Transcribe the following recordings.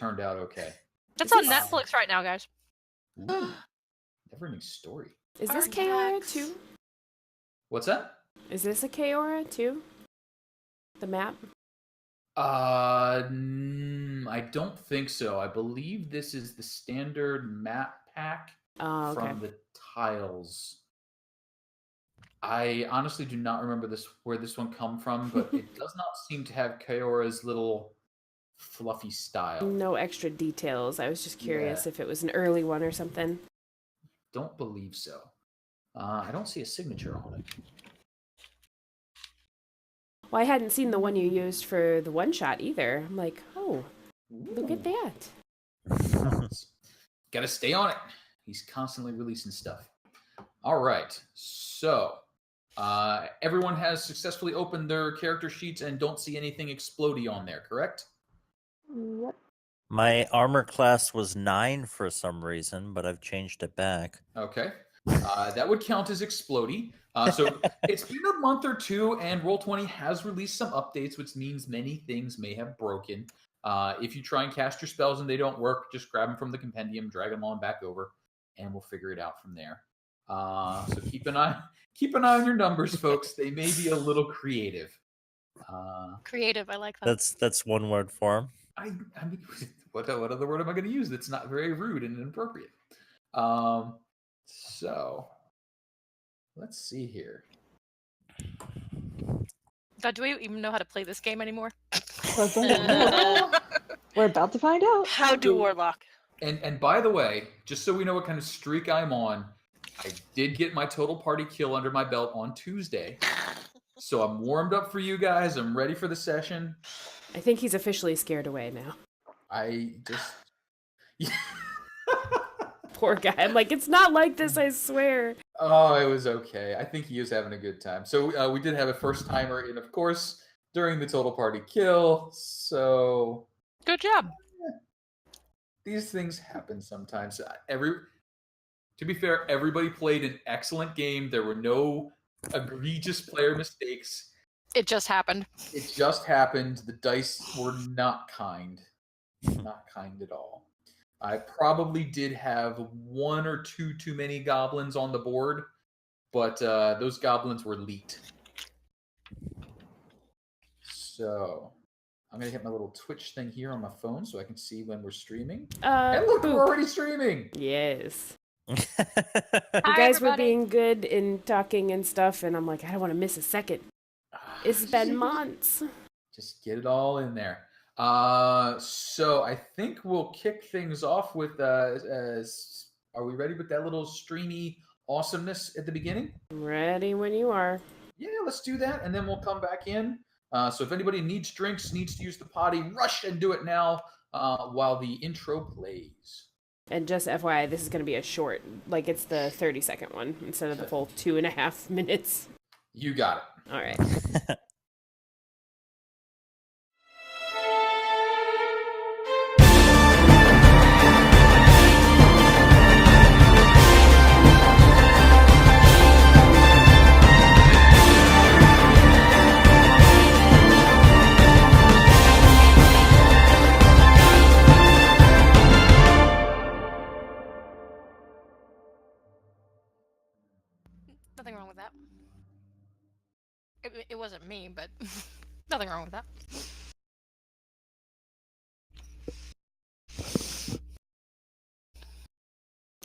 turned out okay. That's on Netflix right now, guys. Ooh, never-ending story. Is this Kaora too? What's that? Is this a Kaora too? The map? I don't think so. I believe this is the standard map pack from the tiles. I honestly do not remember where this one come from, but it does not seem to have Kaora's little fluffy style. No extra details. I was just curious if it was an early one or something. Don't believe so. I don't see a signature on it. Well, I hadn't seen the one you used for the one-shot either. I'm like, oh, look at that. Gotta stay on it. He's constantly releasing stuff. All right, so everyone has successfully opened their character sheets and don't see anything explodey on there, correct? Yep. My armor class was 9 for some reason, but I've changed it back. Okay. That would count as explodey. So it's been a month or two, and Roll20 has released some updates, which means many things may have broken. If you try and cast your spells and they don't work, just grab them from the compendium, drag them on back over, and we'll figure it out from there. So keep an eye on your numbers, folks. They may be a little creative. Creative, I like that. That's one word for him. I mean, what other word am I going to use that's not very rude and inappropriate? So let's see here. God, do we even know how to play this game anymore? We're about to find out. How do Warlock? And by the way, just so we know what kind of streak I'm on, I did get my total party kill under my belt on Tuesday. So I'm warmed up for you guys. I'm ready for the session. I think he's officially scared away now. I just... Poor guy. I'm like, it's not like this, I swear. Oh, it was okay. I think he was having a good time. So we did have a first timer in, of course, during the total party kill. So good job. These things happen sometimes. To be fair, everybody played an excellent game. There were no egregious player mistakes. It just happened. It just happened. The dice were not kind. Not kind at all. I probably did have one or two too many goblins on the board, but those goblins were leaked. So I'm going to hit my little Twitch thing here on my phone so I can see when we're streaming. And look, we're already streaming! Yes. Hi, you guys everybody. were being good in talking and stuff, and I'm like, I don't want to miss a second. It's been months. Just get it all in there. So I think we'll kick things off with, are we ready with that little streamy awesomeness at the beginning? Ready when you are. Yeah, let's do that, and then we'll come back in. So if anybody needs drinks, needs to use the potty, rush and do it now while the intro plays. And just FYI, this is going to be a short, like it's the 30-second one instead of the full 2.5 minutes. You got it. All right. Nothing wrong with that. It wasn't me, but nothing wrong with that.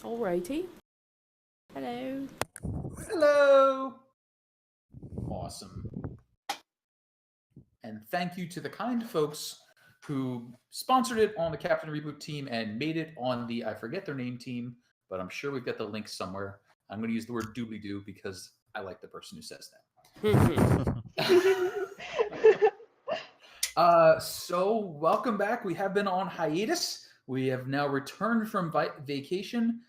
Alrighty. Hello. Hello. Awesome. And thank you to the kind folks who sponsored it on the Captain Reboot team and made it on the, I forget their name team, but I'm sure we've got the link somewhere. I'm going to use the word doobly-doo because I like the person who says that. So welcome back. We have been on hiatus. We have now returned from vacation,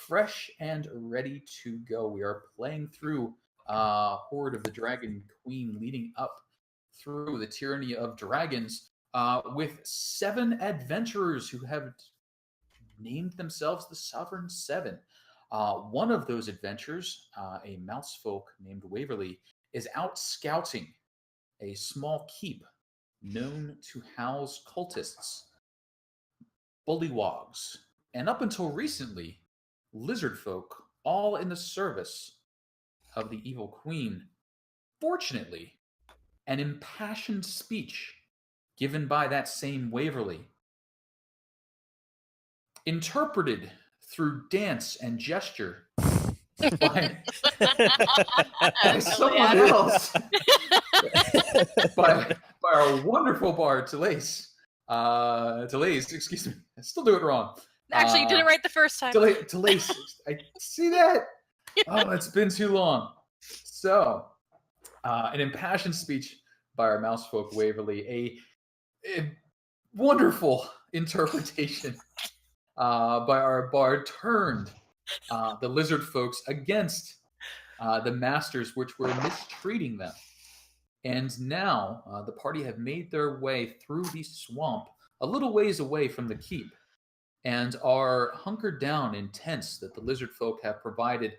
fresh and ready to go. We are playing through Horde of the Dragon Queen, leading up through the Tyranny of Dragons with 7 adventurers who have named themselves the Sovereign Seven. One of those adventures, a Mousefolk named Waverly, is out scouting a small keep known to house cultists. Bullywugs, and up until recently, Lizardfolk, all in the service of the evil queen. Fortunately, an impassioned speech given by that same Waverly, interpreted through dance and gesture by someone else, by our wonderful bard, Telaise. Telaise, excuse me. I still do it wrong. Actually, you did it right the first time. Telaise, I see that. Oh, it's been too long. So, an impassioned speech by our Mousefolk Waverly, a wonderful interpretation by our bard turned the lizard folks against the masters, which were mistreating them. And now the party have made their way through the swamp a little ways away from the keep and are hunkered down in tents that the lizard folk have provided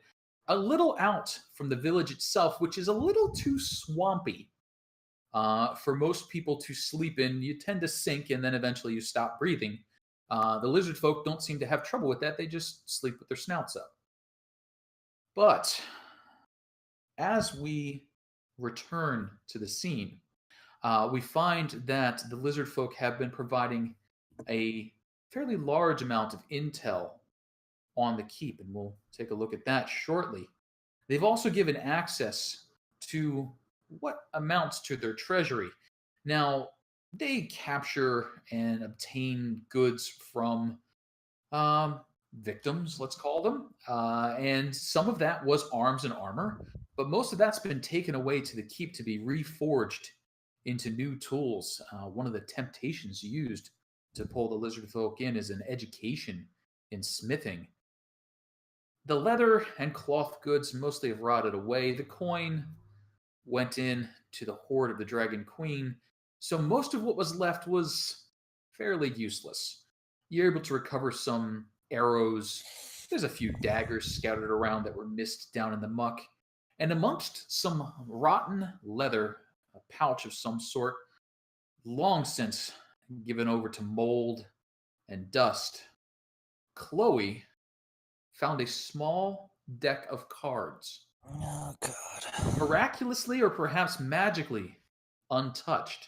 a little out from the village itself, which is a little too swampy for most people to sleep in. You tend to sink and then eventually you stop breathing. The lizard folk don't seem to have trouble with that. They just sleep with their snouts up. But as we return to the scene, we find that the lizard folk have been providing a fairly large amount of intel on the keep, and we'll take a look at that shortly. They've also given access to what amounts to their treasury. Now, they capture and obtain goods from victims, let's call them, and some of that was arms and armor, but most of that's been taken away to the keep to be reforged into new tools. One of the temptations used to pull the lizard folk in is an education in smithing. The leather and cloth goods mostly have rotted away. The coin went in to the hoard of the Dragon Queen, so most of what was left was fairly useless. You're able to recover some arrows. There's a few daggers scattered around that were missed down in the muck. And amongst some rotten leather, a pouch of some sort, long since given over to mold and dust, Kuhloe found a small deck of cards. Oh, God. Miraculously or perhaps magically untouched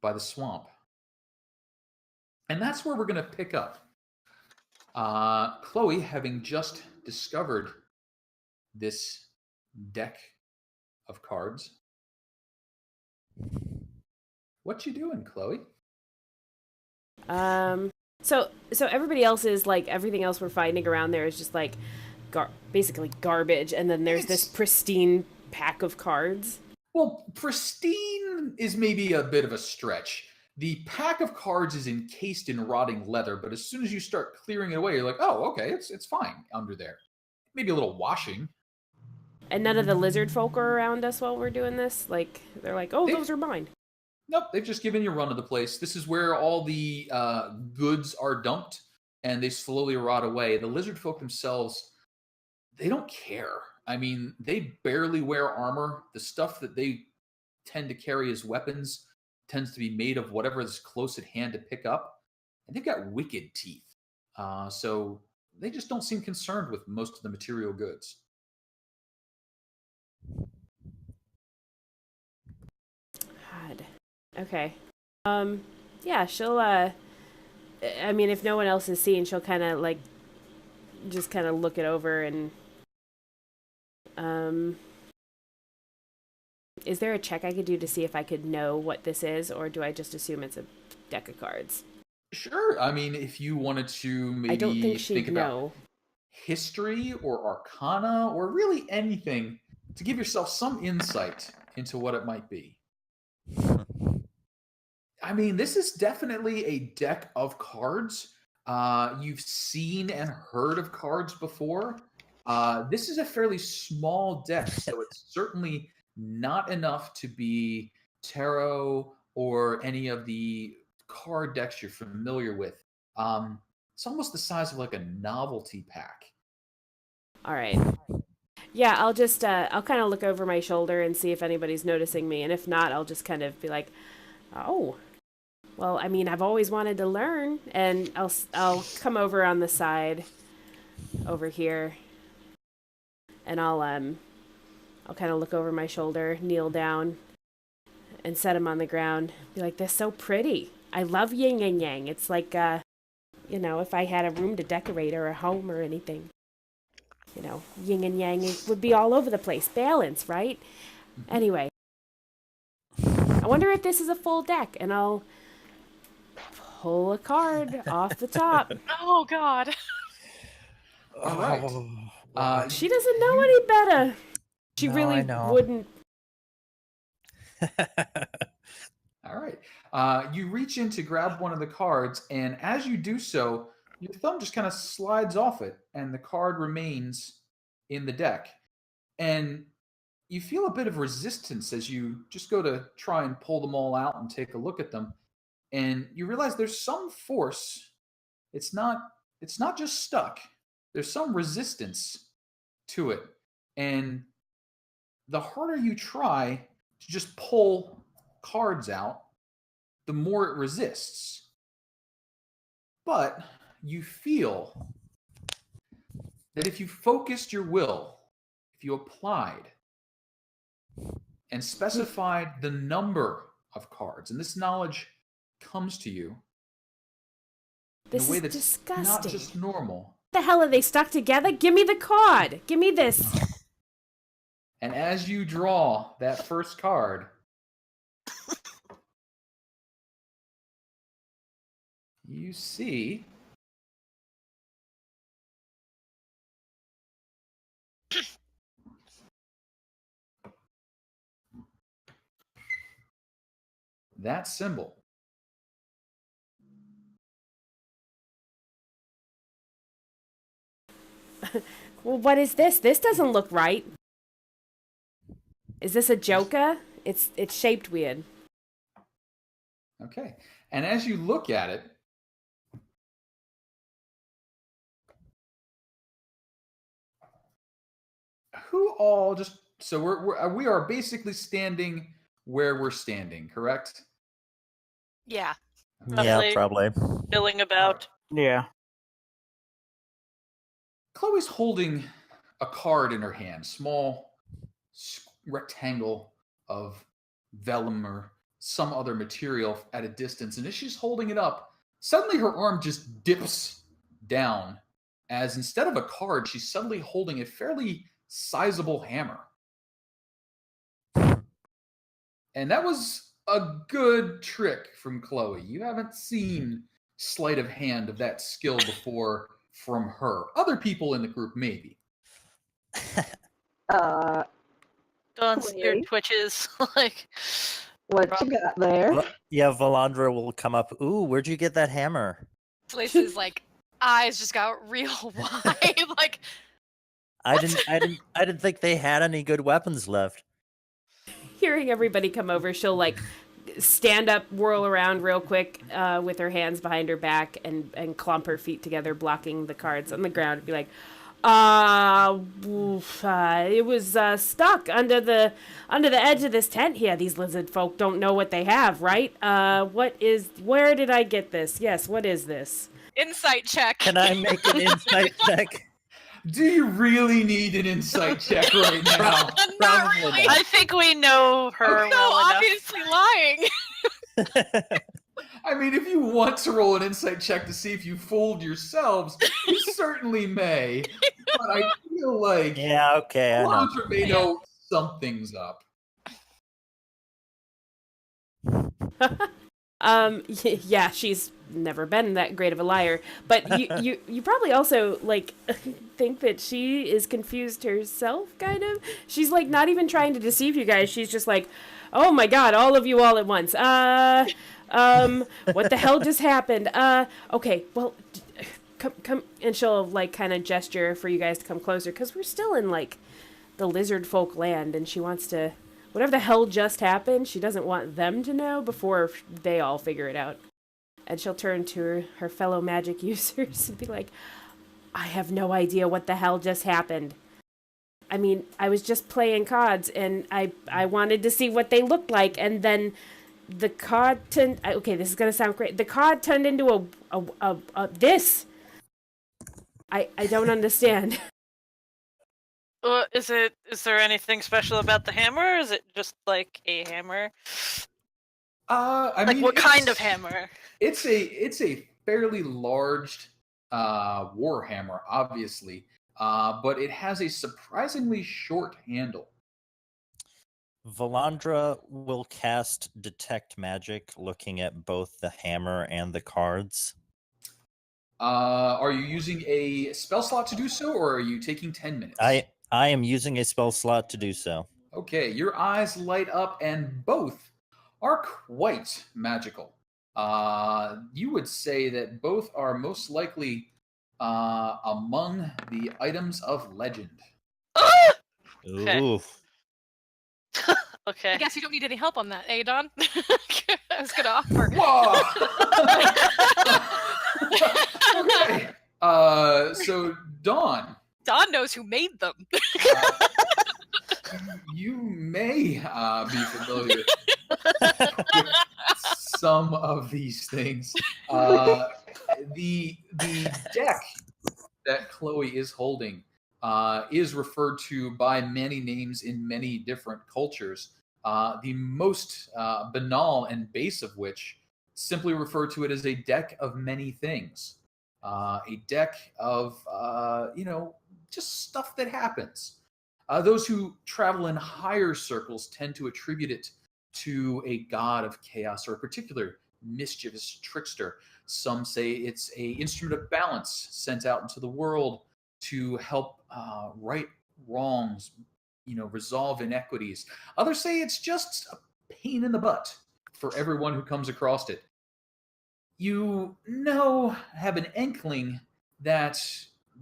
by the swamp. And that's where we're going to pick up. Kuhloe, having just discovered this deck of cards. What you doing, Kuhloe? So everybody else is like, everything else we're finding around there is just like basically garbage, and then there's this pristine pack of cards. Well, pristine is maybe a bit of a stretch. The pack of cards is encased in rotting leather, but as soon as you start clearing it away, you're like, oh, okay, it's fine under there. Maybe a little washing. And none of the lizard folk are around us while we're doing this? Like, they're like, oh, those are mine. Nope, they've just given you a run of the place. This is where all the goods are dumped, and they slowly rot away. The lizard folk themselves, they don't care. I mean, they barely wear armor. The stuff that they tend to carry as weapons tends to be made of whatever is close at hand to pick up. And they've got wicked teeth. So they just don't seem concerned with most of the material goods. God. Okay. Yeah, she'll, I mean, if no one else is seeing, she'll kind of, like, just kind of look it over and, is there a check I could do to see if I could know what this is, or do I just assume it's a deck of cards? Sure. I mean, if you wanted to maybe I don't think she'd think about know. history or arcana or really anything to give yourself some insight into what it might be. I mean, this is definitely a deck of cards. You've seen and heard of cards before. This is a fairly small deck, so it's certainly not enough to be tarot or any of the card decks you're familiar with. It's almost the size of like a novelty pack. All right. Yeah, I'll just, I'll kind of look over my shoulder and see if anybody's noticing me, and if not, I'll just kind of be like, oh, Well, I mean, I've always wanted to learn, and I'll come over on the side over here, and I'll kind of look over my shoulder, kneel down, and set him on the ground. Be like, they're so pretty. I love yin and yang. It's like, if I had a room to decorate or a home or anything. Yin and yang, it would be all over the place. Balance, right? Anyway, I wonder if this is a full deck, and I'll pull a card off the top. Oh, God. All right. She doesn't know any better. She No, really I know. wouldn't. All right. You reach in to grab one of the cards, and as you do so, your thumb just kind of slides off it, and the card remains in the deck. And you feel a bit of resistance as you just go to try and pull them all out and take a look at them. And you realize there's some force. It's not just stuck. There's some resistance to it. And the harder you try to just pull cards out, the more it resists. But you feel that if you focused your will, if you applied and specified the number of cards, and this knowledge comes to you in This a way is that's disgusting. not just normal. What the hell are they stuck together? Give me the card. Give me this. And as you draw that first card, you see that symbol. Well, what is this? This doesn't look right. Is this a joker? It's shaped weird. Okay. And as you look at it, who all just so we are basically standing where we're standing, correct? Yeah. Yeah, Roughly. probably. Milling about. Yeah. Chloe's holding a card in her hand, small rectangle of vellum or some other material at a distance. And as she's holding it up, suddenly her arm just dips down as instead of a card, she's suddenly holding a fairly sizable hammer. And that was a good trick from Chloe. You haven't seen sleight of hand of that skill before from her. Other people in the group, maybe. Dawn's Wait. ear twitches. Like, What you got there? Yeah, Valandra will come up. Ooh, where'd you get that hammer? Telais's like eyes just got real wide. Like, I didn't think they had any good weapons left. Hearing everybody come over, she'll like stand up, whirl around real quick with her hands behind her back and clump her feet together, blocking the cards on the ground, and be like, it was stuck under the edge of this tent here. These lizard folk don't know what they have, right? Where did I get this? Yes, what is this? insight check. Can I make an insight check? Do you really need an insight check right now? Not really. I think we know her Okay. well enough. Obviously lying. I mean, if you want to roll an insight check to see if you fooled yourselves, you certainly may. But I feel like Yeah, okay, I know. Walandra may know something's up. Yeah, she's never been that great of a liar. But you probably also like think that she is confused herself, kind of. She's like not even trying to deceive you guys. She's just like, oh my god, all of you all at once. What the hell just happened? Okay, well, come, and she'll like kind of gesture for you guys to come closer because we're still in like the Lizardfolk land, and she wants to. Whatever the hell just happened, she doesn't want them to know before they all figure it out. And she'll turn to her fellow magic users and be like, I have no idea what the hell just happened. I mean, I was just playing cards and I wanted to see what they looked like, and then the card turned. Okay, this is gonna sound great. The card turned into a this. I don't understand. Is there anything special about the hammer? Or is it just like a hammer? I mean, What kind of hammer? It's a fairly large war hammer, obviously, but it has a surprisingly short handle. Valandra will cast Detect Magic, looking at both the hammer and the cards. Are you using a spell slot to do so, or are you taking 10 minutes? I am using a spell slot to do so. Okay, your eyes light up, and both are quite magical. You would say that both are most likely among the items of legend. Okay. Ooh. Okay. I guess you don't need any help on that, eh, Don? I was gonna offer. Whoa! Okay. So Dawn. Don knows who made them. You may be familiar with some of these things. The deck that Kuhloe is holding is referred to by many names in many different cultures. The most banal and base of which simply refer to it as a deck of many things. A deck of, just stuff that happens. Those who travel in higher circles tend to attribute it to a god of chaos or a particular mischievous trickster. Some say it's an instrument of balance sent out into the world to help right wrongs, resolve inequities. Others say it's just a pain in the butt for everyone who comes across it. You have an inkling that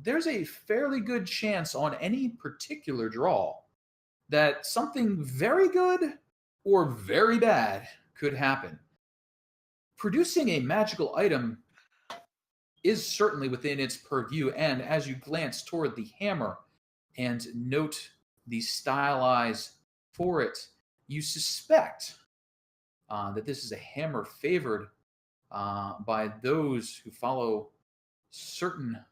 there's a fairly good chance on any particular draw that something very good or very bad could happen. Producing a magical item is certainly within its purview, and as you glance toward the hammer and note the stylize for it, you suspect that this is a hammer favored by those who follow certain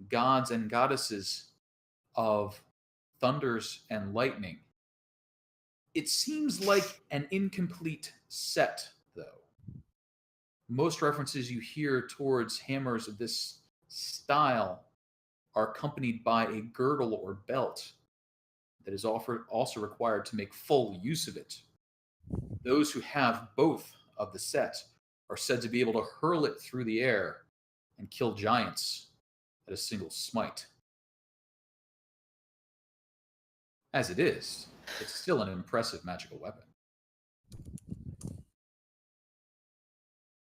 gods and goddesses of thunders and lightning. It seems like an incomplete set, though. Most references you hear towards hammers of this style are accompanied by a girdle or belt that is also required to make full use of it. Those who have both of the set are said to be able to hurl it through the air and kill giants at a single smite. As it is, it's still an impressive magical weapon.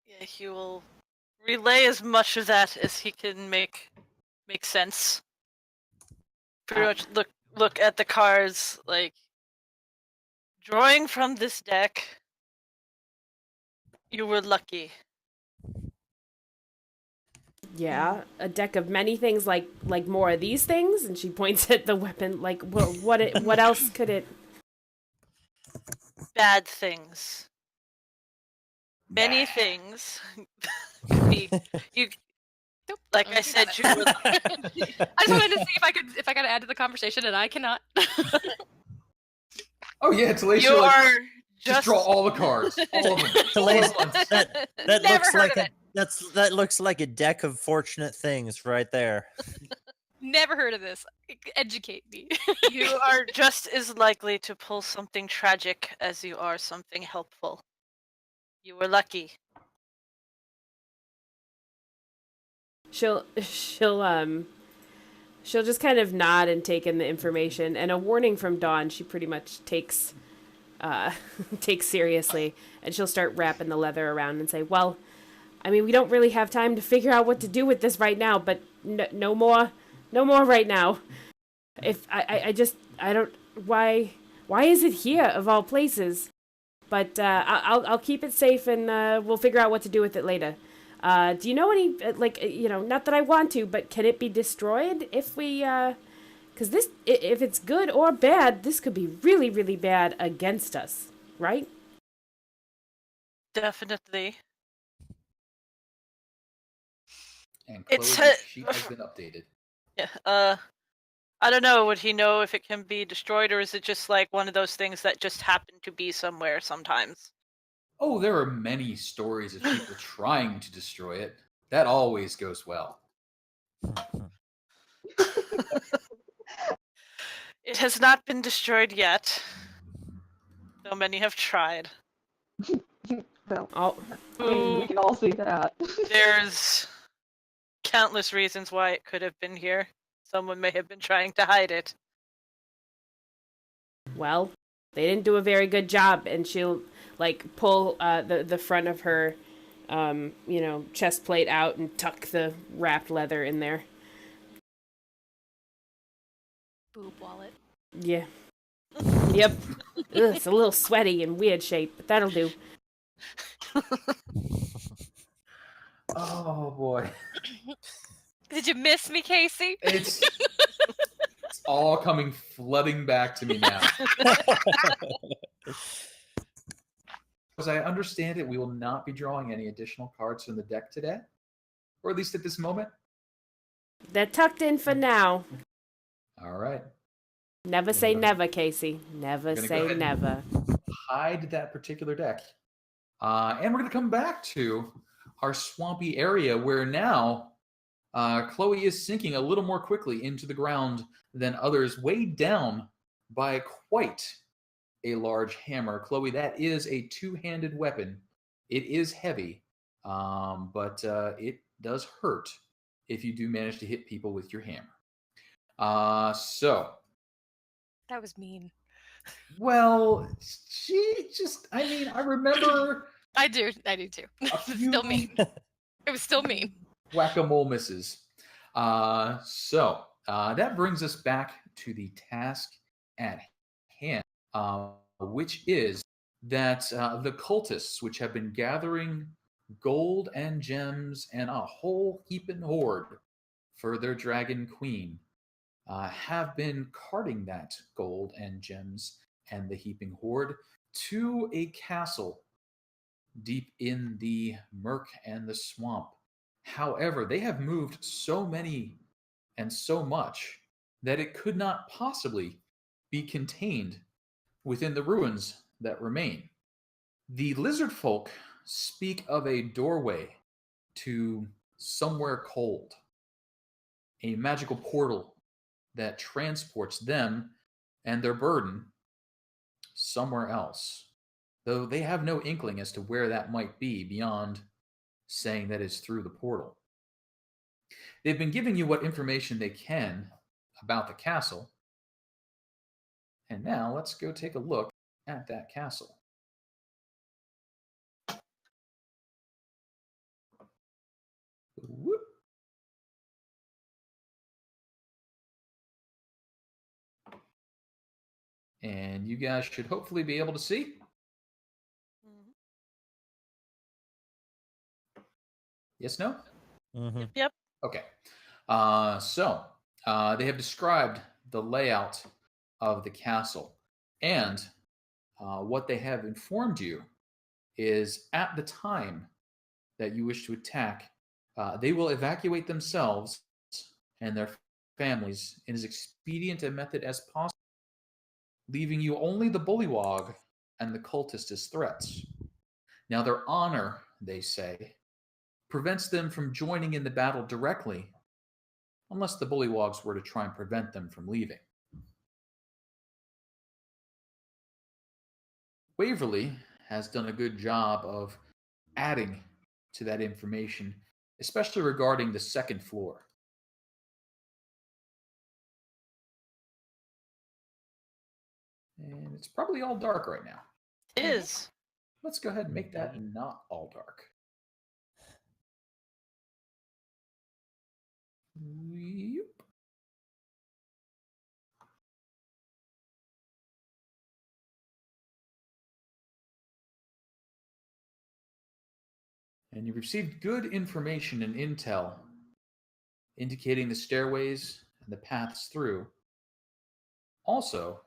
Yeah, he will relay as much of that as he can make sense. Pretty much look at the cards, like drawing from this deck. You were lucky. Yeah, a deck of many things, like more of these things, and she points at the weapon. Like, what else could it? Bad things. Many things. Could be you. Like I said, you were. I just wanted to see if I could add to the conversation, and I cannot. Oh yeah, Telaise, You are just draw all the cards, all of them. Telaise, that Never looks heard like of it. that looks like a deck of fortunate things right there. Never heard of this. Educate me. You are just as likely to pull something tragic as you are something helpful. You were lucky. She'll just kind of nod and take in the information, and a warning from Dawn she pretty much takes seriously, and she'll start wrapping the leather around and say, well, I mean, we don't really have time to figure out what to do with this right now, but no more right now. If I don't, why is it here of all places? But I'll keep it safe, and we'll figure out what to do with it later. Do you know any, not that I want to, but can it be destroyed if we, because this, if it's good or bad, this could be really, really bad against us, right? definitely. And It's Chloe's sheet has been updated. Yeah. I don't know. Would he know if it can be destroyed, or is it just like one of those things that just happen to be somewhere sometimes? Oh, there are many stories of people trying to destroy it. That always goes well. It has not been destroyed yet, though many have tried. Well, Oh, I mean, we can all see that. There's countless reasons why it could have been here. Someone may have been trying to hide it. well, they didn't do a very good job, and she'll like pull the front of her, chest plate out and tuck the wrapped leather in there. Boob wallet. Yeah. Yep. Ugh, it's a little sweaty and weird shape, but that'll do. Oh boy. Did you miss me, Casey? It's all coming flooding back to me now. As I understand it, we will not be drawing any additional cards from the deck today, or at least at this moment. They're tucked in for now. All right. Never say never, Casey. Never gonna go say ahead. never. Hide that particular deck. And we're going to come back to our swampy area where now Chloe is sinking a little more quickly into the ground than others, weighed down by quite a large hammer. Chloe, that is a two-handed weapon. It is heavy, but it does hurt if you do manage to hit people with your hammer. That was mean. Well, I remember I do too. a It's few still mean. It was still mean. whack-a-mole misses. That brings us back to the task at hand, which is that the cultists, which have been gathering gold and gems and a whole heaping hoard for their dragon queen, have been carting that gold and gems and the heaping hoard to a castle deep in the murk and the swamp. However, they have moved so many and so much that it could not possibly be contained within the ruins that remain. The Lizardfolk speak of a doorway to somewhere cold, a magical portal that transports them and their burden somewhere else, though they have no inkling as to where that might be beyond saying that it's through the portal. They've been giving you what information they can about the castle, and now let's go take a look at that castle. Whoop. And you guys should hopefully be able to see. Yes, no? Mm-hmm. Yep. Okay. They have described the layout of the castle. And what they have informed you is at the time that you wish to attack, they will evacuate themselves and their families in as expedient a method as possible, leaving you only the Bullywug and the cultist as threats. Now, their honor, they say, prevents them from joining in the battle directly, unless the Bullywugs were to try and prevent them from leaving. Waverly has done a good job of adding to that information, especially regarding the second floor. And it's probably all dark right now. It is. Let's go ahead and make that not all dark. Yep. And you've received good information and intel indicating the stairways and the paths through. Also,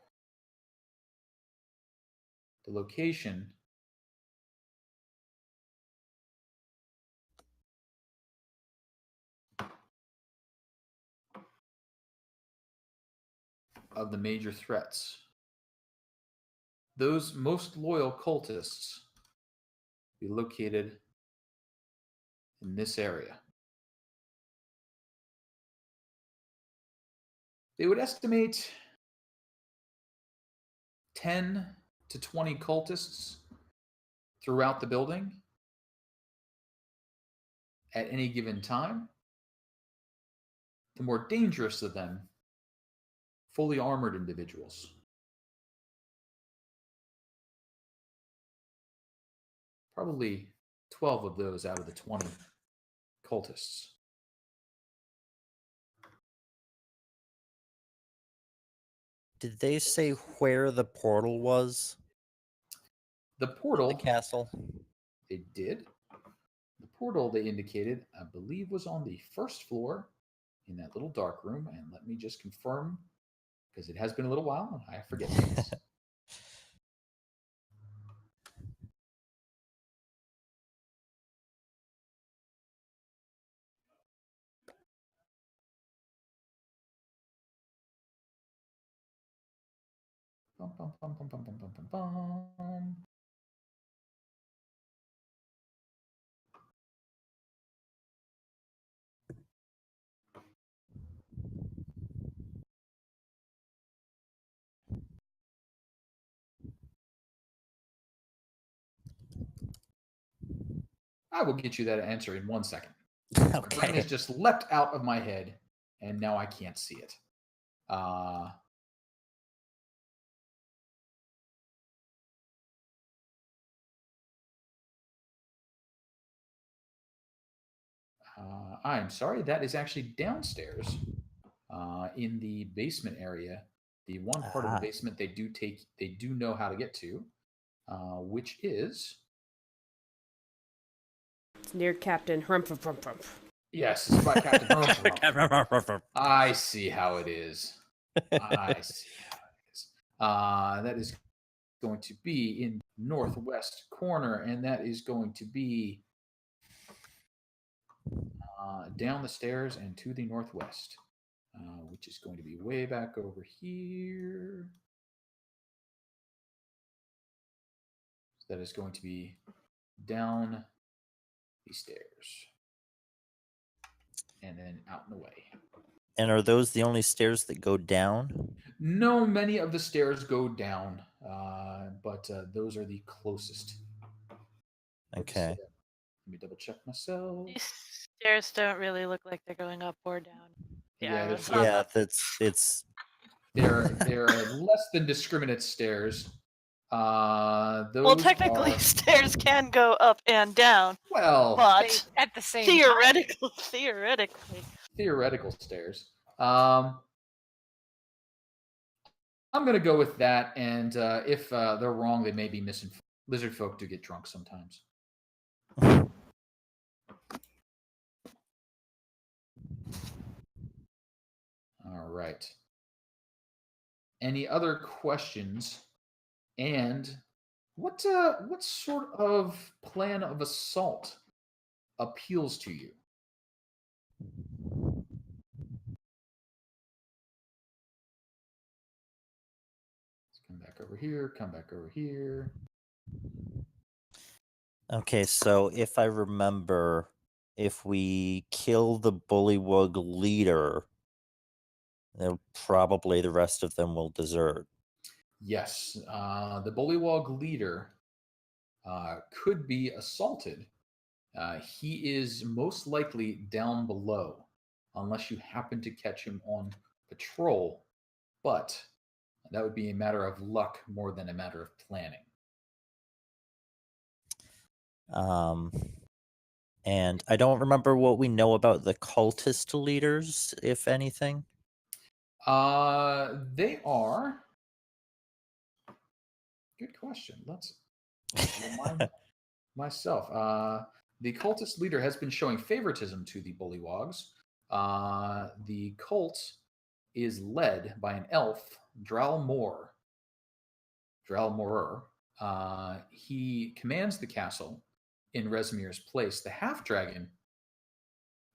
the location of the major threats, those most loyal cultists, be located in this area. They would estimate 10 to 20 cultists throughout the building at any given time. The more dangerous of them, fully armored individuals. Probably 12 of those out of the 20 cultists. Did they say where the portal was? The The portal, castle? they did. The portal they indicated, I believe, was on the first floor in that little dark room. And let me just confirm, because it has been a little while and I forget things. Bum, bum, bum, bum, bum, bum, bum, bum, bum. I will get you that answer in 1 second. My brain has Okay. just leapt out of my head, and now I can't see it. I'm sorry, that is actually downstairs in the basement area. The one part of the basement they do know how to get to, which is It's near Captain Humph. yes, it's by Captain Humphrey. I see how it is. I see how it is. That is going to be in northwest corner, and that is going to be down the stairs and to the northwest, which is going to be way back over here. So that is going to be down the stairs and then out and away. And are those the only stairs that go down? No, many of the stairs go down, but those are the closest. Okay. Let me double check myself. These stairs don't really look like they're going up or down. Yeah, it's not Yeah, that- it's they're less than discriminate stairs. Those well, technically, are, stairs can go up and down, well, but At the same theoretically. theoretical stairs. I'm going to go with that, and if they're wrong, they may be missing. Lizardfolk do get drunk sometimes. All right. Any other questions? And what sort of plan of assault appeals to you? Let's come back over here. Come back over here. okay. So if I remember, if we kill the Bullywug leader, then probably the rest of them will desert. Yes, the Bullywug leader could be assaulted. He is most likely down below, unless you happen to catch him on patrol. But that would be a matter of luck more than a matter of planning. And I don't remember what we know about the cultist leaders, if anything. They are. Good question. Let's remind myself. The cultist leader has been showing favoritism to the Bullywugs. The cult is led by an elf, Dralmor. He commands the castle in Resmir's place. The half-dragon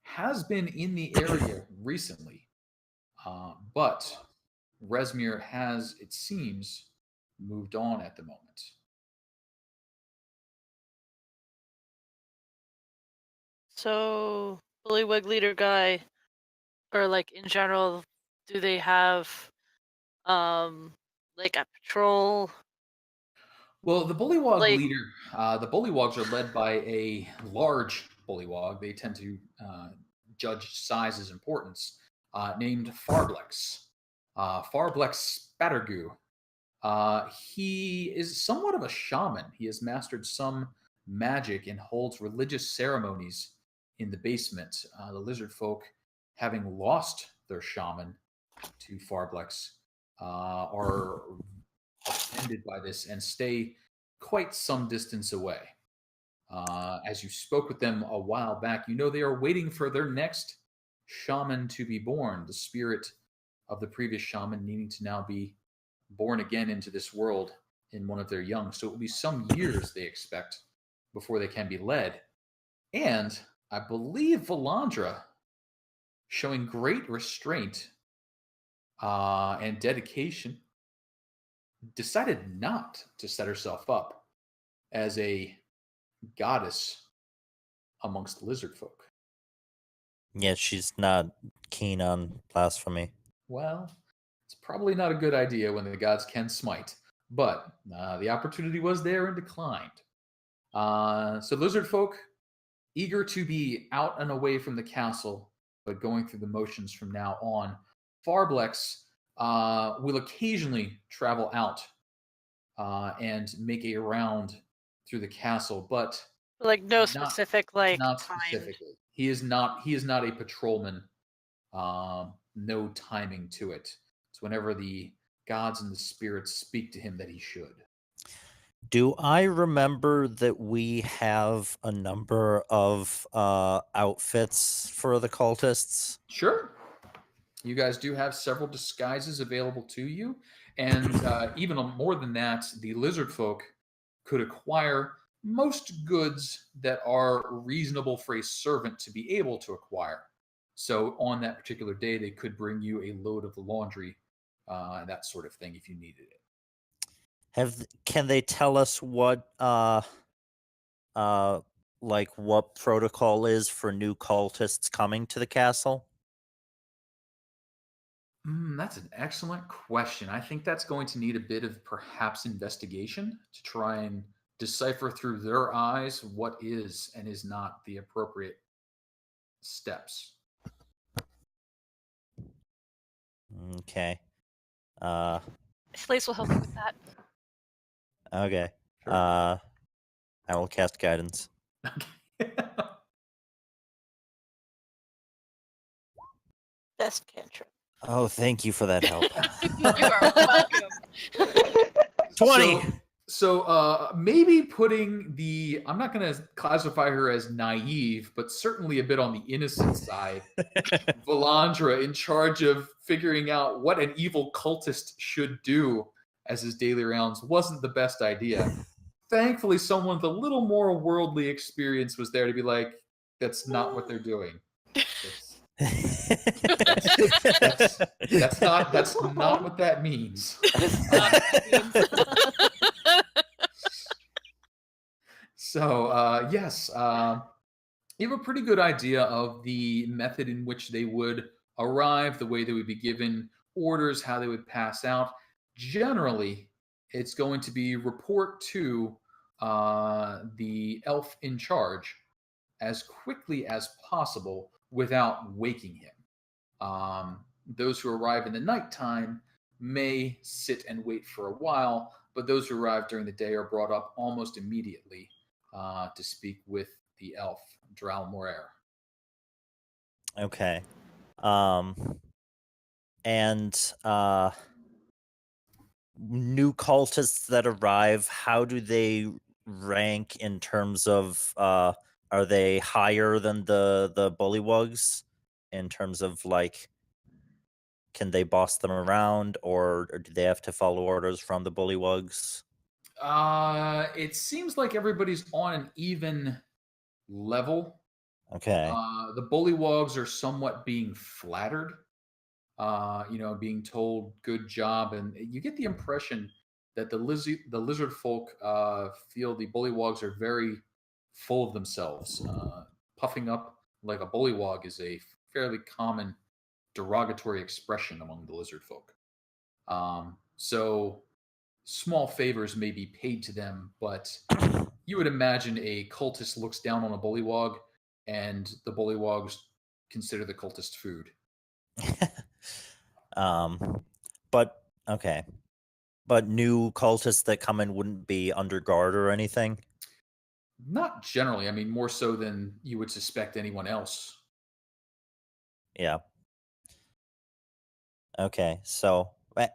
has been in the area recently, but Resmir has, it seems, moved on at the moment. So, Bullywug leader guy, or like in general, do they have like a patrol? Well, the Bullywug Like- leader, the Bullywugs are led by a large Bullywug. They tend to judge size as importance, named Farblex. Farblex Spattergoo. He is somewhat of a shaman. He has mastered some magic and holds religious ceremonies in the basement. The Lizardfolk, having lost their shaman to Farblex, are offended by this and stay quite some distance away. As you spoke with them a while back, you know they are waiting for their next shaman to be born, the spirit of the previous shaman needing to now be born again into this world in one of their young. So it will be some years, they expect, before they can be led. And I believe Valandra, showing great restraint and dedication, decided not to set herself up as a goddess amongst lizard folk. Yeah, she's not keen on blasphemy. Well, it's probably not a good idea when the gods can smite, but the opportunity was there and declined. So lizard folk, eager to be out and away from the castle, but going through the motions from now on. Farblex will occasionally travel out and make a round through the castle, but Like no specific like not time. specifically. He is not a patrolman. No timing to it. It's whenever the gods and the spirits speak to him that he should. Do I remember that we have a number of outfits for the cultists? Sure. You guys do have several disguises available to you. And even more than that, the lizard folk could acquire most goods that are reasonable for a servant to be able to acquire. So on that particular day, they could bring you a load of the laundry, that sort of thing, if you needed it. Can they tell us what like what protocol is for new cultists coming to the castle? That's an excellent question. I think that's going to need a bit of perhaps investigation to try and decipher through their eyes what is and is not the appropriate steps. Okay. Telaise will help you with that. Okay. Sure. I will cast guidance. Best cantrip. Oh, thank you for that help. You are welcome. 20. So maybe putting the, I'm not going to classify her as naive, but certainly a bit on the innocent side, Valandra in charge of figuring out what an evil cultist should do as his daily rounds wasn't the best idea. Thankfully, someone with a little more worldly experience was there to be like, that's not what they're doing. That's not what that means. So yes, you have a pretty good idea of the method in which they would arrive, the way they would be given orders, how they would pass out. Generally, it's going to be report to the elf in charge as quickly as possible without waking him. Those who arrive in the nighttime may sit and wait for a while, but those who arrive during the day are brought up almost immediately to speak with the elf, Drow Morer. Okay. And new cultists that arrive, how do they rank in terms of are they higher than the Bullywugs in terms of like can they boss them around or do they have to follow orders from the Bullywugs? It seems like everybody's on an even level. Okay. The Bullywugs are somewhat being flattered being told good job, and you get the impression that the lizard folk feel the bullywugs are very full of themselves. Puffing up like a bullywug is a fairly common derogatory expression among the lizard folk. So small favors may be paid to them, but you would imagine a cultist looks down on a bullywug, and the bullywugs consider the cultist food. But okay. But new cultists that come in wouldn't be under guard or anything? Not generally. I mean, more so than you would suspect anyone else. Yeah. Okay, so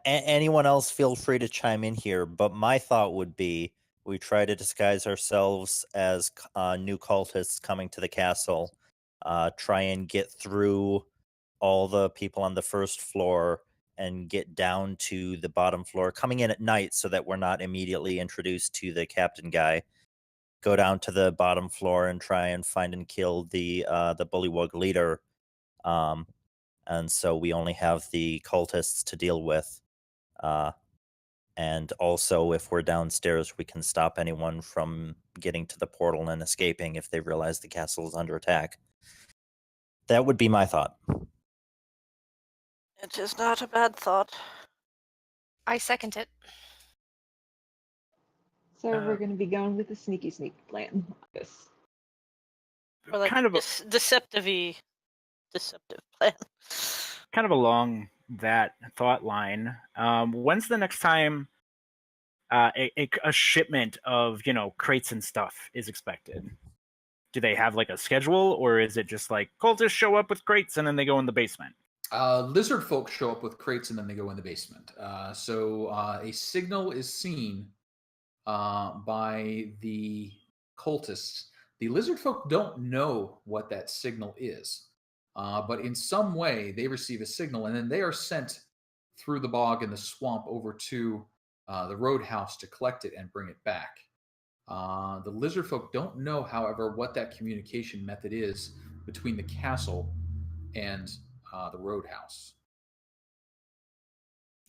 anyone else feel free to chime in here, but my thought would be we try to disguise ourselves as new cultists coming to the castle, try and get through all the people on the first floor and get down to the bottom floor, coming in at night so that we're not immediately introduced to the captain guy. Go down to the bottom floor and try and find and kill the bullywug leader. And so we only have the cultists to deal with. And also, if we're downstairs, we can stop anyone from getting to the portal and escaping if they realize the castle is under attack. That would be my thought. It is not a bad thought. I second it. So we're going to be going with the sneaky plan, I guess. Or like kind of deceptive plan. kind of along that thought line. When's the next time a shipment of crates and stuff is expected? Do they have like a schedule, or is it just like cultists show up with crates and then they go in the basement? Lizard folk show up with crates and then they go in the basement. So a signal is seen by the cultists. The lizard folk don't know what that signal is, but in some way they receive a signal, and then they are sent through the bog and the swamp over to the roadhouse to collect it and bring it back. The lizard folk don't know, however, what that communication method is between the castle and the roadhouse.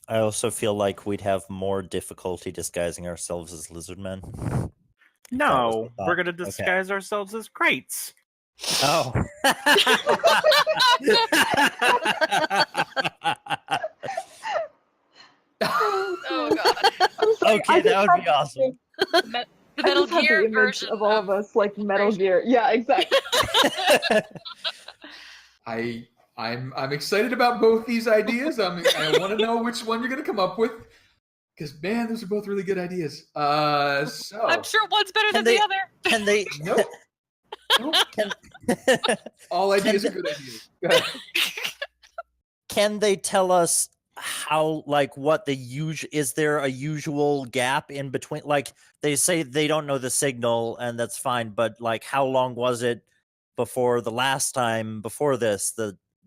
I also feel like we'd have more difficulty disguising ourselves as lizardmen. No, we're going to disguise ourselves as crates. Oh. Oh god. Okay, that would be awesome. The I Metal just have Gear the image version of all of us like Metal Gear. Yeah, exactly. I'm excited about both these ideas. I want to know which one you're going to come up with, because man, those are both really good ideas. So I'm sure one's better than they- the other. Can they? nope. All ideas are good ideas. Go ahead. Can they tell us how, like, what the is there a usual gap in between? Like, they say they don't know the signal, and that's fine, but like, how long was it before the last time before this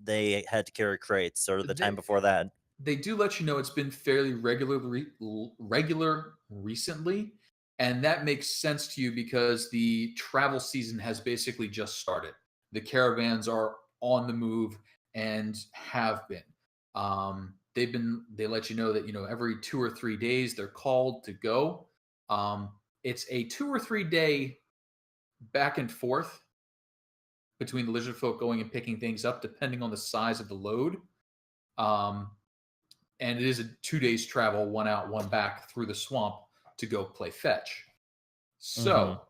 they had to carry crates, or the time before that? They do let you know it's been fairly regular recently, and that makes sense to you because the travel season has basically just started. The caravans are on the move and have been. They let you know that every 2 or 3 days they're called to go. It's a 2 or 3 day back and forth between the lizard folk going and picking things up, depending on the size of the load. And it is a 2 days travel, 1 out, 1 back through the swamp to go play fetch. So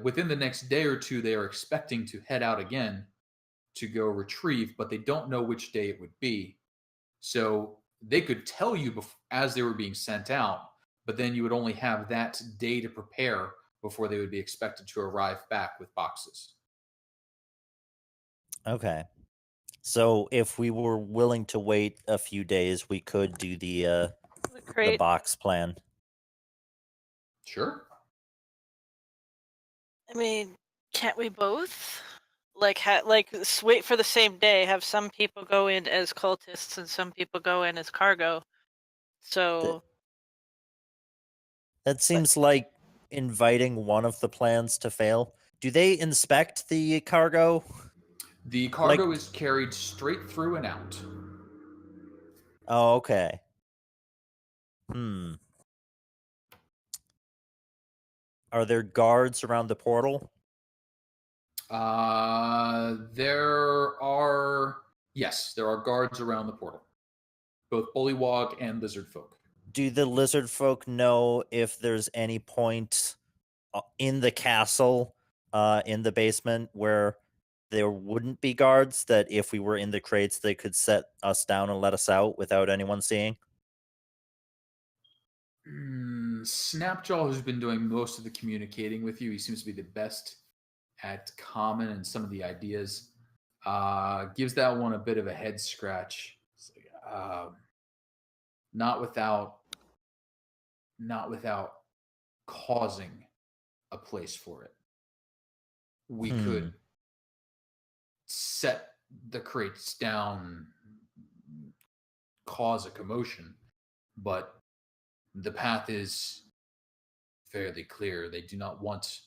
within the next day or two, they are expecting to head out again to go retrieve, but they don't know which day it would be. So they could tell you as they were being sent out, but then you would only have that day to prepare before they would be expected to arrive back with boxes. Okay. So if we were willing to wait a few days, we could do the box plan. Sure. I mean, can't we both? Like, wait for the same day. Have some people go in as cultists and some people go in as cargo. So that seems like inviting one of the plans to fail. Do they inspect the cargo? The cargo is carried straight through and out. Oh, okay. Are there guards around the portal? There are guards around the portal, both Bullywug and Lizardfolk. Do the Lizardfolk know if there's any point in the castle, in the basement, where there wouldn't be guards, that if we were in the crates, they could set us down and let us out without anyone seeing? Snapjaw, who's been doing most of the communicating with you, he seems to be the best at common and some of the ideas. Gives that one a bit of a head scratch. Not without causing a place for it. We could set the crates down, cause a commotion, but the path is fairly clear. They do not want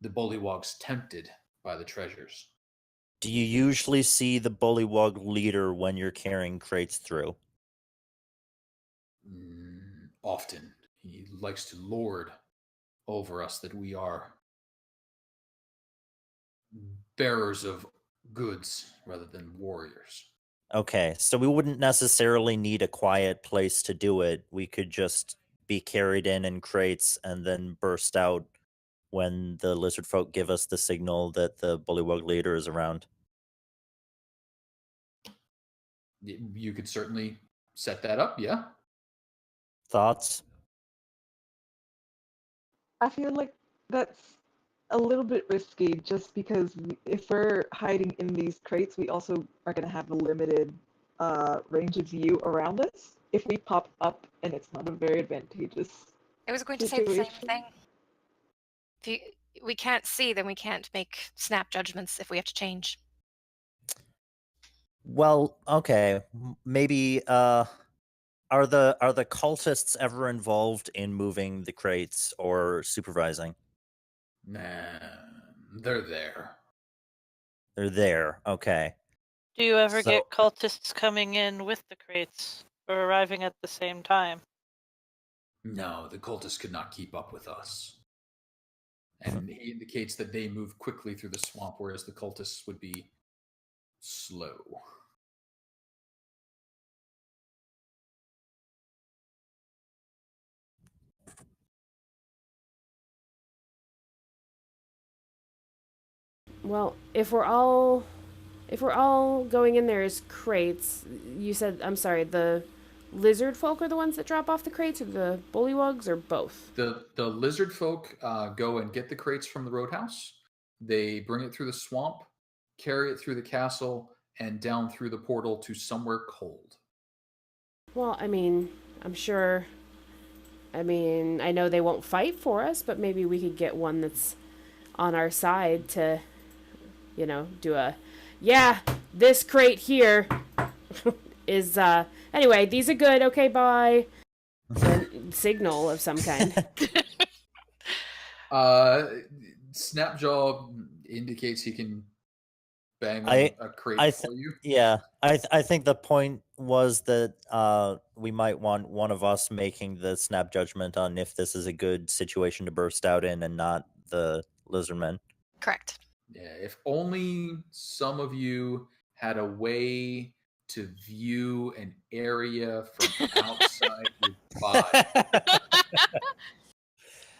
the Bullywugs tempted by the treasures. Do you usually see the Bullywug leader when you're carrying crates through? Often. He likes to lord over us that we are bearers of goods rather than warriors. Okay, so we wouldn't necessarily need a quiet place to do it. We could just be carried in crates and then burst out when the Lizardfolk give us the signal that the Bullywug leader is around. You could certainly set that up, yeah. Thoughts? I feel like that's a little bit risky just because if we're hiding in these crates, we also are going to have a limited range of view around us. If we pop up and it's not a very advantageous I was going to say the same situation. thing. If we can't see, then we can't make snap judgments if we have to change. Well, okay. Maybe are the cultists ever involved in moving the crates or supervising? Nah, they're there. They're there. Okay. Do you ever So- get cultists coming in with the crates or arriving at the same time? No, the cultists could not keep up with us. And he indicates that they move quickly through the swamp, whereas the cultists would be slow. Well, if we're all going in there as crates, you said, I'm sorry, the Lizardfolk are the ones that drop off the crates, or the Bullywugs, or both? The Lizardfolk go and get the crates from the roadhouse. They bring it through the swamp, carry it through the castle, and down through the portal to somewhere cold. Well, I mean, I'm sure. I mean, I know they won't fight for us, but maybe we could get one that's on our side to, do a, yeah, this crate here is, anyway, these are good, okay, bye. Signal of some kind. Snapjaw indicates he can bang a crate for you. Yeah, I think the point was that we might want one of us making the snap judgment on if this is a good situation to burst out in, and not the lizardmen. Correct. Yeah, if only some of you had a way to view an area from outside your body.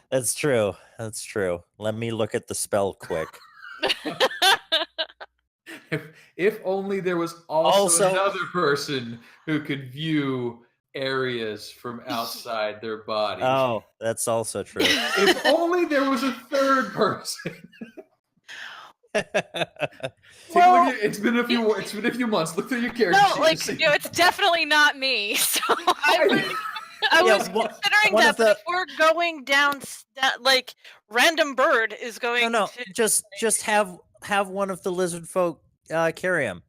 That's true. That's true. Let me look at the spell quick. If only there was also another person who could view areas from outside their body. Oh, that's also true. If only there was a third person. Well, it's been a few months. Look through your character sheet. No, it's definitely not me. So I was considering that, but if we're going down, random bird is going. No, to... just have one of the lizard folk carry him.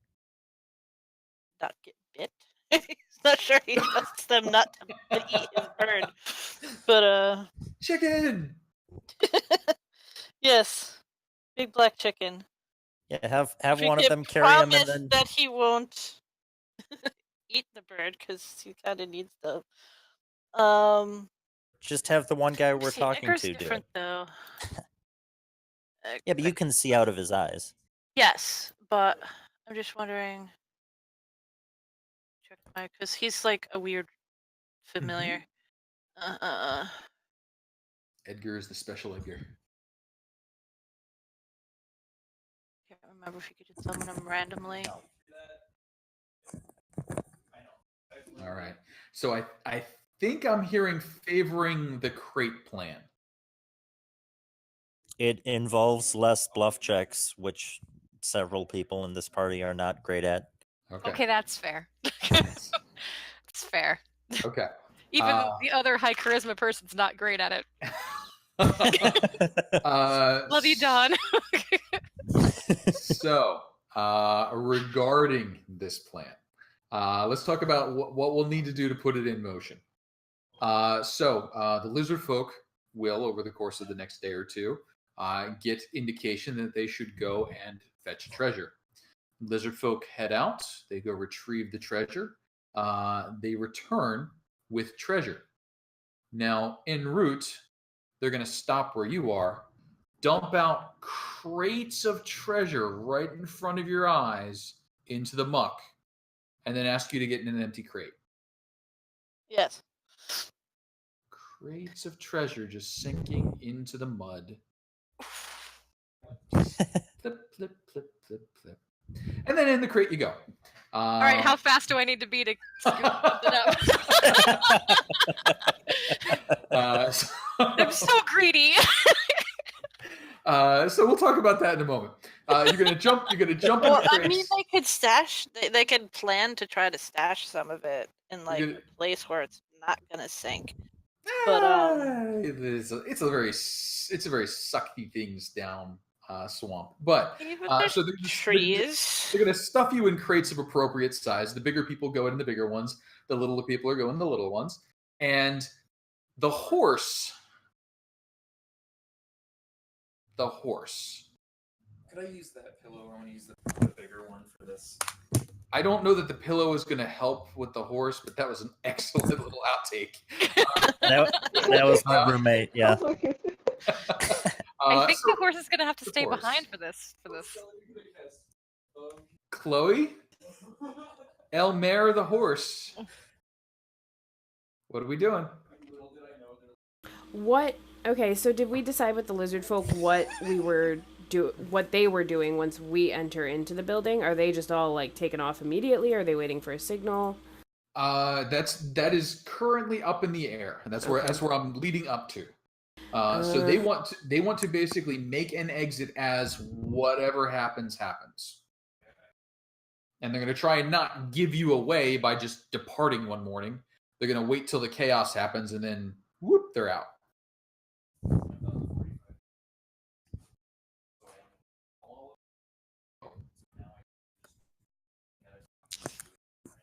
Not get bit. He's not sure he trusts them not to eat his bird, but chicken. Yes. Big black chicken. Yeah, have one of them carry him, and then that he won't. eat the bird because he kind of needs the. Just have the one guy we're see, talking Edgar's to do it. different though. Yeah, but you can see out of his eyes. Yes, but I'm just wondering. Check my because he's like a weird familiar. Edgar is the special Edgar. Can't remember if you could just summon him randomly. All right. So I think I'm hearing favoring the crate plan. It involves less bluff checks, which several people in this party are not great at. Okay, that's fair. It's fair. Okay. Even the other high charisma person's not great at it. Love you, Don. So, regarding this plan, let's talk about what we'll need to do to put it in motion. The Lizardfolk will, over the course of the next day or two, get indication that they should go and fetch treasure. Lizardfolk head out. They go retrieve the treasure. They return with treasure. Now, en route, they're going to stop where you are, dump out crates of treasure right in front of your eyes into the muck, and then ask you to get in an empty crate. Yes. Crates of treasure just sinking into the mud. Flip, flip, flip, flip, flip. And then in the crate you go. All right, how fast do I need to be to scoop it up? I'm so greedy. So we'll talk about that in a moment. You're gonna jump. You're gonna jump. Well, in the I mean, crates. they could stash. They could plan to try to stash some of it in like a place where it's not gonna sink. But it's a very sucky things down swamp. But so they're gonna stuff you in crates of appropriate size. The bigger people go in the bigger ones. The littler people are going in the little ones. And the horse. Could I use that pillow? I want to use the bigger one for this. I don't know that the pillow is going to help with the horse, but that was an excellent little outtake. That was my roommate, yeah. I think the horse is going to have to stay behind for this. Chloe? Elmer the horse. What are we doing? What? Okay, so did we decide with the Lizardfolk what they were doing once we enter into the building? Are they just all like taken off immediately? Are they waiting for a signal? That is currently up in the air. That's where I'm leading up to. So they want to basically make an exit as whatever happens. And they're going to try and not give you away by just departing one morning. They're going to wait till the chaos happens and then whoop, they're out.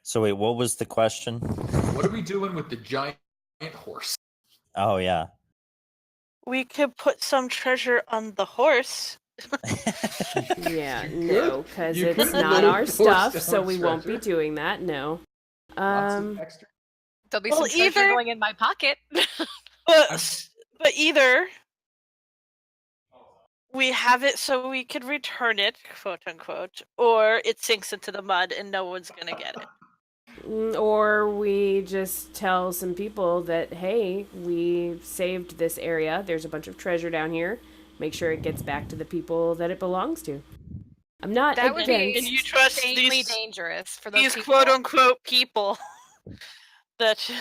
So wait, what was the question? What are we doing with the giant horse? Oh, yeah. We could put some treasure on the horse. Yeah, no, because it's not our stuff, so we won't be doing that, no. There'll be some treasure going in my pocket. But either we have it so we could return it, quote unquote, or it sinks into the mud and no one's gonna get it. Or we just tell some people that, hey, we saved this area. There's a bunch of treasure down here. Make sure it gets back to the people that it belongs to. I'm not that would be and you trust these dangerous for those quote unquote people that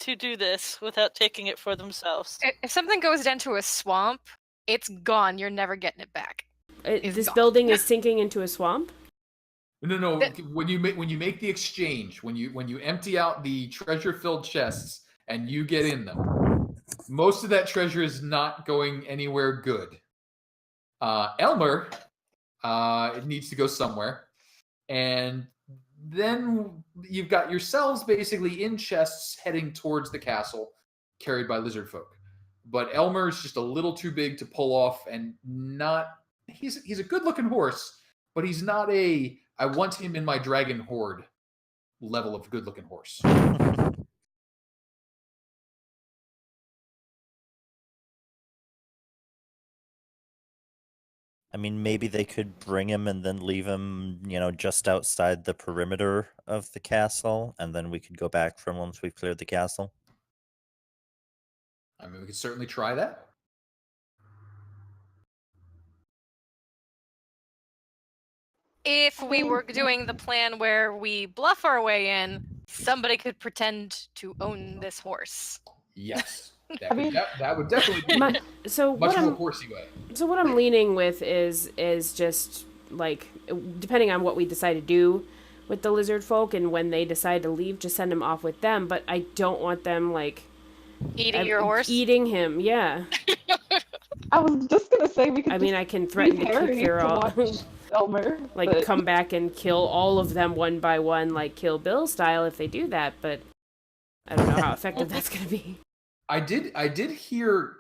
to do this without taking it for themselves. If something goes into a swamp, it's gone. You're never getting it back. This building is sinking into a swamp? No. When you make the exchange, when you empty out the treasure-filled chests and you get in them, most of that treasure is not going anywhere good. Elmer, it needs to go somewhere, and then you've got yourselves basically in chests heading towards the castle, carried by Lizardfolk. But Elmer's just a little too big to pull off, and not. He's a good-looking horse, but he's not a. I want him in my dragon horde level of good-looking horse. I mean, maybe they could bring him and then leave him, just outside the perimeter of the castle, and then we could go back from once we've cleared the castle. I mean, we could certainly try that. If we were doing the plan where we bluff our way in, somebody could pretend to own this horse. Yes. That would definitely be much more horsey way. So what I'm leaning with is just, like, depending on what we decide to do with the Lizardfolk and when they decide to leave, just send them off with them. But I don't want them, like... Eating your horse? Eating him, yeah. I was just gonna say we could. I mean, I can threaten to kick their all. Elmer, like come back and kill all of them one by one, like Kill Bill style, if they do that. But I don't know how effective that's gonna be. I did hear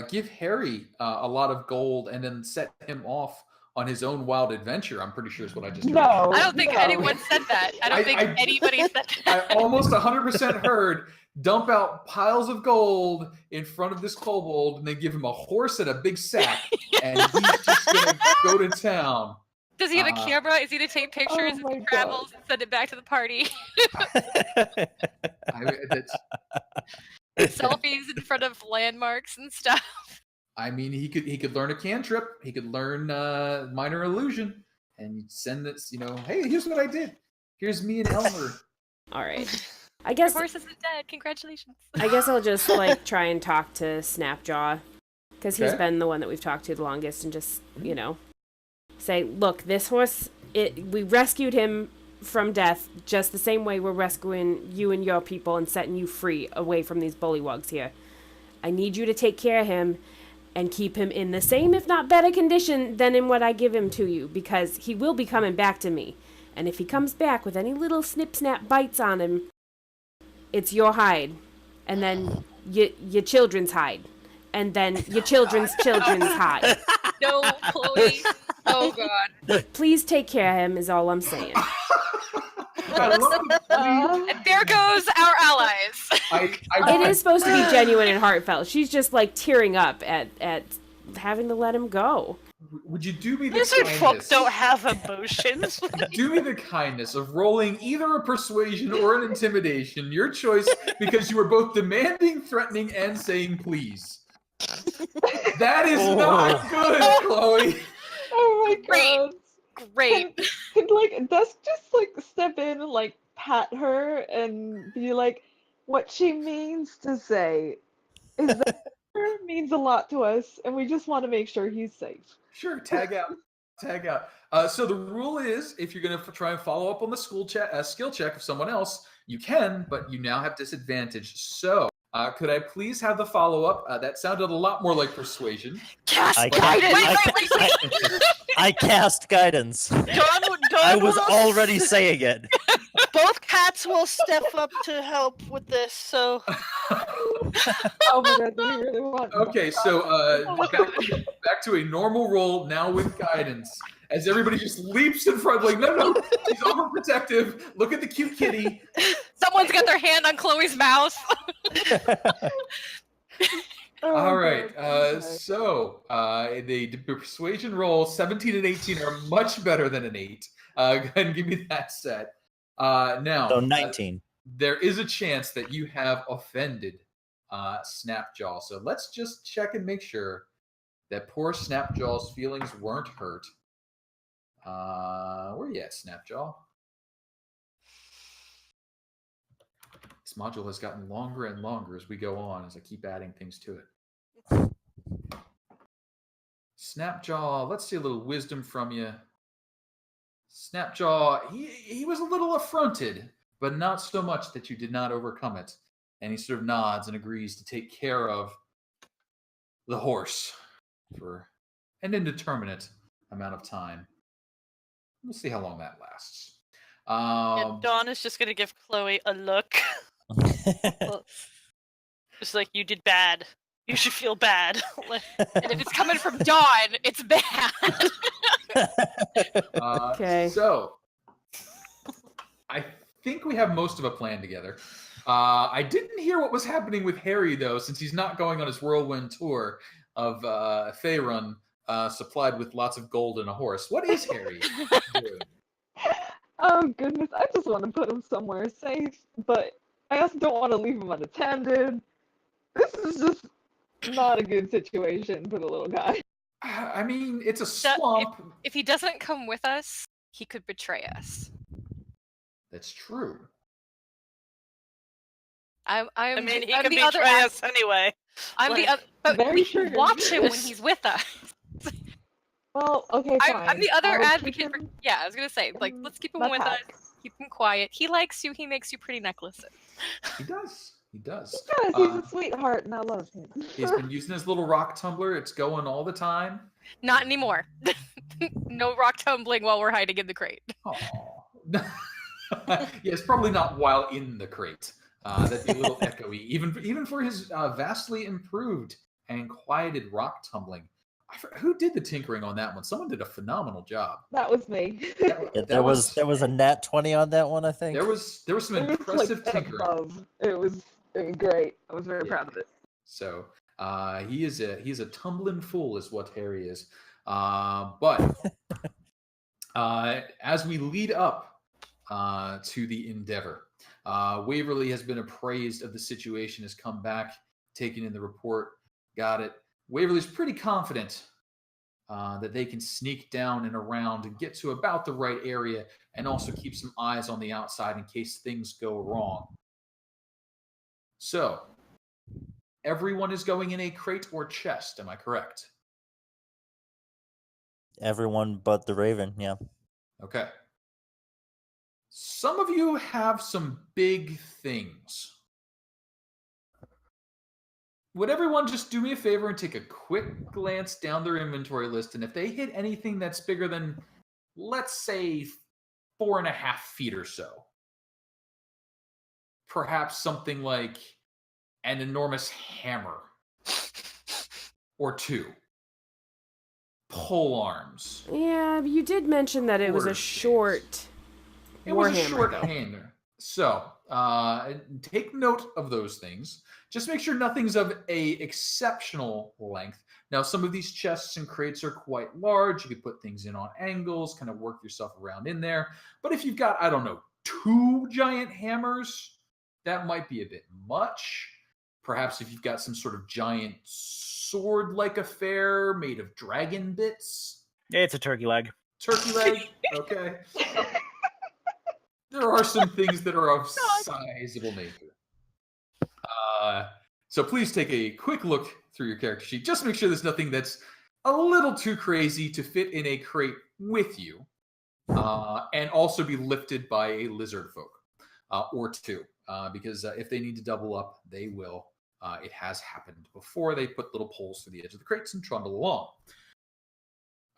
give Harry a lot of gold and then set him off on his own wild adventure. I'm pretty sure is what I just heard. No, I don't think anyone said that. I don't think anybody said that. I almost 100% heard dump out piles of gold in front of this kobold and then give him a horse and a big sack and he's just gonna go to town. Does he have a camera? Is he to take pictures as he travels and send it back to the party? Selfies in front of landmarks and stuff. I mean, he could learn a cantrip. He could learn minor illusion and send this. Hey, here's what I did. Here's me and Elmer. All right. I guess the horse isn't dead. Congratulations. I guess I'll just try and talk to Snapjaw because he's been the one that we've talked to the longest, and just say, look, this horse. We rescued him from death just the same way we're rescuing you and your people and setting you free away from these bullywugs here. I need you to take care of him and keep him in the same, if not better condition than in what I give him to you, because he will be coming back to me. And if he comes back with any little snip-snap bites on him, it's your hide. And then your children's hide. And then your children's hide. No, Chloe. Oh, God. Please take care of him is all I'm saying. And there goes our allies. It is supposed to be genuine and heartfelt. She's just like tearing up at having to let him go. Would you do me the Lizardfolk kindness? don't have emotions. Do me the kindness of rolling either a persuasion or an intimidation, your choice, because you were both demanding, threatening, and saying please. That is not good, Chloe. Oh my god. Great. Can Dusk just step in and pat her and be like, what she means to say is that her means a lot to us and we just want to make sure he's safe. Sure, tag out. So the rule is, if you're going to try and follow up on the skill check of someone else, you can, but you now have disadvantage. So could I please have the follow-up? That sounded a lot more like persuasion. Cast guidance! I cast guidance. I was already saying it. Both cats will step up to help with this, so... Oh my god, do we really want... Okay, so back to a normal roll, now with guidance. As everybody just leaps in front, no, she's overprotective. Look at the cute kitty. Someone's got their hand on Chloe's mouth. All right, so the persuasion roll, 17 and 18 are much better than an 8. Go ahead and give me that set. Now, so 19. There is a chance that you have offended Snapjaw. So let's just check and make sure that poor Snapjaw's feelings weren't hurt. Where you at, Snapjaw? This module has gotten longer and longer as we go on, as I keep adding things to it. Snapjaw, let's see a little wisdom from you. Snapjaw, he was a little affronted, but not so much that you did not overcome it. And he sort of nods and agrees to take care of the horse for an indeterminate amount of time. We'll see how long that lasts. Dawn is just going to give Chloe a look. Just like, you did bad. You should feel bad. And if it's coming from Dawn, it's bad. Okay. So, I think we have most of a plan together. I didn't hear what was happening with Harry, though, since he's not going on his whirlwind tour of Faerun, supplied with lots of gold and a horse. What is Harry doing? Oh goodness, I just want to put him somewhere safe, but I also don't want to leave him unattended. This is just not a good situation for the little guy. I mean, it's a swamp. If he doesn't come with us, he could betray us. That's true. I mean, he can betray us anyway. I'm the other, but we can watch him when he's with us. Well, okay, fine. I'm the other advocate. I was gonna say, like, let's keep him with us. Keep him quiet. He likes you. He makes you pretty necklaces. He does. He does. He does. He's a sweetheart, and I love him. He's been using his little rock tumbler. It's going all the time. Not anymore. No rock tumbling while we're hiding in the crate. Yeah, it's probably not while in the crate. That'd be a little echoey, even for his vastly improved and quieted rock tumbling. Who did the tinkering on that one? Someone did a phenomenal job. That was me. There was a nat 20 on that one, I think. There was some impressive tinkering. It was great. I was very proud of it. So he is a tumbling fool, is what Harry is. But as we lead up to the endeavor, Waverly has been appraised of the situation, has come back, taken in the report, got it. Waverly's pretty confident that they can sneak down and around and get to about the right area, and also keep some eyes on the outside in case things go wrong. So, everyone is going in a crate or chest, am I correct? Everyone but the Raven, yeah. Okay. Some of you have some big things. Would everyone just do me a favor and take a quick glance down their inventory list, and if they hit anything that's bigger than, let's say, 4.5 feet or so, perhaps something like an enormous hammer or two, pole arms. Yeah, you did mention that it was a short. It was a short hammer. So, take note of those things. Just make sure nothing's of a exceptional length. Now, some of these chests and crates are quite large. You could put things in on angles, kind of work yourself around in there. But if you've got, 2 giant hammers, that might be a bit much. Perhaps if you've got some sort of giant sword-like affair made of dragon bits. It's a turkey leg. Turkey leg? Okay. There are some things that are of sizable nature. So please take a quick look through your character sheet. Just make sure there's nothing that's a little too crazy to fit in a crate with you, and also be lifted by a Lizardfolk or two, because if they need to double up, they will. It has happened before. They put little poles through the edge of the crates and trundle along.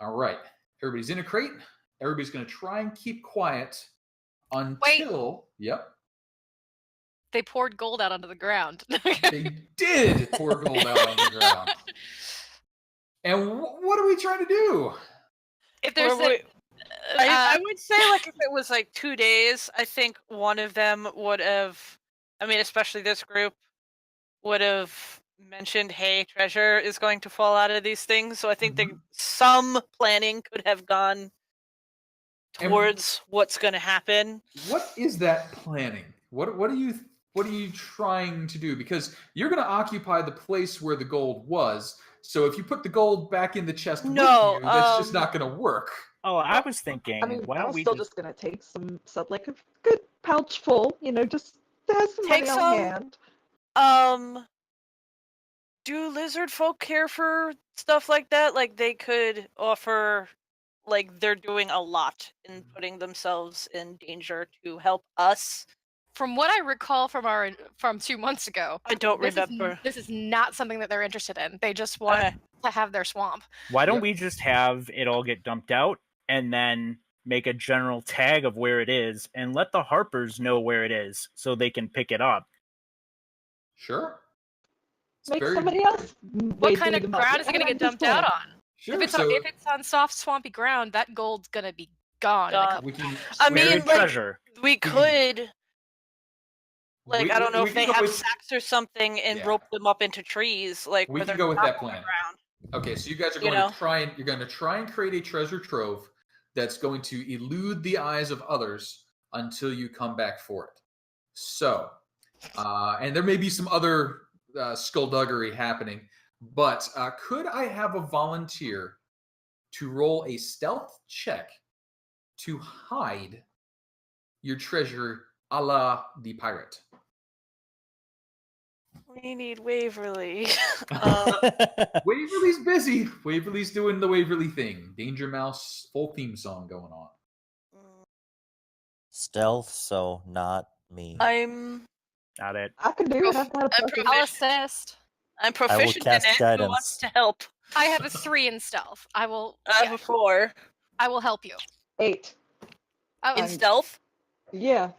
All right. Everybody's in a crate. Everybody's going to try and keep quiet until... Wait. Yep. They poured gold out onto the ground. They did pour gold out on the ground. And what are we trying to do? If there's I would say, like, if it was like 2 days, I think one of them would have, especially this group, would have mentioned, hey, treasure is going to fall out of these things. So I think some planning could have gone towards what's going to happen. What is that planning? What are you trying to do? Because you're going to occupy the place where the gold was. So if you put the gold back in the chest with you, that's just not going to work. Oh, I was thinking, why don't we just going to take some like a good pouch full, just to have some money on hand. Do Lizardfolk care for stuff like that? Like, they could offer, like, they're doing a lot in putting themselves in danger to help us. From what I recall from 2 months ago, I don't remember. This is not something that they're interested in. They just want to have their swamp. Why don't we just have it all get dumped out and then make a general tag of where it is and let the Harpers know where it is so they can pick it up? Sure. Make somebody else. What kind of ground is it going to get dumped out on? Sure. If it's on soft, swampy ground, that gold's going to be gone. Treasure. We could Like, I don't know we if can they go have with- sacks or something and Yeah. rope them up into trees, like We where can they're go with not that on the plan. ground. Okay, so you guys are You going know? to try and create a treasure trove that's going to elude the eyes of others until you come back for it. So, and there may be some other skullduggery happening, but could I have a volunteer to roll a stealth check to hide your treasure a la the pirate? We need Waverly. Waverly's busy. Waverly's doing the Waverly thing. Danger Mouse full theme song going on. Stealth, so not me. I'm Not it. I can do it. I've got a I'm bucket. I'll assist. I'm proficient in cast it. Who guidance. wants to help? I have a 3 in stealth. I will. I have a 4 I will help you. 8. Oh, in stealth. Yeah.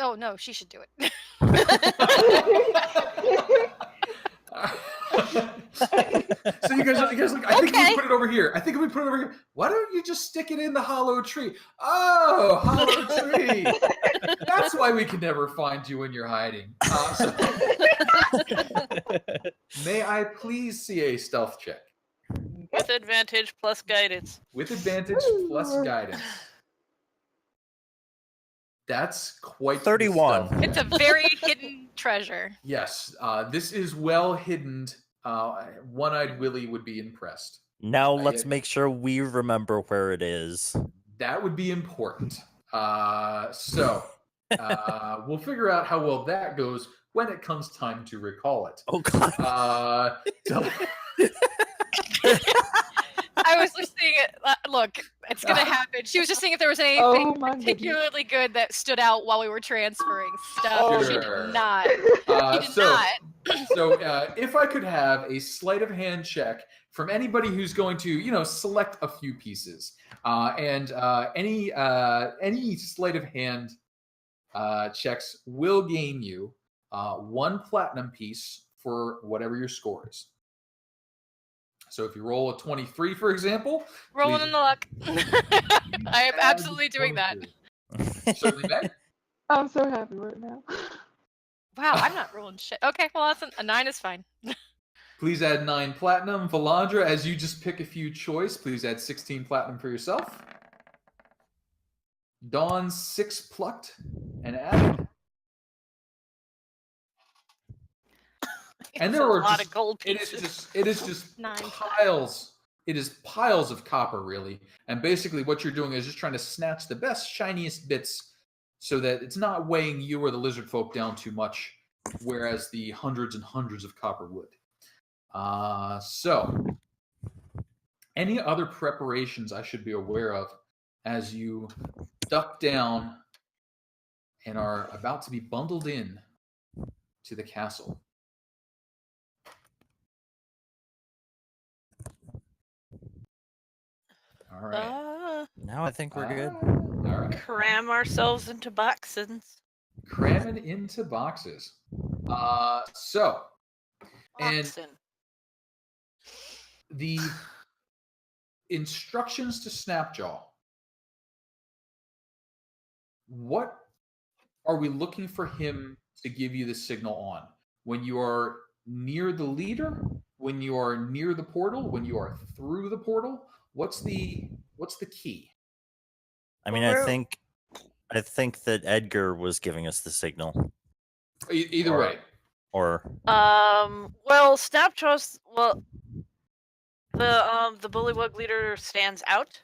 oh no, she should do it. So you guys like, I think we put it over here. I think we put it over here. Why don't you just stick it in the hollow tree? Oh, hollow tree. That's why we can never find you when you're hiding. May I please see a stealth check? With advantage plus guidance. With advantage plus guidance. That's quite 31. the stealth It's a check. very hidden treasure. Yes, this is well hidden. One-eyed Willie would be impressed. Now let's make sure we remember where it is. That would be important. So we'll figure out how well that goes when it comes time to recall it. Oh God. I was just seeing it. Look, it's gonna happen. She was just seeing if there was anything particularly good that stood out while we were transferring stuff. She Sure. did not. She did not. So if I could have a sleight of hand check from anybody who's going to, select a few pieces, and any sleight of hand checks will gain you 1 platinum piece for whatever your score is. So if you roll a 23, for example, Rolling please in the luck. I am absolutely doing that. certainly may. I'm so happy right now. Wow, I'm not rolling shit. Okay, well, a 9 is fine. Please add 9 platinum. Valandra, as you just pick a few choice, please add 16 platinum for yourself. Dawn, 6 plucked and added. And there are a lot just, of gold pieces. it is just 9 piles. It is piles of copper, really. And basically, what you're doing is just trying to snatch the best, shiniest bits, so that it's not weighing you or the Lizardfolk down too much, whereas the hundreds and hundreds of copper would. So, any other preparations I should be aware of as you duck down and are about to be bundled in to the castle? All right. Now I think we're good. All right. Cram ourselves into boxes. Cramming into boxes. So, and Boxing. the instructions to Snapjaw. What are we looking for him to give you the signal on? When you are near the leader? When you are near the portal? When you are through the portal? What's the key? I mean, I think that Edgar was giving us the signal. Either way. Or well, Snapjaw's the Bullywug leader stands out.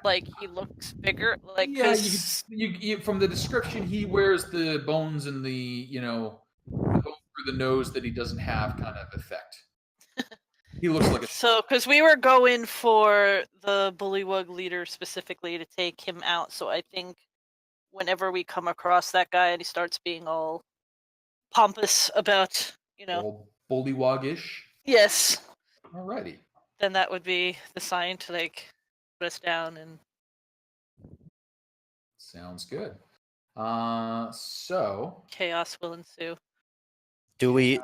Like, he looks bigger. Like, yeah, you from the description, he wears the bones and the the bones through the nose that he doesn't have kind of effect. He looks like a so because we were going for the Bullywug leader specifically to take him out. So I think whenever we come across that guy and he starts being all pompous about all bullywog-ish. Yes. Alrighty. Then that would be the sign to put us down and. Sounds good. So chaos will ensue. do we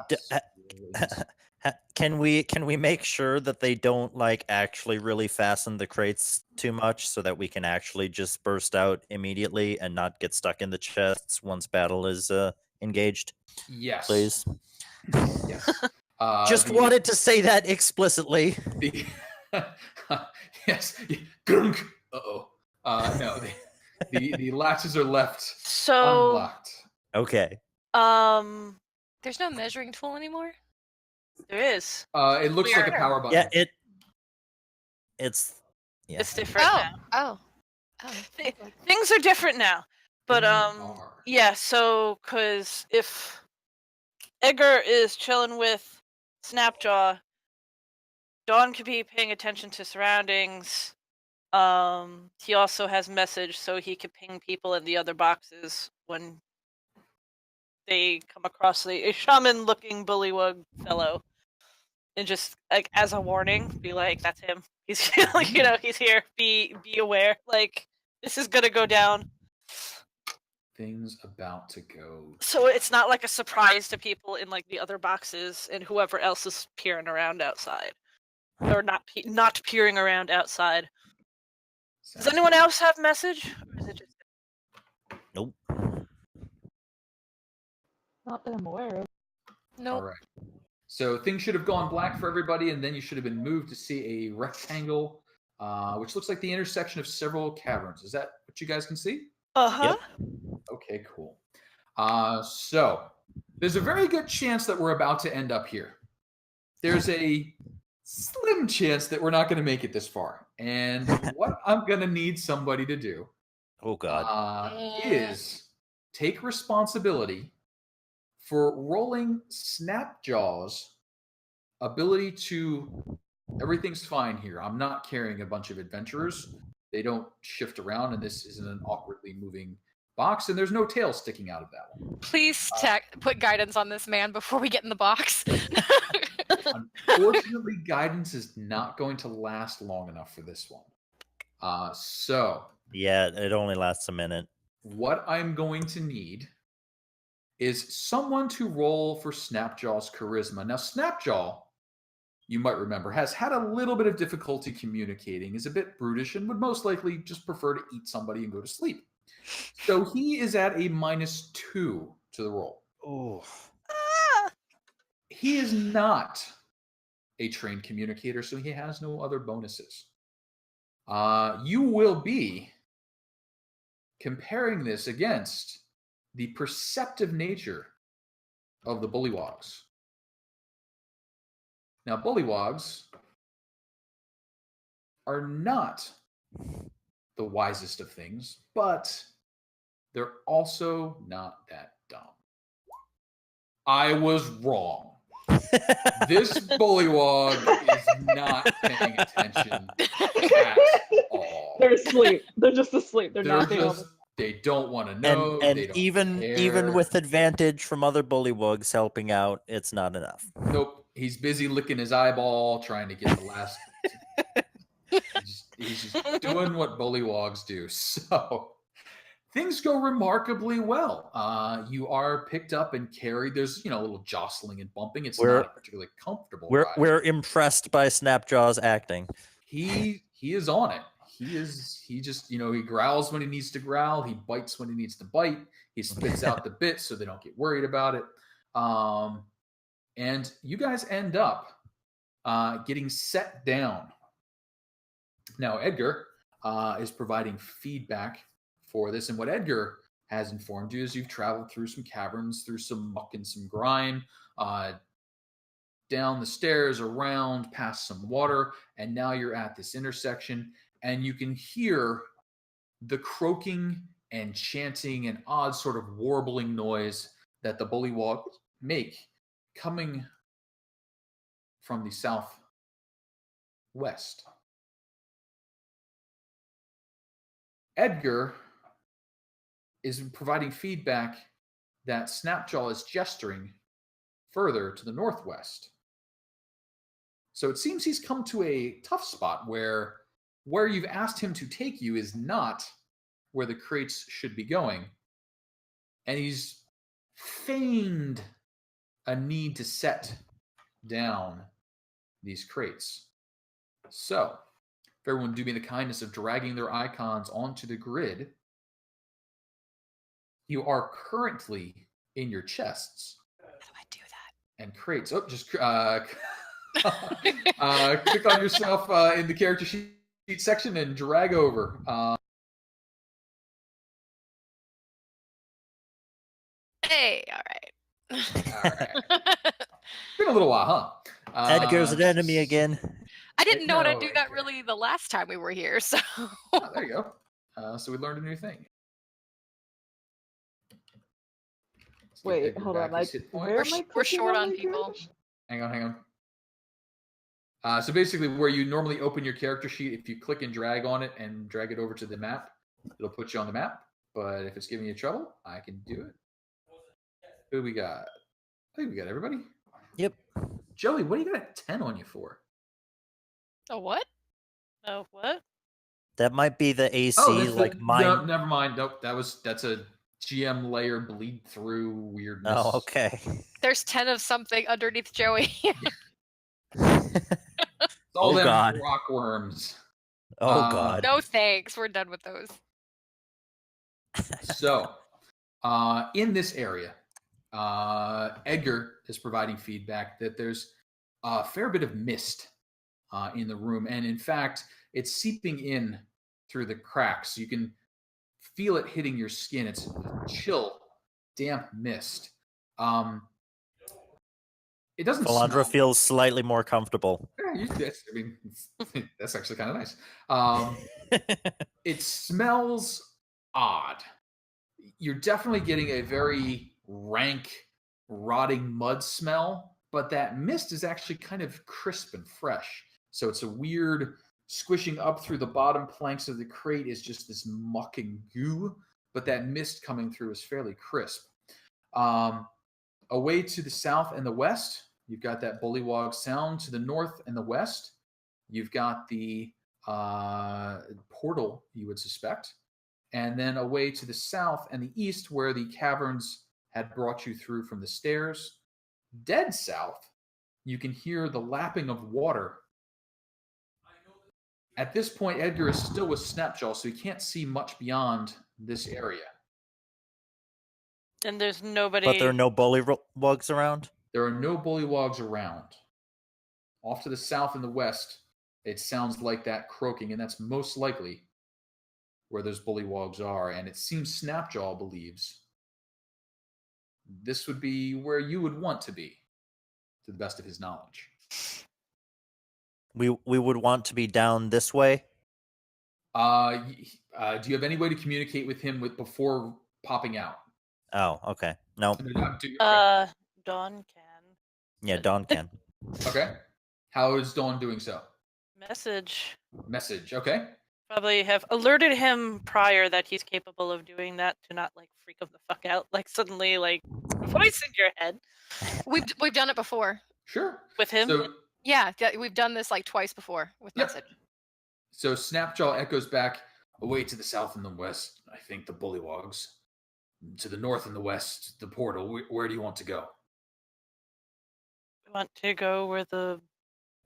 Can we make sure that they don't like actually really fasten the crates too much so that we can actually just burst out immediately and not get stuck in the chests once battle is engaged? Yes. Please. Yes. Just wanted to say that explicitly. Yes. Grunk. Uh-oh. No, the latches are left unlocked. Okay. There's no measuring tool anymore? There is. It looks like a power button. Yeah, it's different now. Oh. Things are different now. But yeah, so cuz if Edgar is chilling with Snapjaw, Dawn could be paying attention to surroundings. He also has message so he could ping people in the other boxes when they come across a shaman-looking bullywug fellow, and just like as a warning, be like, "That's him. He's he's here. Be aware. Like this is gonna go down." Things about to go. So it's not like a surprise to people in like the other boxes and whoever else is peering around outside, or not peering around outside. Does anyone else have message? Or is it just... Nope. Not that I'm aware of. Nope. All right. So things should have gone black for everybody, and then you should have been moved to see a rectangle, which looks like the intersection of several caverns. Is that what you guys can see? Yep. Okay, cool. So there's a very good chance that we're about to end up here. There's a slim chance that we're not going to make it this far. And what I'm going to need somebody to do is take responsibility for rolling Snapjaw's ability to... Everything's fine here. I'm not carrying a bunch of adventurers. They don't shift around, and this isn't an awkwardly moving box, and there's no tail sticking out of that one. Please put guidance on this man before we get in the box. Unfortunately, guidance is not going to last long enough for this one. Yeah, it only lasts a minute. What I'm going to need is someone to roll for Snapjaw's charisma. Now, Snapjaw, you might remember, has had a little bit of difficulty communicating, is a bit brutish, and would most likely just prefer to eat somebody and go to sleep. So he is at a -2 to the roll. Oh. He is not a trained communicator, so he has no other bonuses. You will be comparing this against the perceptive nature of the Bullywugs. Now, Bullywugs are not the wisest of things, but they're also not that dumb. I was wrong. This Bullywug is not paying attention at all. They're asleep. They're just asleep. They don't want to know. And they don't even care. with advantage from other Bullywugs helping out, it's not enough. Nope. He's busy licking his eyeball, trying to get the last. he's just doing what Bullywugs do. So things go remarkably well. You are picked up and carried. There's a little jostling and bumping. It's not a particularly comfortable ride. We're impressed by Snapjaw's acting. He is on it. He just he growls when he needs to growl. He bites when he needs to bite. He spits out the bits so they don't get worried about it. And you guys end up getting set down. Now, Edgar is providing feedback for this. And what Edgar has informed you is you've traveled through some caverns, through some muck and some grime, down the stairs, around, past some water, and now you're at this intersection, and you can hear the croaking and chanting and odd sort of warbling noise that the Bullywugs make coming from the southwest. Edgar is providing feedback that Snapjaw is gesturing further to the northwest. So it seems he's come to a tough spot where you've asked him to take you is not where the crates should be going. And he's feigned a need to set down these crates. So, if everyone do me the kindness of dragging their icons onto the grid, you are currently in your chests. How do I do that? And crates. Oh, just click on yourself in the character sheet section and drag over. Hey, all right. All right. Been a little while, huh? Edgar's an enemy again. I didn't know how to No, do that really the last time we were here, so. Oh, there you go. So we learned a new thing. Wait, hold on. We're short on people. Hang on. So basically, where you normally open your character sheet, if you click and drag on it and drag it over to the map, it'll put you on the map. But if it's giving you trouble, I can do it. Who we got? I think we got everybody. Yep. Joey, what do you got a 10 on you for? A what? Oh, what? That might be the AC, mine. No, never mind. Nope, that's a GM layer bleed through weirdness. Oh, okay. There's 10 of something underneath Joey. All them God. rockworms. Oh, God. No thanks. We're done with those. So, in this area, Edgar is providing feedback that there's a fair bit of mist in the room. And in fact, it's seeping in through the cracks. You can feel it hitting your skin. It's a chill, damp mist. It doesn't Valandra feels slightly more comfortable. Yeah, that's actually kind of nice. It smells odd. You're definitely getting a very rank, rotting mud smell, but that mist is actually kind of crisp and fresh. So it's a weird squishing up through the bottom planks of the crate is just this mucking goo, but that mist coming through is fairly crisp. Away to the south and the west, you've got that Bullywug Sound. To the north and the west, you've got the portal, you would suspect. And then away to the south and the east, where the caverns had brought you through from the stairs. Dead south, you can hear the lapping of water. At this point, Edgar is still with Snapjaw, so he can't see much beyond this area. And there's nobody. But there are no Bullywugs around? There are no Bullywugs around. Off to the south and the west, it sounds like that croaking, and that's most likely where those Bullywugs are. And it seems Snapjaw believes this would be where you would want to be, to the best of his knowledge. We would want to be down this way? Do you have any way to communicate with him before popping out? Oh, okay. No. Dawn can. Yeah, Dawn can. Okay. How is Dawn doing so? Message. Okay. Probably have alerted him prior that he's capable of doing that to not freak him the fuck out. Suddenly a voice in your head. We've done it before. Sure. With him? So, yeah, we've done this twice before with message. So Snapjaw echoes back, away to the south and the west, I think the Bullywugs. To the north and the west, the portal. Where do you want to go? We want to go where the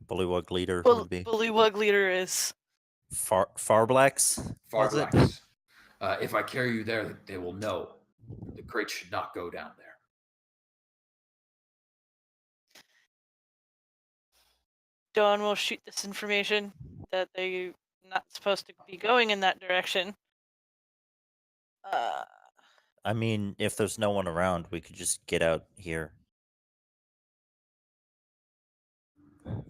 Bullywug leader would be. Bullywug leader is. Farblacks? Farblacks. If I carry you there, they will know. The crate should not go down there. Dawn will shoot this information that they're not supposed to be going in that direction. I mean, if there's no one around, we could just get out here. And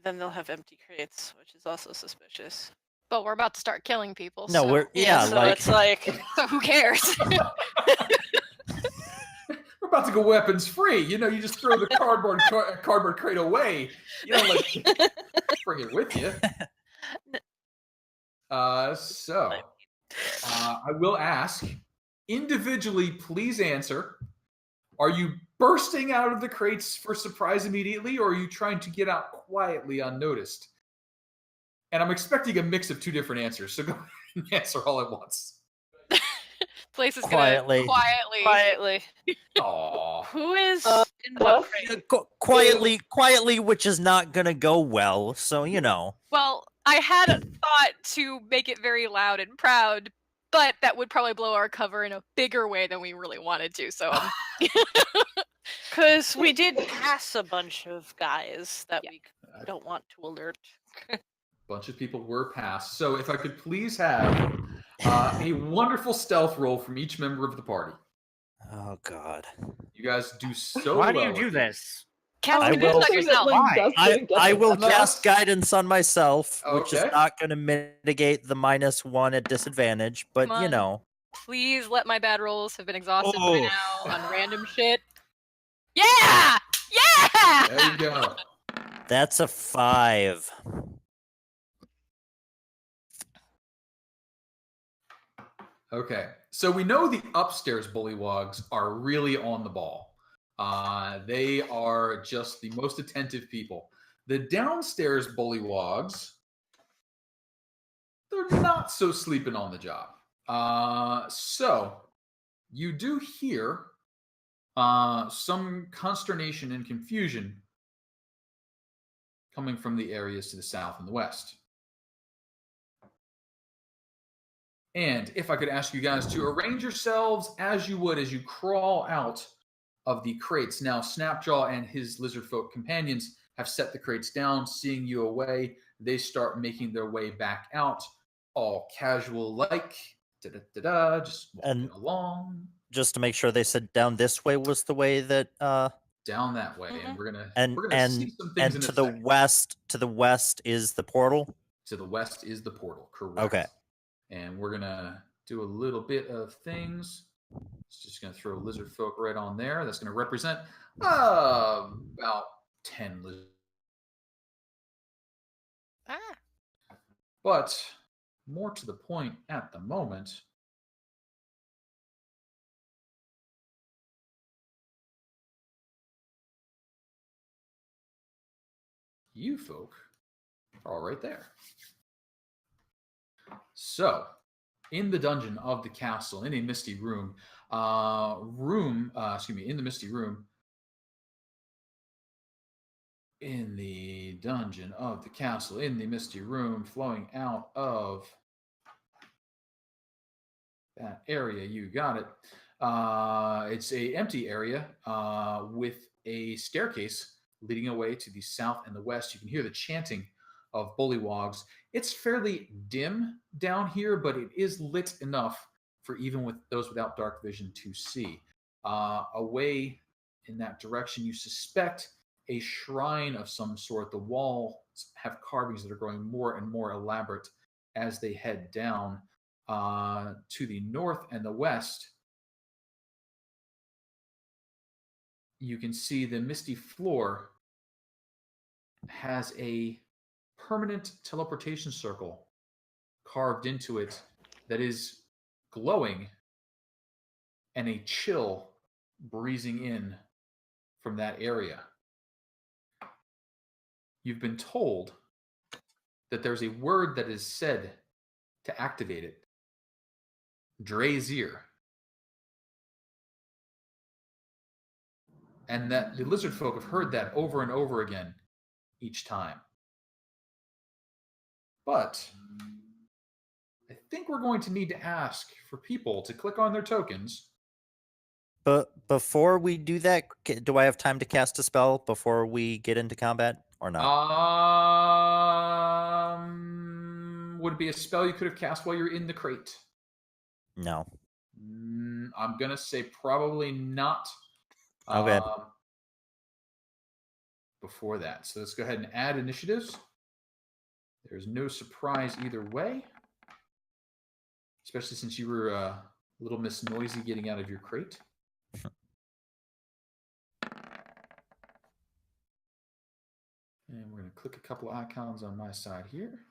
then they'll have empty crates, which is also suspicious. But we're about to start killing people. No, so. It's like so who cares? We're about to go weapons free. You just throw the cardboard crate away. You don't bring it with you. I will ask, individually, please answer. Are you bursting out of the crates for surprise immediately, or are you trying to get out quietly unnoticed? And I'm expecting a mix of two different answers, so go ahead and answer all at once. Place is Quietly. Quietly. Quietly. Aww. Who is quietly, which is not gonna go well. So Well, I had a thought to make it very loud and proud, but that would probably blow our cover in a bigger way than we really wanted to. So, because we did pass a bunch of guys that we don't want to alert. A bunch of people were passed. So, if I could please have a wonderful stealth roll from each member of the party. Oh God! You guys do so. Why do you do this? Cast guidance on yourself. I will cast guidance on myself, which is Okay. not going to mitigate the -1 at disadvantage, but Come on. Please let my bad rolls have been exhausted by now on random shit. Yeah! Yeah! There you go. That's a 5. Okay, so we know the upstairs Bullywugs are really on the ball. They are just the most attentive people. The downstairs Bullywugs, they're not so sleeping on the job. So you do hear some consternation and confusion coming from the areas to the south and the west. And if I could ask you guys to arrange yourselves as you would as you crawl out of the crates. Now, Snapjaw and his Lizardfolk companions have set the crates down, seeing you away. They start making their way back out, all casual-like, just walking along. Just to make sure they said down this way was the way that down that way, and we're gonna see some things. And in to a the second. west is the portal. To the west is the portal, correct? Okay. And we're gonna do a little bit of things. It's just gonna throw Lizardfolk right on there. That's gonna represent about 10 lizards. But more to the point at the moment, you folk are all right there. So, in the dungeon of the castle, in a misty room, in the misty room, in the dungeon of the castle, in the misty room, flowing out of that area, you got it. It's a empty area with a staircase leading away to the south and the west. You can hear the chanting of Bullywugs. It's fairly dim down here, but it is lit enough for even with those without dark vision to see. Away in that direction, you suspect a shrine of some sort. The walls have carvings that are growing more and more elaborate as they head down to the north and the west. You can see the misty floor has a permanent teleportation circle carved into it that is glowing, and a chill breezing in from that area. You've been told that there's a word that is said to activate it. Drazier. And that the Lizardfolk have heard that over and over again each time. But I think we're going to need to ask for people to click on their tokens. But before we do that, do I have time to cast a spell before we get into combat or not? Would it be a spell you could have cast while you're in the crate? No. I'm going to say probably not. Okay. Before that. So let's go ahead and add initiatives. There's no surprise either way. Especially since you were a little Miss Noisy getting out of your crate. And we're going to click a couple icons on my side here.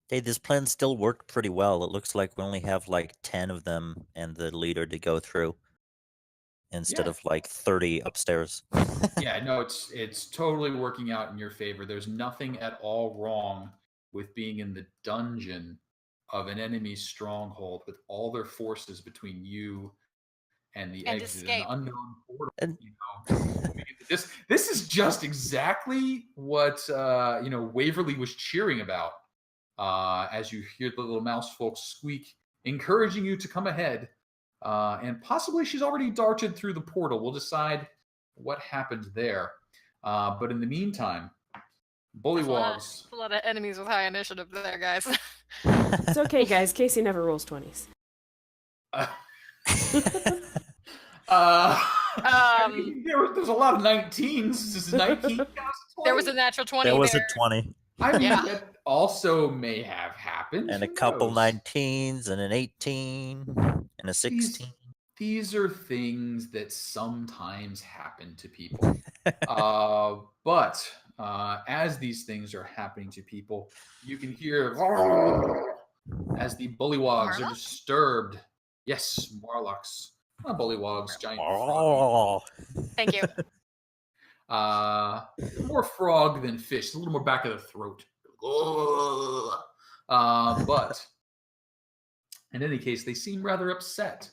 Hey, this plan still worked pretty well. It looks like we only have like 10 of them and the leader to go through instead of like 30 upstairs. Yeah, no, it's totally working out in your favor. There's nothing at all wrong with being in the dungeon of an enemy stronghold with all their forces between you and the exit, an unknown portal. This is just exactly what Waverly was cheering about. As you hear the little Mousefolk squeak, encouraging you to come ahead, and possibly she's already darted through the portal. We'll decide what happened there. But in the meantime, Bullywugs. A lot of enemies with high initiative there, guys. It's okay, guys. Casey never rolls 20s. There's a lot of 19s. This is 19. There was a natural 20. There was a 20. I mean, that also may have happened. And a couple 19s and an 18 and a 16. These are things that sometimes happen to people. But as these things are happening to people, you can hear as the Bullywugs are disturbed. Yes, Warlocks. Not Bullywugs, giant frog. Thank you. More frog than fish. A little more back of the throat. But in any case, they seem rather upset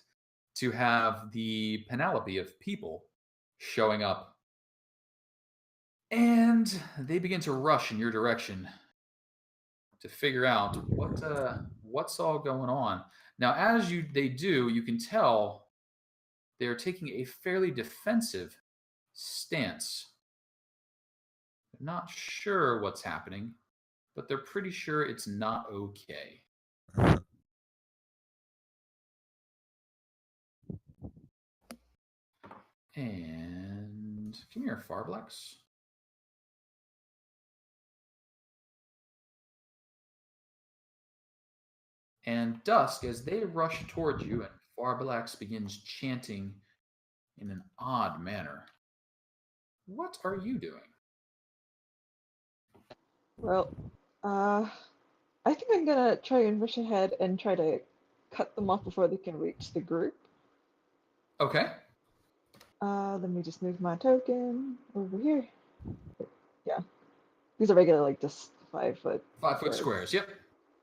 to have the panoply of people showing up. And they begin to rush in your direction to figure out what's all going on. Now, as they do, you can tell they're taking a fairly defensive stance. They're not sure what's happening, but they're pretty sure it's not okay. And come here, Farblax. And Dusk, as they rush towards you, and Farblax begins chanting in an odd manner. What are you doing? Well, I think I'm gonna try and rush ahead and try to cut them off before they can reach the group. Okay. Let me just move my token over here. Yeah. These are regular, just 5 foot. 5 foot squares, yep.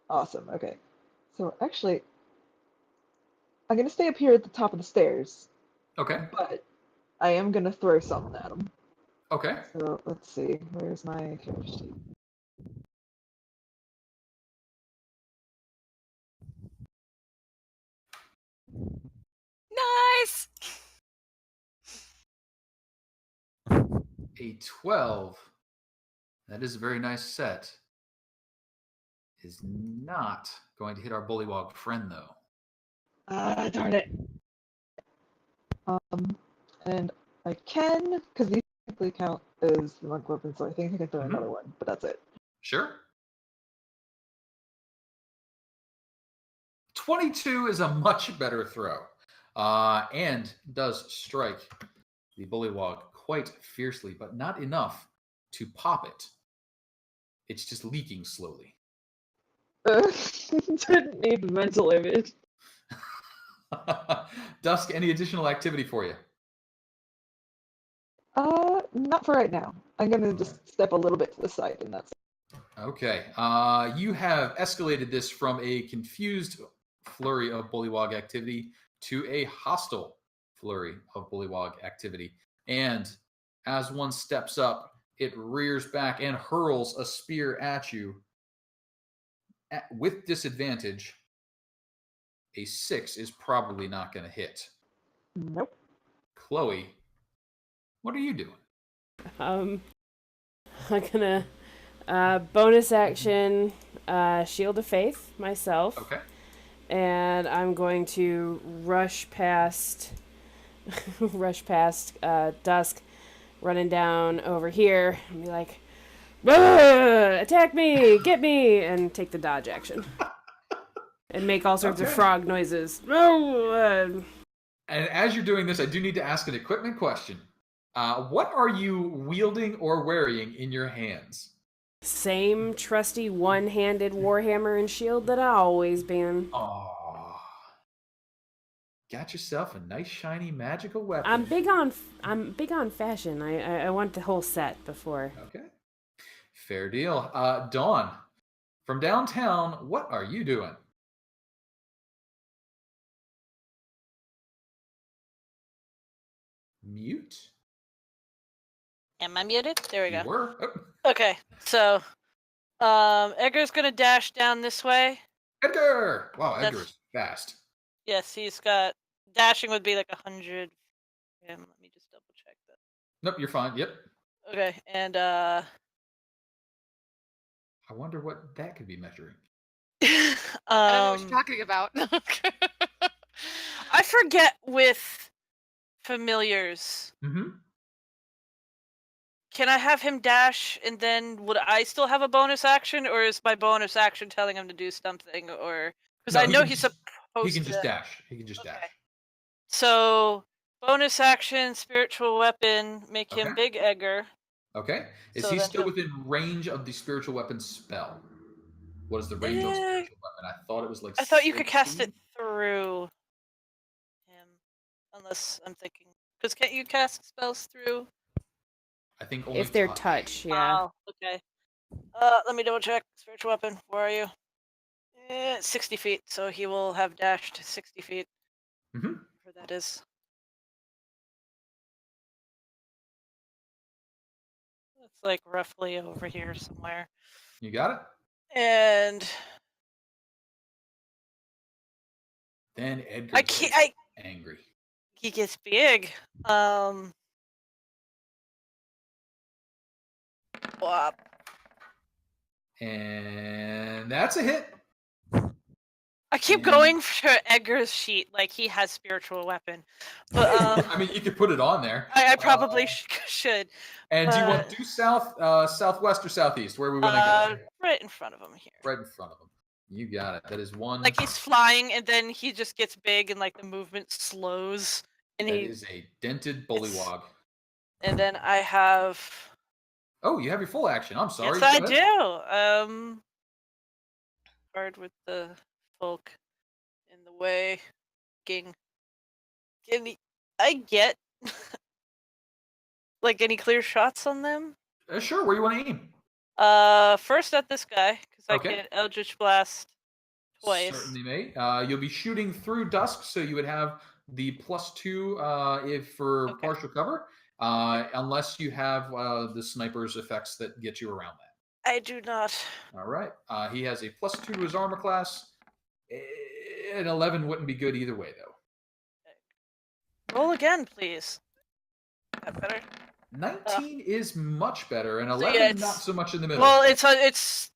Awesome, okay. So actually, I'm going to stay up here at the top of the stairs. Okay. But I am going to throw something at them. Okay. So let's see. Where's my character sheet? Nice! A 12. That is a very nice set. Is not going to hit our Bullywug friend, though. Darn it. And I can, because these typically count as the monk weapon, so I think I can throw another one, but that's it. Sure. 22 is a much better throw, and does strike the Bullywug quite fiercely, but not enough to pop it. It's just leaking slowly. Didn't need the mental image. Dusk, any additional activity for you? Not for right now. I'm gonna just step a little bit to the side, and that's it. Okay. You have escalated this from a confused flurry of Bullywug activity to a hostile flurry of Bullywug activity. And as one steps up, it rears back and hurls a spear at you. With disadvantage, a 6 is probably not going to hit. Nope. Chloe, what are you doing? I'm gonna bonus action Shield of Faith myself. Okay. And I'm going to rush past Dusk, running down over here and be like, attack me, get me, and take the dodge action. And make all sorts of frog noises. And as you're doing this, I do need to ask an equipment question. What are you wielding or wearing in your hands? Same trusty one-handed warhammer and shield that I always been. Oh, got yourself a nice shiny magical weapon. I'm big on fashion. I want the whole set before. Okay, fair deal. Dawn, from downtown, what are you doing? mute. Am I muted? There we You go. were. Oh. Okay, so Edgar's gonna dash down this way. Edgar! Wow, Edgar's fast. Yes, he's got dashing would be like 100. Let me just double check that. Nope, you're fine. Yep. Okay, and I wonder what that could be measuring. I don't know what you're talking about. I forget with familiars. Mm-hmm. Can I have him dash, and then would I still have a bonus action, or is my bonus action telling him to do something, or because I know he's supposed to. He can just dash. He can just dash. So bonus action, spiritual weapon, make him Big Edgar. Okay. Is he still within range of the spiritual weapon spell? What is the range on spiritual weapon? I thought it was like. I thought you could cast it through him, unless I'm thinking. Because can't you cast spells through? I think only if they're touch, yeah. Oh, okay. Let me double check. Spiritual weapon, where are you? 60 feet, so he will have dashed 60 feet. Mm-hmm. Where that is. It's like roughly over here somewhere. You got it? And then Edgar gets angry. He gets big. Whop. And that's a hit. I keep going for Edgar's sheet like he has spiritual weapon, but I mean, you could put it on there. I probably should. And do you want due south, southwest, or southeast? Where we want to go? Right in front of him here. Right in front of him. You got it. That is one. Like he's flying, and then he just gets big, and like the movement slows. And that is a dented bullywug. And then I have. Oh, you have your full action. I'm sorry. Yes, I do. Hard with the folk in the way. Can I get like any clear shots on them? Sure. Where you want to aim? First at this guy because I can Eldritch Blast twice. Certainly, mate. You'll be shooting through Dusk, so you would have the +2 if for partial cover, unless you have the sniper's effects that get you around that. I do not. All right. He has a +2 to his armor class. An 11 wouldn't be good either way, though. Roll again, please. Is that better? 19 is much better, and 11 not so much in the middle. Well, it's just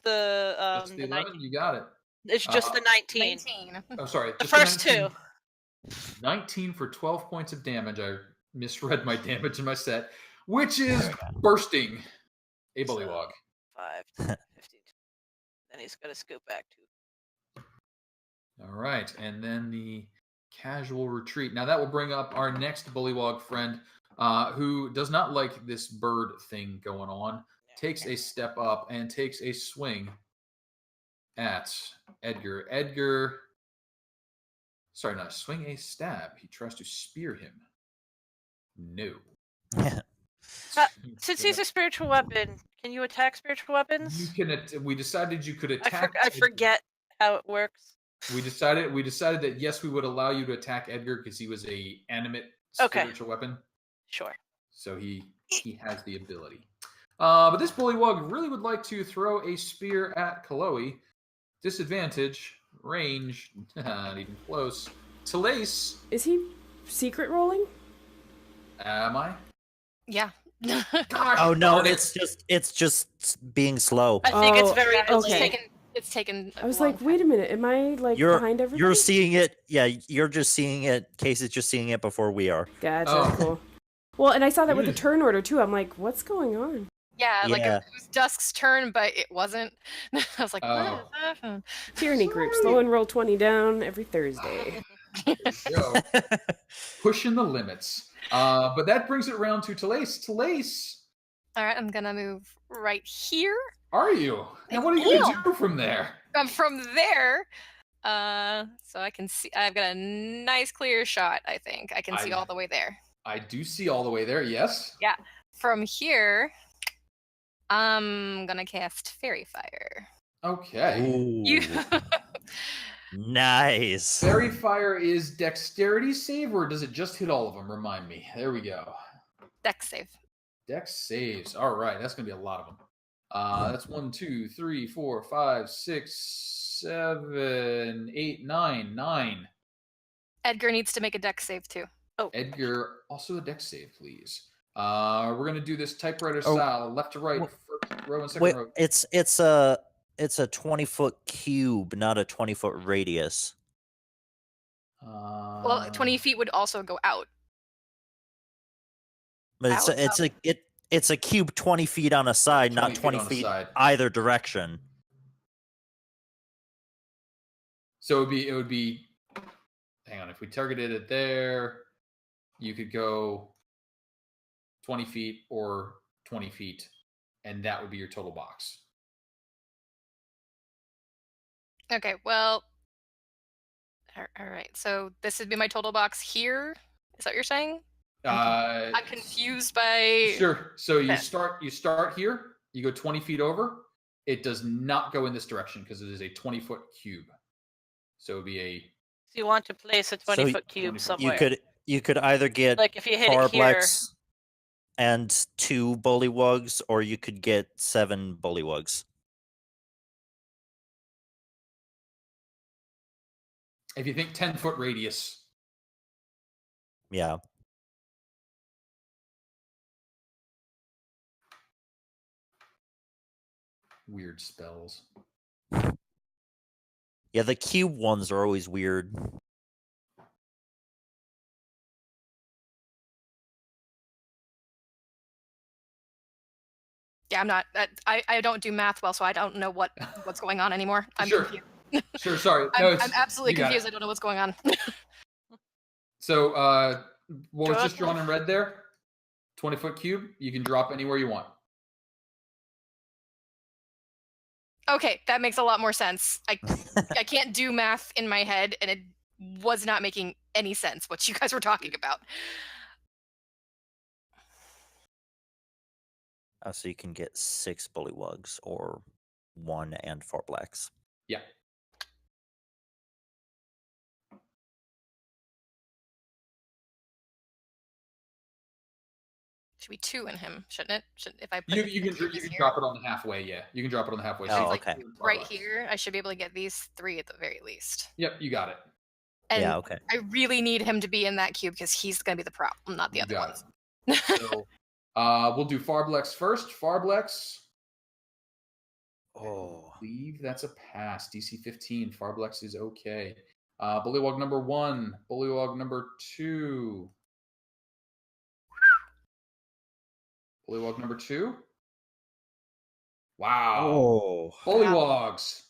the Just the 11. 19. You got it. It's just the 19. Oh, sorry. The first two. 19 for 12 points of damage. I misread my damage in my set, which is bursting a bullywug. 5, 15. Then he's gonna scoop back to. All right, and then the casual retreat. Now that will bring up our next bullywug friend, who does not like this bird thing going on. Takes a step up and takes a swing at Edgar. Edgar, sorry, not swing, a stab. He tries to spear him. No. Since he's a spiritual weapon, can you attack spiritual weapons? You can. We decided you could attack. I forget how it works. We decided that yes, we would allow you to attack Edgar because he was a animate spiritual weapon. Sure. So he has the ability. But this bullywug really would like to throw a spear at Kuhloe. Disadvantage, range, not even close. Telaise. Is he secret rolling? Am I? Yeah. Gosh, oh no, it's just being slow. I think it's very It's taken. I was like, wait a minute, am I like behind everything? You're seeing it. Yeah, you're just seeing it. Case is just seeing it before we are. Gotcha. Cool. Well, and I saw that with the turn order too. I'm like, what's going on? Yeah, like it was Dusk's turn, but it wasn't. I was like, what? Tyranny group, slow and roll 20 down every Thursday. Pushing the limits. But that brings it around to Telaise. Telaise. All right, I'm gonna move right here. Are you? And what are you gonna do from there? From there, so I can see. I've got a nice clear shot. I think I can see all the way there. I do see all the way there. Yes. Yeah. From here, I'm gonna cast Fairy Fire. Okay. Nice. Fairy Fire is dexterity save, or does it just hit all of them? Remind me. There we go. Dex save. Dex saves. All right, that's going to be a lot of them. That's 1, 2, 3, 4, 5, 6, 7, 8, 9. 9. Edgar needs to make a dex save too. Oh, Edgar, also a dex save, please. We're going to do this typewriter style, left to right, first row and second row. It's a 20-foot cube, not a 20-foot radius. Well, 20 feet would also go out. But it's a cube 20 feet on a side, not 20 feet either direction. So it would be. Hang on, if we targeted it there, you could go 20 feet or 20 feet, and that would be your total box. Okay, well, all right. So this would be my total box here. Is that what you're saying? I'm confused by. Sure. So you start here. You go 20 feet over. It does not go in this direction because it is a 20-foot cube. So it would be a. So you want to place a 20-foot cube somewhere. You could either get like if you hit it here and 2 Bullywugs, or you could get 7 Bullywugs. If you think 10-foot radius. Yeah. Weird spells. Yeah, the cube ones are always weird. Yeah, I'm not. I don't do math well, so I don't know what's going on anymore. I'm confused. Sure, sorry. I'm absolutely confused. I don't know what's going on. So, what was just drawn in red there? 20-foot cube. You can drop anywhere you want. Okay, that makes a lot more sense. I can't do math in my head, and it was not making any sense what you guys were talking about. So you can get 6 Bullywugs, or 1 and 4 blacks. Yeah. Should be 2 in him, shouldn't it? If I put you can drop it on the halfway. Yeah, you can drop it on the halfway. Oh, okay. Right here, I should be able to get these 3 at the very least. Yep, you got it. And yeah, okay. I really need him to be in that cube because he's going to be the problem, not the other ones. So, we'll do Farblex first. Farblex. Oh. I believe that's a pass. DC 15. Farblex is okay. Bullywug number 1. Bullywug number 2. Bullywug number 2. Wow. Oh. Bullywugs.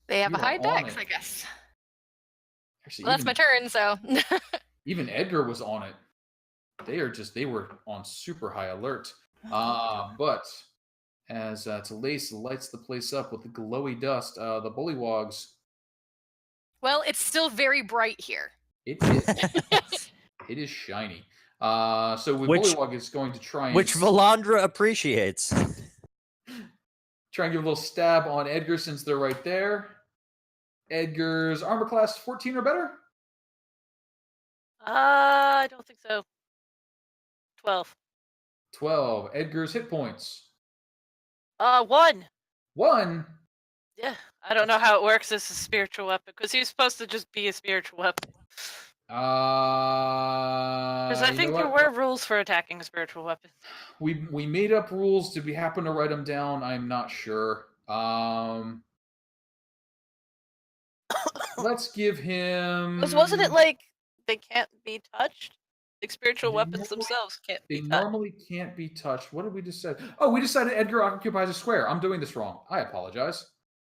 They have a high dex, I guess. Actually, well, that's my turn, so. Even Edgar was on it. They were on super high alert. But as Telaise lights the place up with the glowy dust, the Bullywugs. Well, it's still very bright here. It is. It is shiny. So Bullywug is going to try and... Which Valandra appreciates. Try and give a little stab on Edgar since they're right there. Edgar's armor class 14 or better? I don't think so. 12. 12. Edgar's hit points. 1. 1? Yeah. I don't know how it works as a spiritual weapon, because he's supposed to just be a spiritual weapon. Because I think there were rules for attacking a spiritual weapon. We made up rules. Did we happen to write them down? I'm not sure. Let's give him... Wasn't it like they can't be touched? Like spiritual weapons themselves can't be touched. They normally can't be touched. What did we decide? Oh, we decided Edgar occupies a square. I'm doing this wrong. I apologize.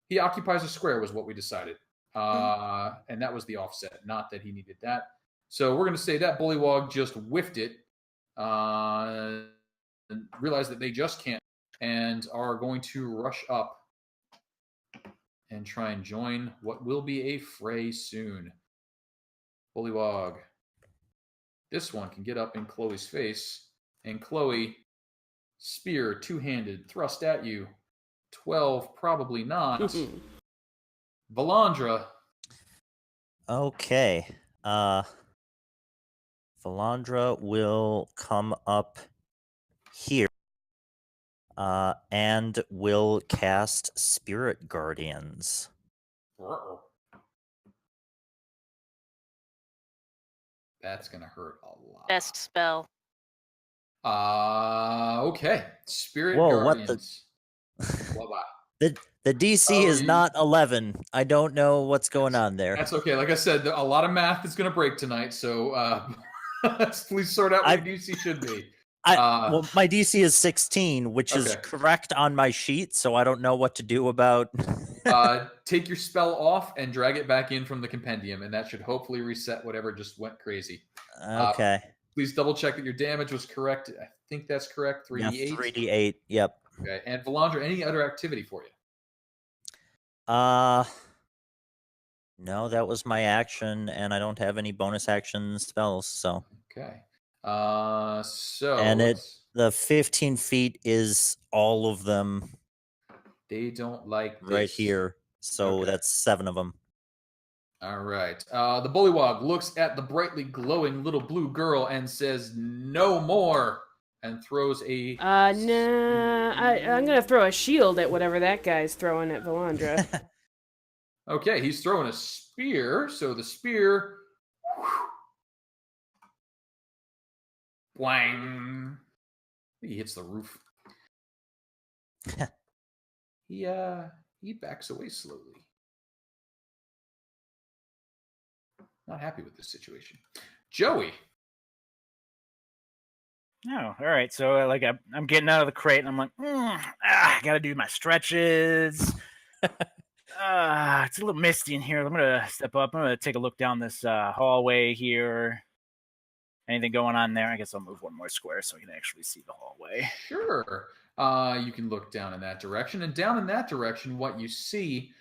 He occupies a square was what we decided. And that was the offset, not that he needed that. So we're going to say that Bullywug just whiffed it and realized that they just can't and are going to rush up and try and join what will be a fray soon. Bullywug. This one can get up in Chloe's face. And Kuhloe, spear, two-handed, thrust at you. 12, probably not. Valandra. Okay. Valandra will come up here and will cast Spirit Guardians. Uh-oh. That's gonna hurt a lot. Best spell. Okay. Spirit Whoa, Guardians. what the DC is not 11. I don't know what's going on there. That's okay. Like I said, a lot of math is going to break tonight, so please sort out what your DC should be. Well, my DC is 16, which is correct on my sheet, so I don't know what to do about. Take your spell off and drag it back in from the compendium, and that should hopefully reset whatever just went crazy. Okay. Please double check that your damage was correct. I think that's correct. 3d8. Yeah, 3d8. Yep. Okay. And Valandra, any other activity for you? No, that was my action, and I don't have any bonus action spells, so. Okay. So. And the 15 feet is all of them. They don't like this. Right here. So that's 7 of them. All right. The Bullywug looks at the brightly glowing little blue girl and says, "No more," and throws a... Nah. I'm going to throw a shield at whatever that guy's throwing at Valandra. Okay, he's throwing a spear, so the spear... Blang! He hits the roof. He backs away slowly. Not happy with this situation. Joey. Oh, all right. So I'm getting out of the crate, and I'm like, I gotta do my stretches. It's a little misty in here. I'm gonna step up. I'm gonna take a look down this hallway here. Anything going on there? I guess I'll move one more square so I can actually see the hallway. Sure. You can look down in that direction. And down in that direction, what you see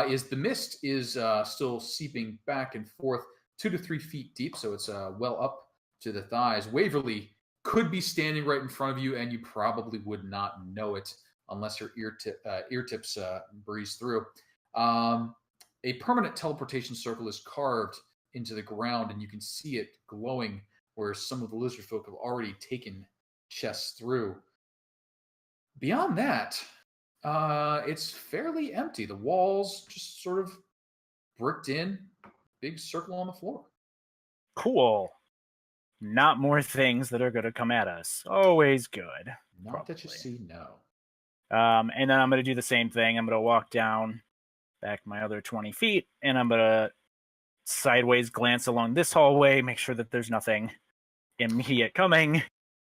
is the mist is still seeping back and forth 2 to 3 feet deep. So it's well up to the thighs. Waverly could be standing right in front of you, and you probably would not know it unless your ear tips breeze through. A permanent teleportation circle is carved into the ground, and you can see it glowing where some of the Lizardfolk have already taken chests through. Beyond that, it's fairly empty. The walls just sort of bricked in, big circle on the floor. Cool. Not more things that are going to come at us. Always good. Not probably. That you see, no. And then I'm going to do the same thing. I'm going to walk down back my other 20 feet, and I'm going to sideways glance along this hallway, make sure that there's nothing immediate coming.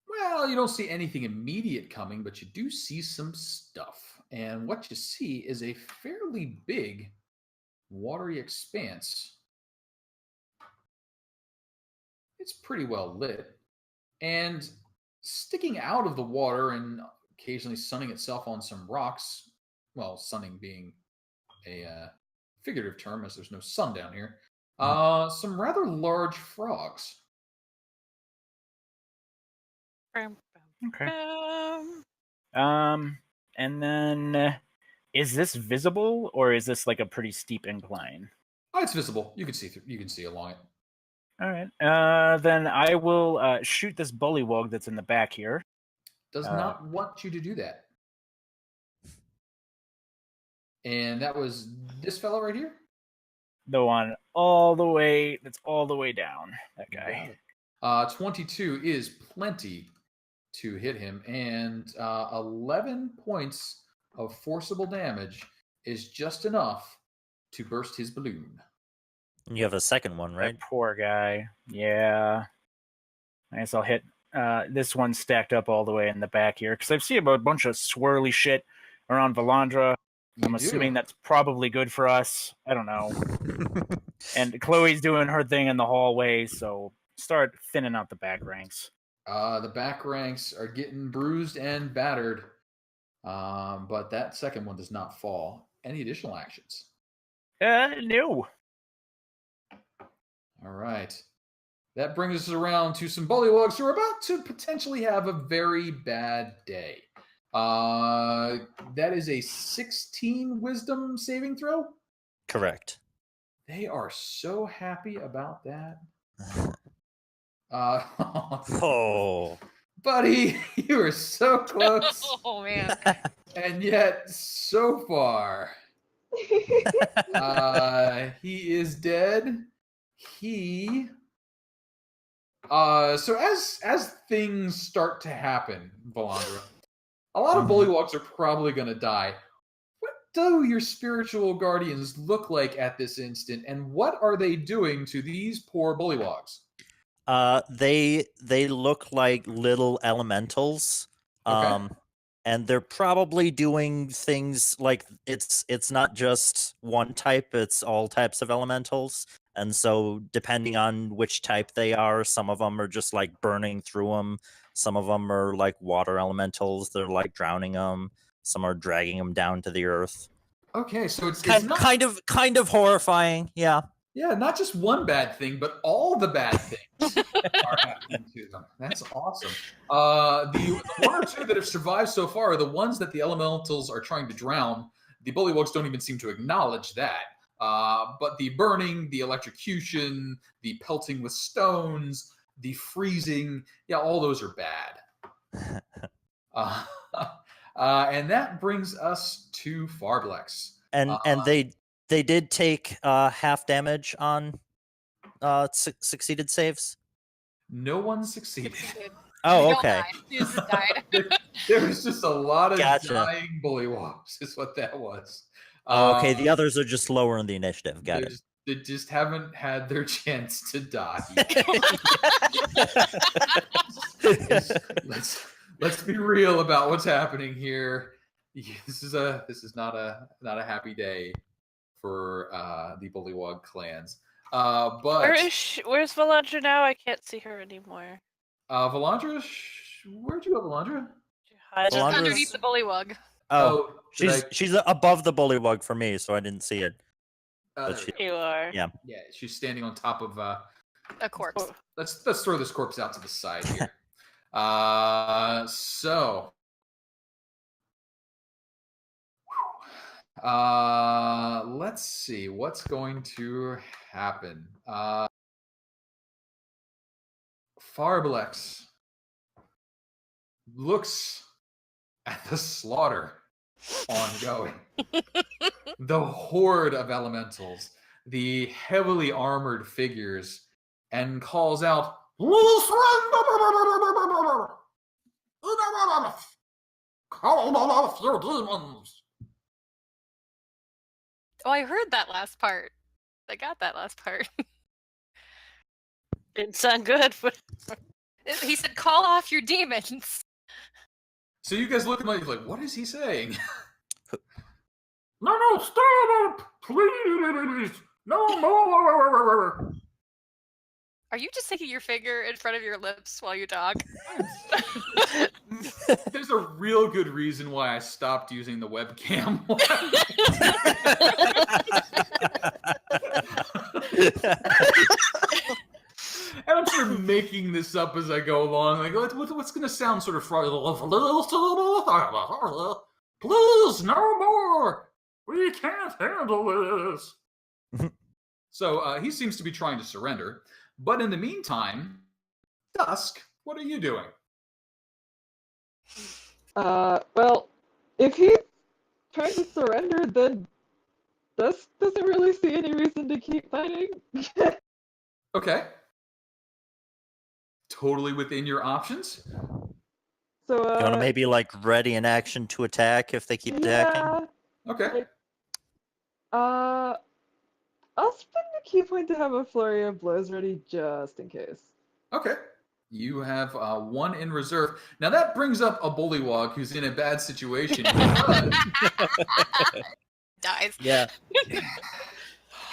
Well, you don't see anything immediate coming, but you do see some stuff. And what you see is a fairly big watery expanse. It's pretty well lit. And sticking out of the water and occasionally sunning itself on some rocks, well, sunning being a figurative term as there's no sun down here, some rather large frogs. Okay. And then is this visible, or is this like a pretty steep incline? Oh, it's visible. You can see through. You can see along it. All right. Then I will shoot this bullywug that's in the back here. Does not want you to do that. And that was this fellow right here? The one that's all the way down. That guy. 22 is plenty to hit him, and 11 points of forcible damage is just enough to burst his balloon. You have a second one, right? That poor guy. Yeah. I guess I'll hit this one stacked up all the way in the back here, because I've seen a bunch of swirly shit around Valandra. I'm assuming that's probably good for us. I don't know. And Chloe's doing her thing in the hallway, so start thinning out the back ranks. The back ranks are getting bruised and battered, but that second one does not fall. Any additional actions? No. All right. That brings us around to some bullywugs who are about to potentially have a very bad day. That is a 16 wisdom saving throw? Correct. They are so happy about that. Oh, buddy, you are so close. Oh man. And yet, so far, he is dead. He. So as things start to happen, Valandra, a lot of Bullywugs are probably going to die. What do your spiritual guardians look like at this instant, and what are they doing to these poor Bullywugs? They look like little elementals. Okay. And they're probably doing things like it's not just one type, it's all types of elementals. And so depending on which type they are, some of them are just like burning through them. Some of them are like water elementals. They're like drowning them. Some are dragging them down to the earth. Okay, so it's not... kind of horrifying. Yeah. Yeah, not just one bad thing, but all the bad things are happening to them. That's awesome. The one or two that have survived so far are the ones that the elementals are trying to drown. The Bullywugs don't even seem to acknowledge that. But the burning, the electrocution, the pelting with stones, the freezing, yeah, all those are bad. And that brings us to Farblex. And they did take half damage on succeeded saves. No one succeeded. Oh, okay. He just died. There was just a lot of Gotcha. dying Bullywugs, is what that was. Okay, the others are just lower in the initiative. Got it. They just haven't had their chance to die. let's be real about what's happening here. This is not a happy day for the Bullywug clans. But where's Valandra now? I can't see her anymore. Valandra, where'd you go, Valandra? Just underneath the Bullywug. Oh, she's above the Bullywug for me, so I didn't see it. You are. Yeah. Yeah, she's standing on top of a corpse. Let's throw this corpse out to the side here. So. Let's see what's going to happen. Farblex looks at the slaughter ongoing. The horde of elementals, the heavily armored figures, and calls out, "Call off your demons!" Oh, I heard that last part. I got that last part. Didn't sound good. But... He said, "Call off your demons." So you guys look at me like, what is he saying? No, stop! Please! No more! Are you just taking your finger in front of your lips while you talk? There's a real good reason why I stopped using the webcam. And I'm sort of making this up as I go along. Like, what's going to sound sort of please, no more. We can't handle this. So he seems to be trying to surrender. But in the meantime, Dusk, what are you doing? Well, if he's trying to surrender, then Dusk doesn't really see any reason to keep fighting. Okay. Totally within your options. So, you want to maybe like ready in action to attack if they keep attacking? Okay. I'll spend a key point to have a flurry of blows ready just in case. Okay. You have one in reserve. Now that brings up a Bullywug who's in a bad situation. Dies. Yeah.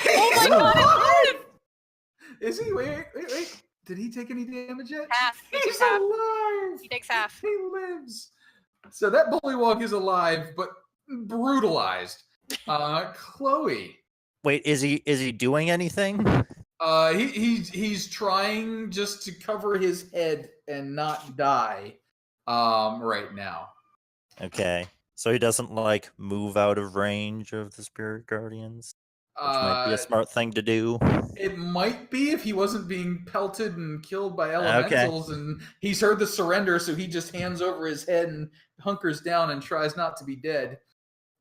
Oh my god! Is he? Wait. Did he take any damage yet? Half. He's alive! He takes half. He lives. So that Bullywug is alive, but brutalized. Chloe. Wait, is he doing anything? He's trying just to cover his head and not die right now. Okay. So he doesn't like move out of range of the spirit guardians? Which might be a smart thing to do. It might be if he wasn't being pelted and killed by elementals, and he's heard the surrender, so he just hands over his head and hunkers down and tries not to be dead.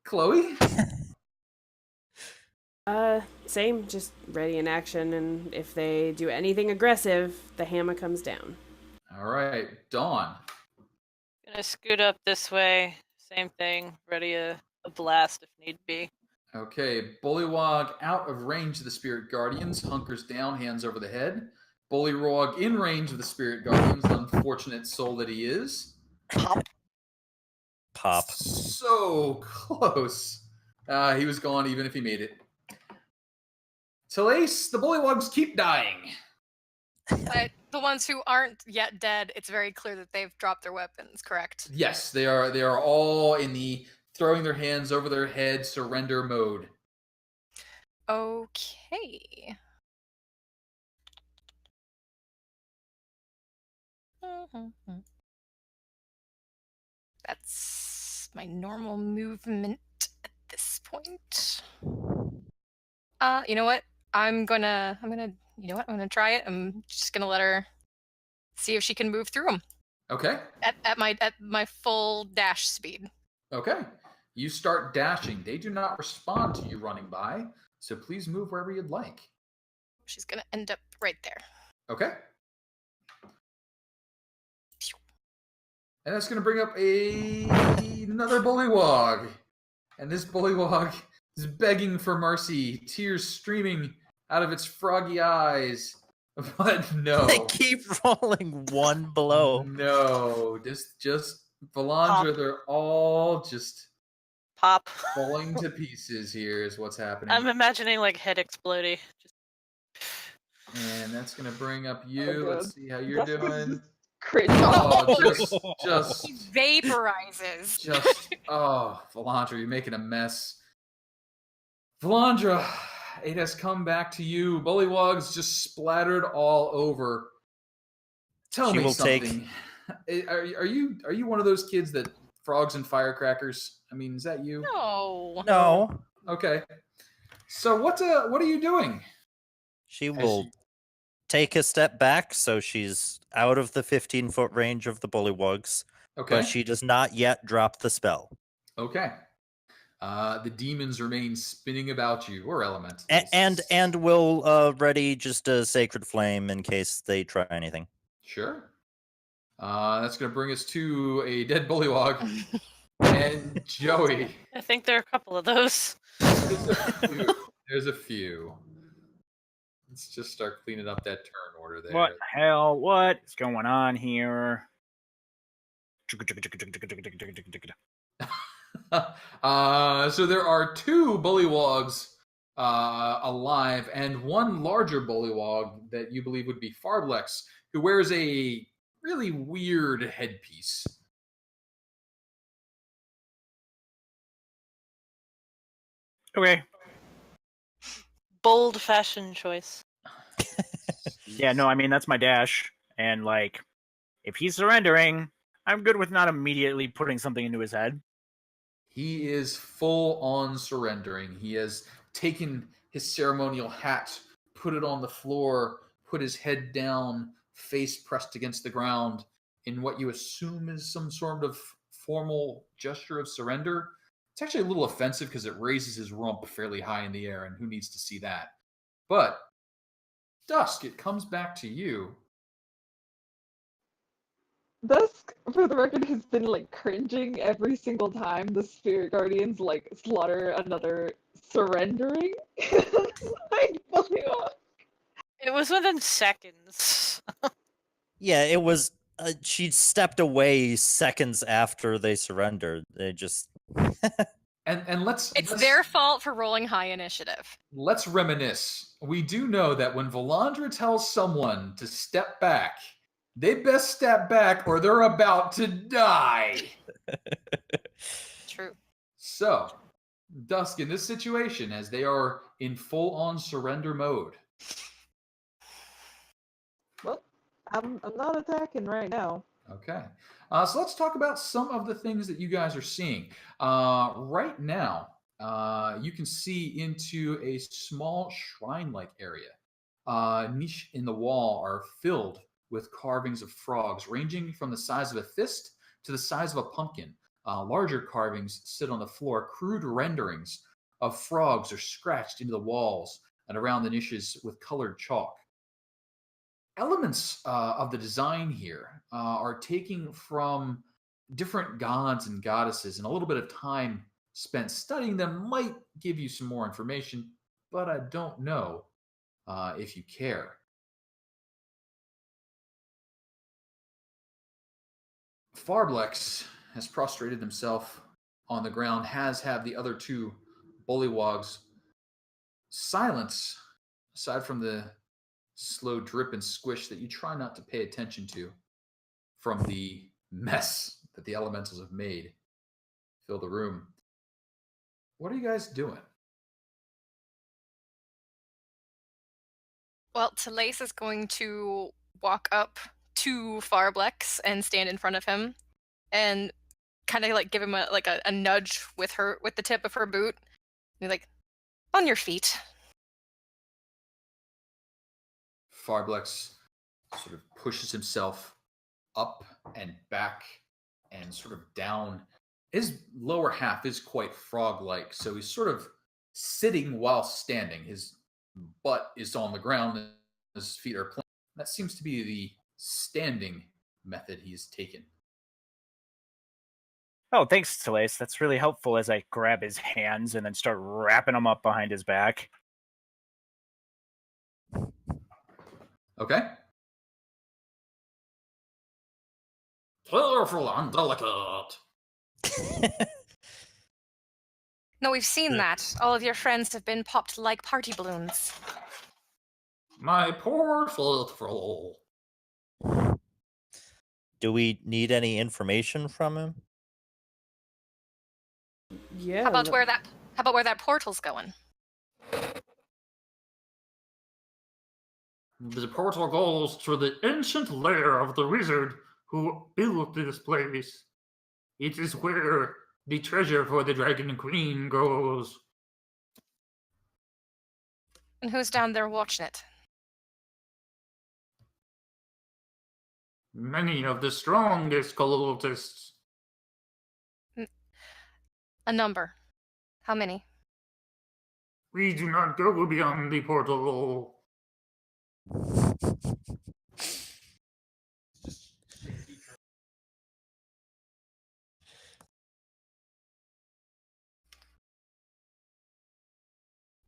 Chloe? Same, just ready in action, and if they do anything aggressive, the hammer comes down. All right, Dawn. Gonna scoot up this way. Same thing. Ready a blast if need be. Okay, Bullywug out of range of the Spirit Guardians, hunkers down, hands over the head. Bullywug in range of the Spirit Guardians, unfortunate soul that he is. Pop. So close. He was gone even if he made it. Telaise, the Bullywugs keep dying. But the ones who aren't yet dead, it's very clear that they've dropped their weapons, correct? Yes, they are. They are all in the throwing their hands over their head surrender mode. Okay. That's my normal movement at this point. You know what? I'm gonna try it. I'm just gonna let her see if she can move through them. Okay. At my full dash speed. Okay. You start dashing. They do not respond to you running by, so please move wherever you'd like. She's gonna end up right there. Okay. And that's gonna bring up another Bullywug. And this Bullywug is begging for mercy, tears streaming out of its froggy eyes. But no. They keep rolling one blow. No. Just Valandra, they're all just pop. falling to pieces here is what's happening. I'm imagining like head exploding. And that's gonna bring up you. Let's see how you're doing. Cringe. Oh, just He vaporizes. Valandra, you're making a mess. Valandra, it has come back to you. Bullywugs just splattered all over. Tell me something. Are you one of those kids that frogs and firecrackers? I mean, is that you? No. Okay. So what are you doing? She will take a step back, so she's out of the 15-foot range of the Bullywugs. Okay. But she does not yet drop the spell. Okay. The demons remain spinning about you, or elementals. And will ready just a sacred flame in case they try anything. Sure. That's going to bring us to a dead Bullywug. And Joey. I think there are a couple of those. There's a few. Let's just start cleaning up that turn order there. What the hell? What is going on here? So there are two Bullywugs alive, and one larger Bullywug that you believe would be Farblex, who wears a really weird headpiece. Okay. Bold fashion choice. Yeah, no, I mean, that's my dash. And, like, if he's surrendering, I'm good with not immediately putting something into his head. He is full on surrendering. He has taken his ceremonial hat, put it on the floor, put his head down, face pressed against the ground, in what you assume is some sort of formal gesture of surrender. It's actually a little offensive because it raises his rump fairly high in the air, and who needs to see that? But, Dusk, it comes back to you. Dusk, for the record, has been like cringing every single time the Spirit Guardians like slaughter another surrendering. Like, it was within seconds. Yeah, it was. She stepped away seconds after they surrendered. They just. And let's. It's their fault for rolling high initiative. Let's reminisce. We do know that when Valandra tells someone to step back, they best step back or they're about to die. True. So, Dusk, in this situation, as they are in full-on surrender mode. Well, I'm not attacking right now. Okay. So let's talk about some of the things that you guys are seeing. Right now, you can see into a small shrine-like area. Niche in the wall are filled with carvings of frogs, ranging from the size of a fist to the size of a pumpkin. Larger carvings sit on the floor. Crude renderings of frogs are scratched into the walls and around the niches with colored chalk. Elements of the design here are taken from different gods and goddesses, and a little bit of time spent studying them might give you some more information, but I don't know if you care. Farblex has prostrated himself on the ground, has had the other two Bullywugs silence, aside from the slow drip and squish that you try not to pay attention to from the mess that the elementals have made fill the room. What are you guys doing? Well, Telaise is going to walk up to Farblex and stand in front of him and kind of like give him a nudge with the tip of her boot. And be like, on your feet. Farblex sort of pushes himself up and back and sort of down. His lower half is quite frog-like, so he's sort of sitting while standing. His butt is on the ground and his feet are planted. That seems to be the standing method he's taken. Oh, thanks, Telaise. That's really helpful as I grab his hands and then start wrapping them up behind his back. Okay. Careful and delicate. No, we've seen that. All of your friends have been popped like party balloons. My poor faithful. Do we need any information from him? Yeah. How about where that portal's going? The portal goes to the ancient lair of the wizard who built this place. It is where the treasure for the Dragon Queen goes. And who's down there watching it? Many of the strongest cultists. A number. How many? We do not go beyond the portal.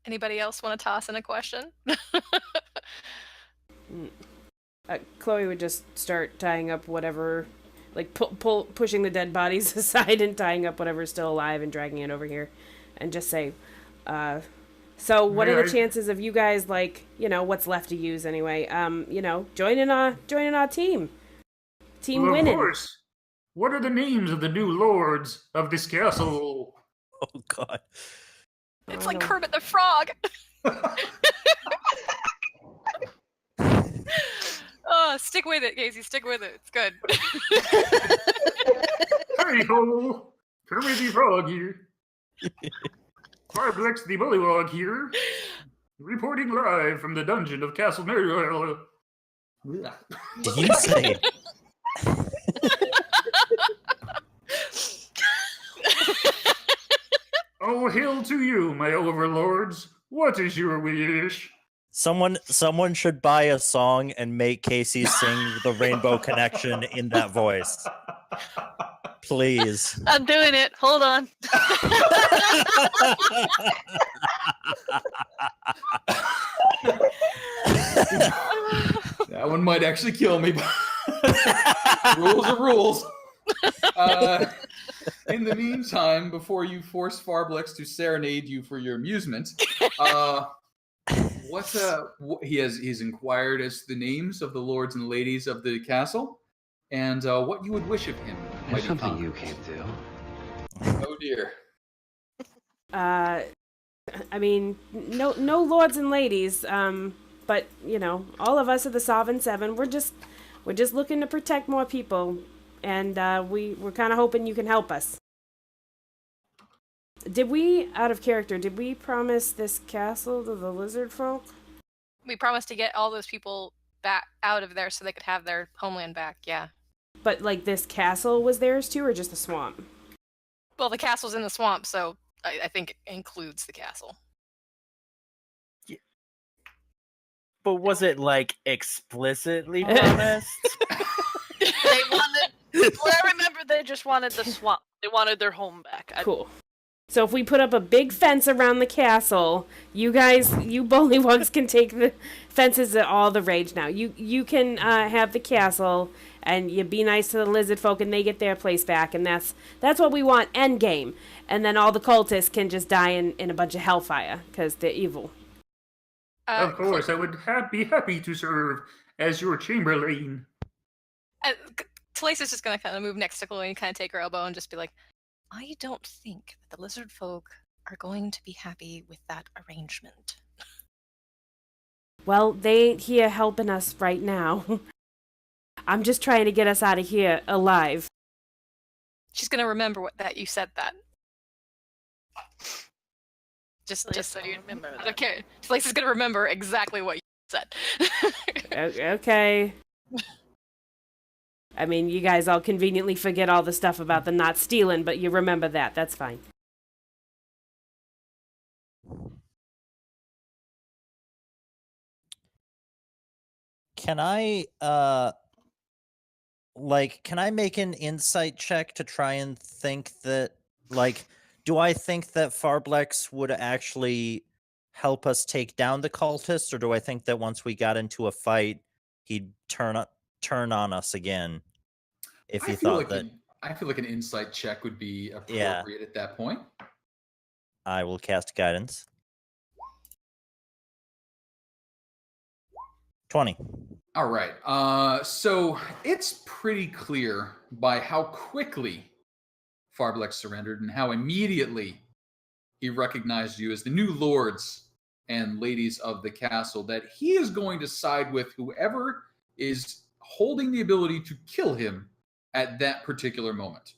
Anybody else want to toss in a question? Chloe would just start tying up whatever, like pushing the dead bodies aside and tying up whatever's still alive and dragging it over here, and just say, so what are the chances of you guys, like, what's left to use anyway, joining our team? Team well, winning. Of course. What are the names of the new lords of this castle? Oh, God. It's like Kermit the Frog. Oh, stick with it, Casey. Stick with it. It's good. Hey ho! Kermit the Frog here. Farblex the Bullywug here. Reporting live from the dungeon of Castle Merrill. Did you say? Oh, hail to you, my overlords. What is your wish? Someone should buy a song and make Casey sing the Rainbow Connection in that voice. Please. I'm doing it. Hold on. That one might actually kill me, but rules are rules. In the meantime, before you force Farblex to serenade you for your amusement, he's inquired as to the names of the lords and ladies of the castle, and what you would wish of him. There's something you can't do. Oh dear. I mean, no lords and ladies, but all of us are the Sovereign Seven. We're just looking to protect more people, and we're kind of hoping you can help us. Did we, out of character, did we promise this castle to the Lizardfolk? We promised to get all those people back out of there so they could have their homeland back, yeah. But, like, this castle was theirs too, or just the swamp? Well, the castle's in the swamp, so I think it includes the castle. But was it, like, explicitly promised? They wanted. Well, I remember they just wanted the swamp. They wanted their home back. Cool. So if we put up a big fence around the castle, you Bullywugs can take the fences at all the rage now. You can have the castle, and you be nice to the Lizardfolk, and they get their place back, and that's what we want. End game, and then all the cultists can just die in a bunch of hellfire because they're evil. Of course, I would be happy to serve as your chamberlain. Telaise is just going to kind of move next to Kuhloe and kind of take her elbow and just be like, I don't think that the Lizardfolk are going to be happy with that arrangement. Well, they ain't here helping us right now. I'm just trying to get us out of here alive. She's going to remember that you said that. Just so you remember that. Okay, Telaise is going to remember exactly what you said. Okay. I mean, you guys all conveniently forget all the stuff about the not stealing, but you remember that. That's fine. Can I can I make an insight check to try and think that, like, do I think that Farblex would actually help us take down the cultists, or do I think that once we got into a fight, he'd turn on us again? If he thought that, I feel like an insight check would be appropriate at that point. I will cast guidance. 20. All right. So it's pretty clear by how quickly Farblex surrendered and how immediately he recognized you as the new lords and ladies of the castle that he is going to side with whoever is holding the ability to kill him at that particular moment.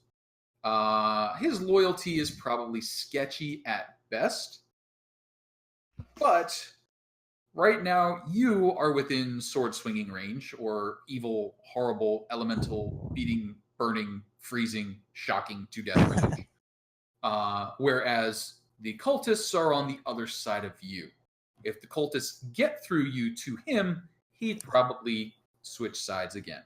His loyalty is probably sketchy at best, but right now you are within sword swinging range, or evil, horrible, elemental, beating, burning, freezing, shocking to death range. Whereas the cultists are on the other side of you. If the cultists get through you to him, he'd probably switch sides again.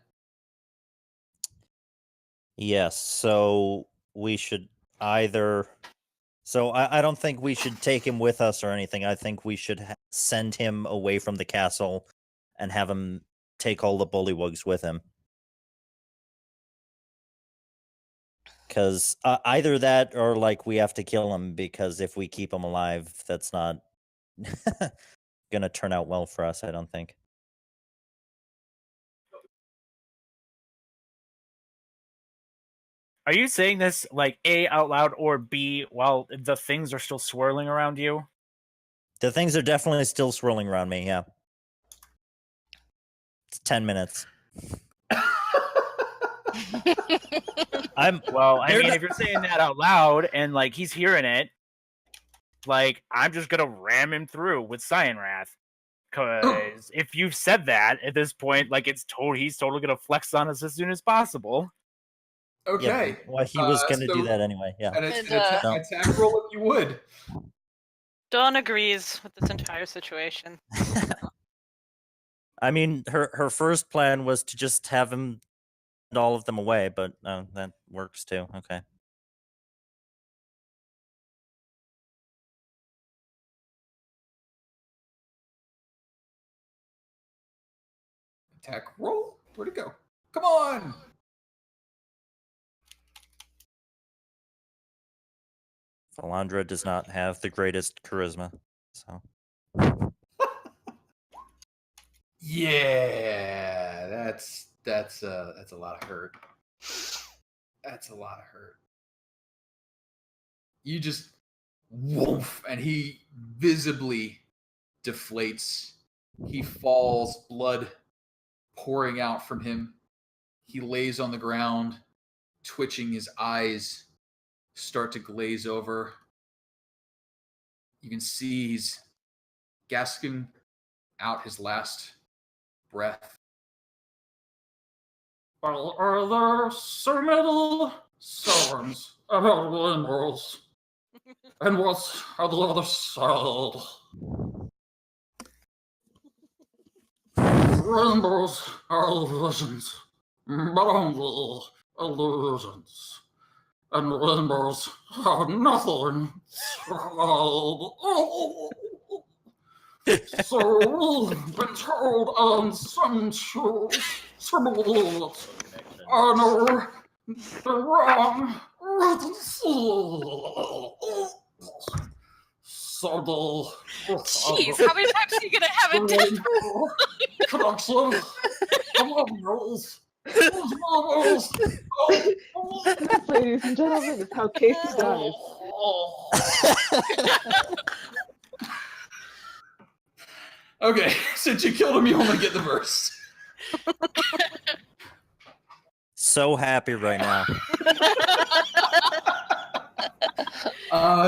Yes, so we should either... So I don't think we should take him with us or anything. I think we should send him away from the castle and have him take all the Bullywugs with him. Because either that or, like, we have to kill him, because if we keep him alive, that's not going to turn out well for us, I don't think. Are you saying this, like, A, out loud, or B, while the things are still swirling around you? The things are definitely still swirling around me, yeah. It's 10 minutes. Well, I mean, if you're saying that out loud and, like, he's hearing it, like, I'm just gonna ram him through with Cyan Wrath. Because if you've said that at this point, like, he's totally gonna flex on us as soon as possible. Okay. Yeah, well, he was going to do that anyway, yeah. An attack roll if you would. Dawn agrees with this entire situation. I mean, her first plan was to just have him send all of them away, but that works too. Okay. Attack roll? Where'd it go? Come on! Valandra does not have the greatest charisma, so. Yeah, that's a lot of hurt. That's a lot of hurt. You just woof, and he visibly deflates. He falls, blood pouring out from him. He lays on the ground, twitching. His eyes start to glaze over. You can see he's gasping out his last breath. Are there so many sounds about rainbows? And what's on the other side? Rainbows are illusions, but only illusions. And rainbows are nothing. So we've been told on some shows, some of it. I know the wrong. Subtle. Jeez, how many times are you gonna have it different? Connection. Ladies and gentlemen, it's how Casey dies. Okay, since you killed him, you only get the verse. So happy right now.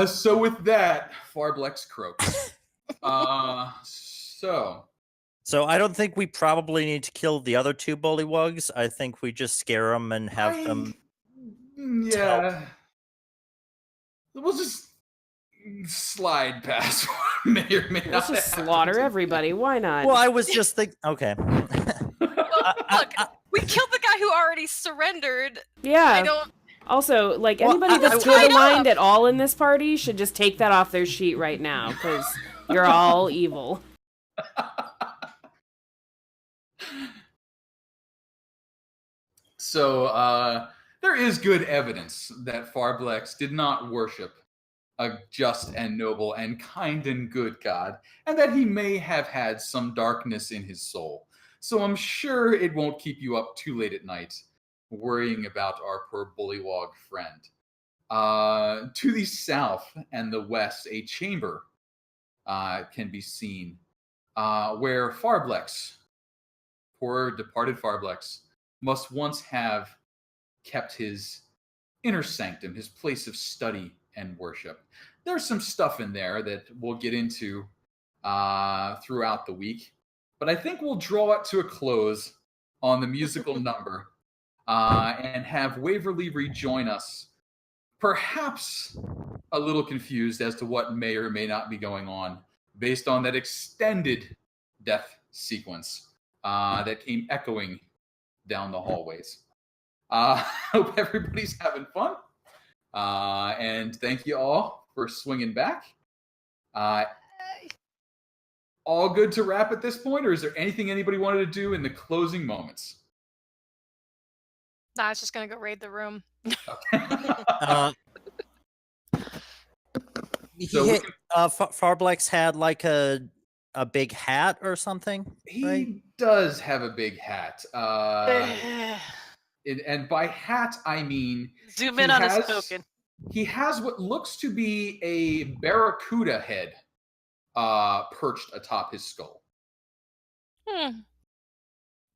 So with that, Farblex croaks. So I don't think we probably need to kill the other two Bullywugs. I think we just scare them and have them. Yeah. We'll just slide past. May or may Let's not just slaughter everybody. Why not? Well, I was just thinking. Okay. Look, we killed the guy who already surrendered. Yeah. I don't. Also, like, anybody that's good aligned at all in this party should just take that off their sheet right now, because you're all evil. So, there is good evidence that Farblex did not worship a just and noble and kind and good God, and that he may have had some darkness in his soul. So I'm sure it won't keep you up too late at night worrying about our poor Bullywug friend. To the south and the west, a chamber can be seen where Farblex, poor departed Farblex, must once have kept his inner sanctum, his place of study and worship. There's some stuff in there that we'll get into throughout the week, but I think we'll draw it to a close on the musical number and have Waverly rejoin us, perhaps a little confused as to what may or may not be going on based on that extended death sequence that came echoing down the hallways. Hope everybody's having fun. And thank you all for swinging back. All good to wrap at this point, or is there anything anybody wanted to do in the closing moments? Nah, I was just gonna go raid the room. Farblex had like a big hat or something. He does have a big hat. And by hat, I mean... Zoom in on his token. He has what looks to be a barracuda head perched atop his skull.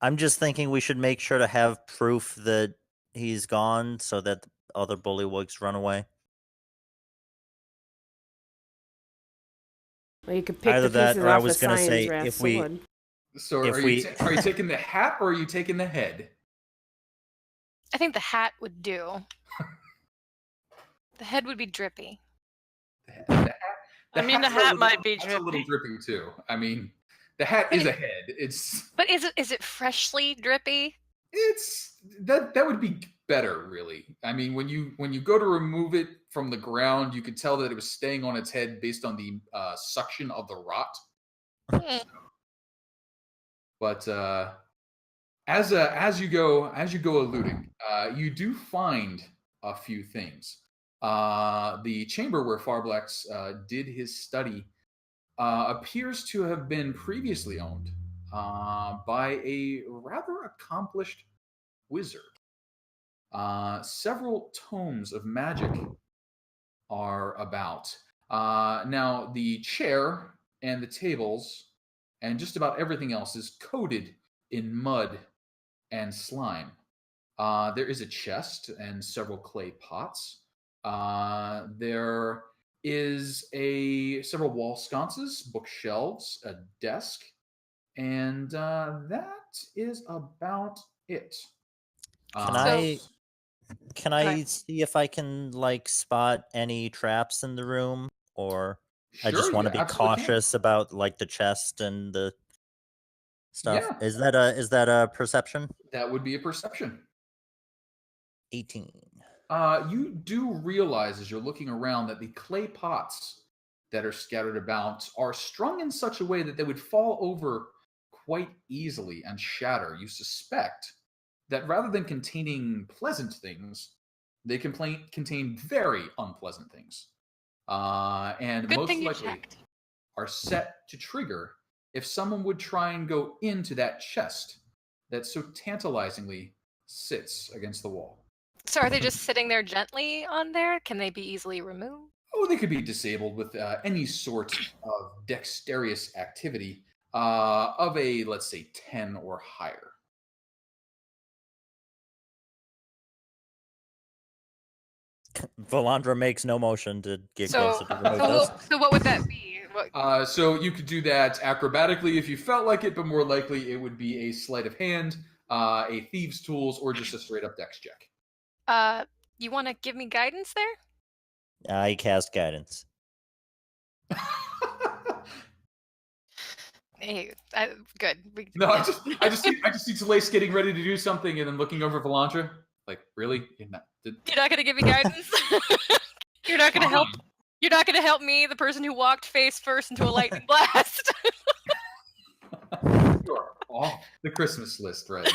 I'm just thinking we should make sure to have proof that he's gone so that the other Bullywugs run away. Well, you could pick Either the that, pieces or I off was the going to say Science if we. sword. So are you taking the hat or are you taking the head? I think the hat would do. The head would be drippy. The hat might be drippy. It's a little drippy too. I mean, the hat is a head. But is it freshly drippy? It's that would be better, really. I mean, when you go to remove it from the ground, you could tell that it was staying on its head based on the suction of the rot. But as you go eluding, you do find a few things. The chamber where Farblex did his study appears to have been previously owned by a rather accomplished wizard. Several tomes of magic are about. Now, the chair and the tables and just about everything else is coated in mud and slime. There is a chest and several clay pots. There is several wall sconces, bookshelves, a desk, and that is about it. Can I see if I can like spot any traps in the room, or Sure, I just want to be cautious about like the chest and the stuff? Yeah. Is that a perception? That would be a perception. 18. You do realize as you're looking around that the clay pots that are scattered about are strung in such a way that they would fall over quite easily and shatter. You suspect that rather than containing pleasant things, they contain very unpleasant things. And Good most thing you likely checked. are set to trigger if someone would try and go into that chest that so tantalizingly sits against the wall. So are they just sitting there gently on there? Can they be easily removed? Oh, they could be disabled with any sort of dexterous activity of a, let's say, 10 or higher. Valandra makes no motion to get closer to remove those. So what would that be? So you could do that acrobatically if you felt like it, but more likely it would be a sleight of hand, a thieves' tools, or just a straight-up dex check. You want to give me guidance there? I cast guidance. Hey, good. No, I just see Telaise getting ready to do something and then looking over Valandra. Like, really? You're not going to give me guidance? You're not going to help? You're not going to help me, the person who walked face first into a lightning blast? You are off the Christmas list right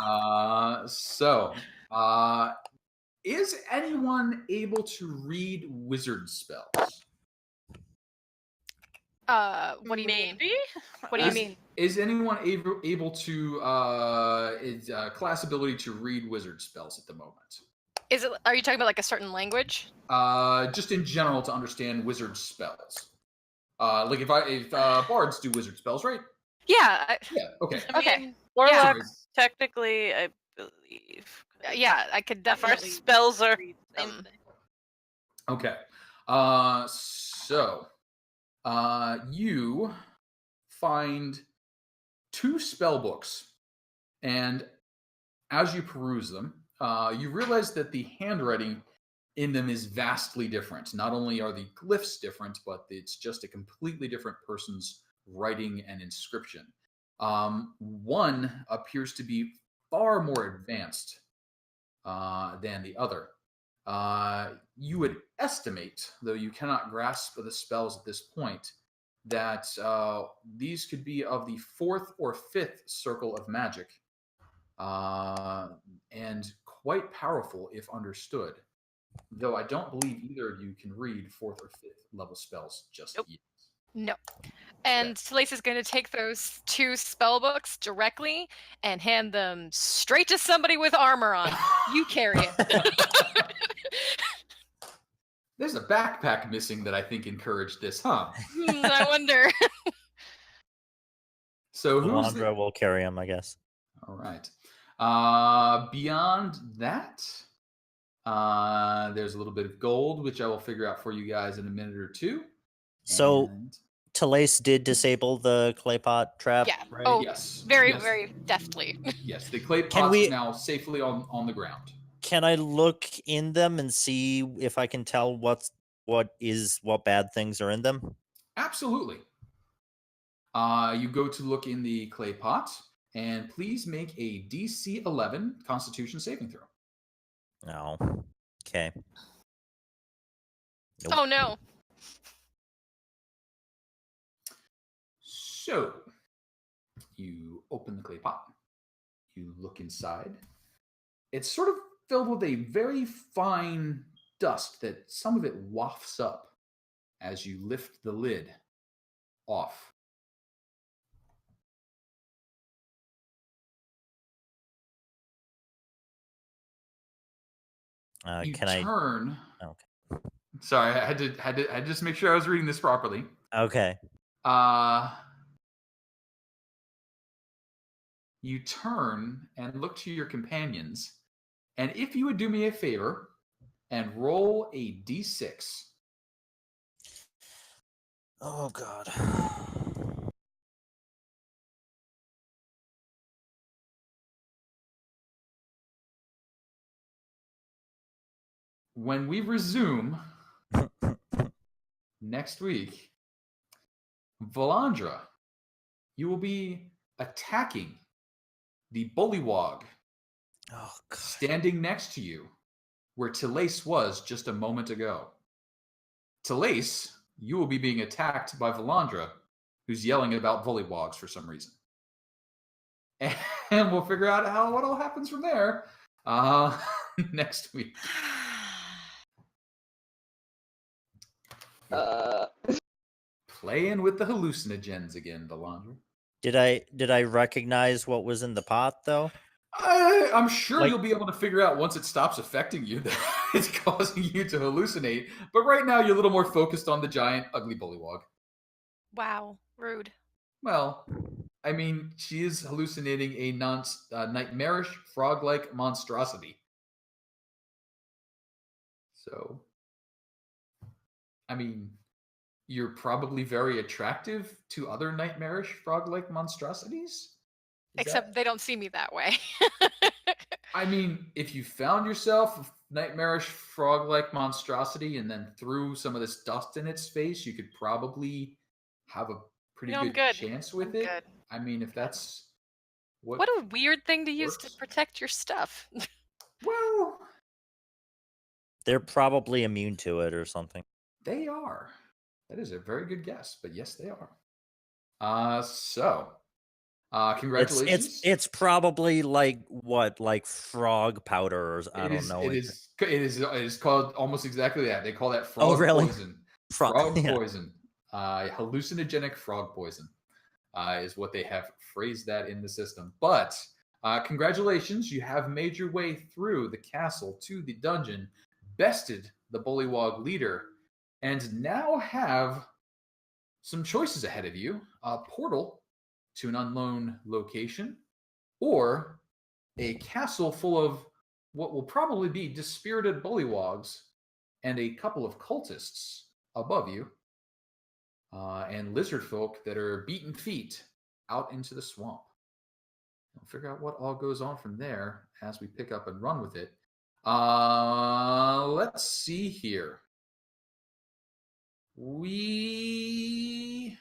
now. Is anyone able to read wizard spells? What do you mean? What do you mean? Is anyone able to class ability to read wizard spells at the moment? Are you talking about like a certain language? Just in general to understand wizard spells. Like if bards do wizard spells, right? Yeah. Yeah. Okay. Okay. Warlocks, technically, I believe. Yeah, I could definitely. Our spells are. Okay. So you find 2 spell books, and as you peruse them, you realize that the handwriting in them is vastly different. Not only are the glyphs different, but it's just a completely different person's writing and inscription. One appears to be far more advanced than the other. You would estimate, though you cannot grasp the spells at this point, that these could be of the 4th or 5th circle of magic, and quite powerful if understood. Though I don't believe either of you can read 4th or 5th level spells just yet. No. And Telaise is going to take those 2 spell books directly and hand them straight to somebody with armor on. You carry it. There's a backpack missing that I think encouraged this, huh? I wonder. So Valandra will carry him, I guess. All right. Beyond that, there's a little bit of gold, which I will figure out for you guys in a minute or two. So Telaise did disable the clay pot trap, Yeah. right? Oh, yes. Very, Yes. very deftly. Yes, the clay pots are now safely on the ground. Can I look in them and see if I can tell what bad things are in them? Absolutely. You go to look in the clay pot, and please make a DC 11 Constitution saving throw. No. Okay. Nope. Oh no. So, you open the clay pot. You look inside. It's sort of filled with a very fine dust that some of it wafts up as you lift the lid off. You turn. Okay. Sorry, I had to just make sure I was reading this properly. Okay. You turn and look to your companions, and if you would do me a favor and roll a d6, Oh God. When we resume next week, Valandra, you will be attacking the Bullywug Oh God. standing next to you where Telaise was just a moment ago. Telaise, you will be being attacked by Valandra, who's yelling about Bullywugs for some reason. And we'll figure out what all happens from there next week. Playing with the hallucinogens again, Valandra. Did I recognize what was in the pot though? I'm sure Like- you'll be able to figure out once it stops affecting you that it's causing you to hallucinate. But right now, you're a little more focused on the giant, ugly Bullywug. Wow, rude. Well, I mean, she is hallucinating a nightmarish frog-like monstrosity. So, I mean, you're probably very attractive to other nightmarish frog-like monstrosities. Except they don't see me that way. I mean, if you found yourself a nightmarish frog-like monstrosity and then threw some of this dust in its face, you could probably have a pretty No, I'm good good. chance with I'm it. good. I mean, if that's What a weird thing to use to works. protect your stuff. Well, They're probably immune to it or something. they are. That is a very good guess, but yes, they are. Congratulations. It's probably like frog powder or I don't know. It is called almost exactly that. They call that frog really? poison. Frog yeah. Poison. Hallucinogenic frog poison is what they have phrased that in the system. But congratulations, you have made your way through the castle to the dungeon, bested the Bullywug leader, and now have some choices ahead of you. A portal to an unknown location, or a castle full of what will probably be dispirited Bullywugs and a couple of cultists above you, and Lizardfolk that are beaten feet out into the swamp. We'll figure out what all goes on from there as we pick up and run with it. Let's see here. We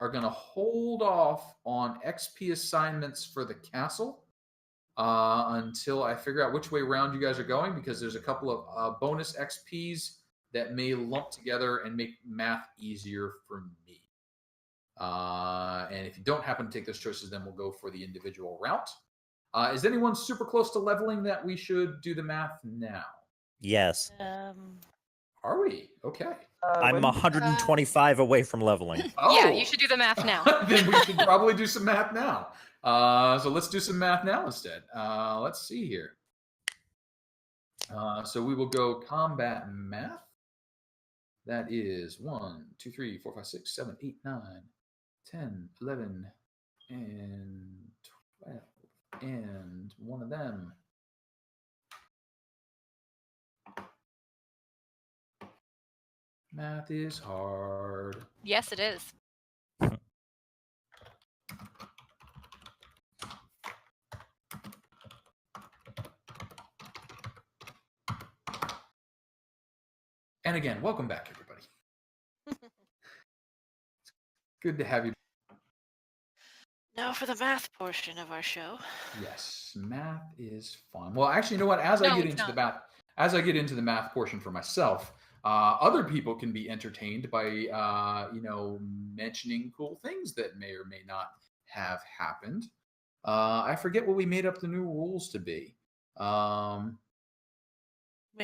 are going to hold off on XP assignments for the castle until I figure out which way around you guys are going, because there's a couple of bonus XPs that may lump together and make math easier for me. And if you don't happen to take those choices, then we'll go for the individual route. Is anyone super close to leveling that we should do the math now? Yes. Are we? Okay. I'm 125 away from leveling. Oh. Yeah, you should do the math now. Then we should probably do some math now. So let's do some math now instead. Let's see here. So we will go combat math. That is 1, 2, 3, 4, 5, 6, 7, 8, 9, 10, 11, and 12. And one of them. Math is hard. Yes, it is. And again, welcome back, everybody. It's good to have you. Now for the math portion of our show. Yes, math is fun. Well, actually, you know what? As I get into the math portion for myself, other people can be entertained by mentioning cool things that may or may not have happened. I forget what we made up the new rules to be. We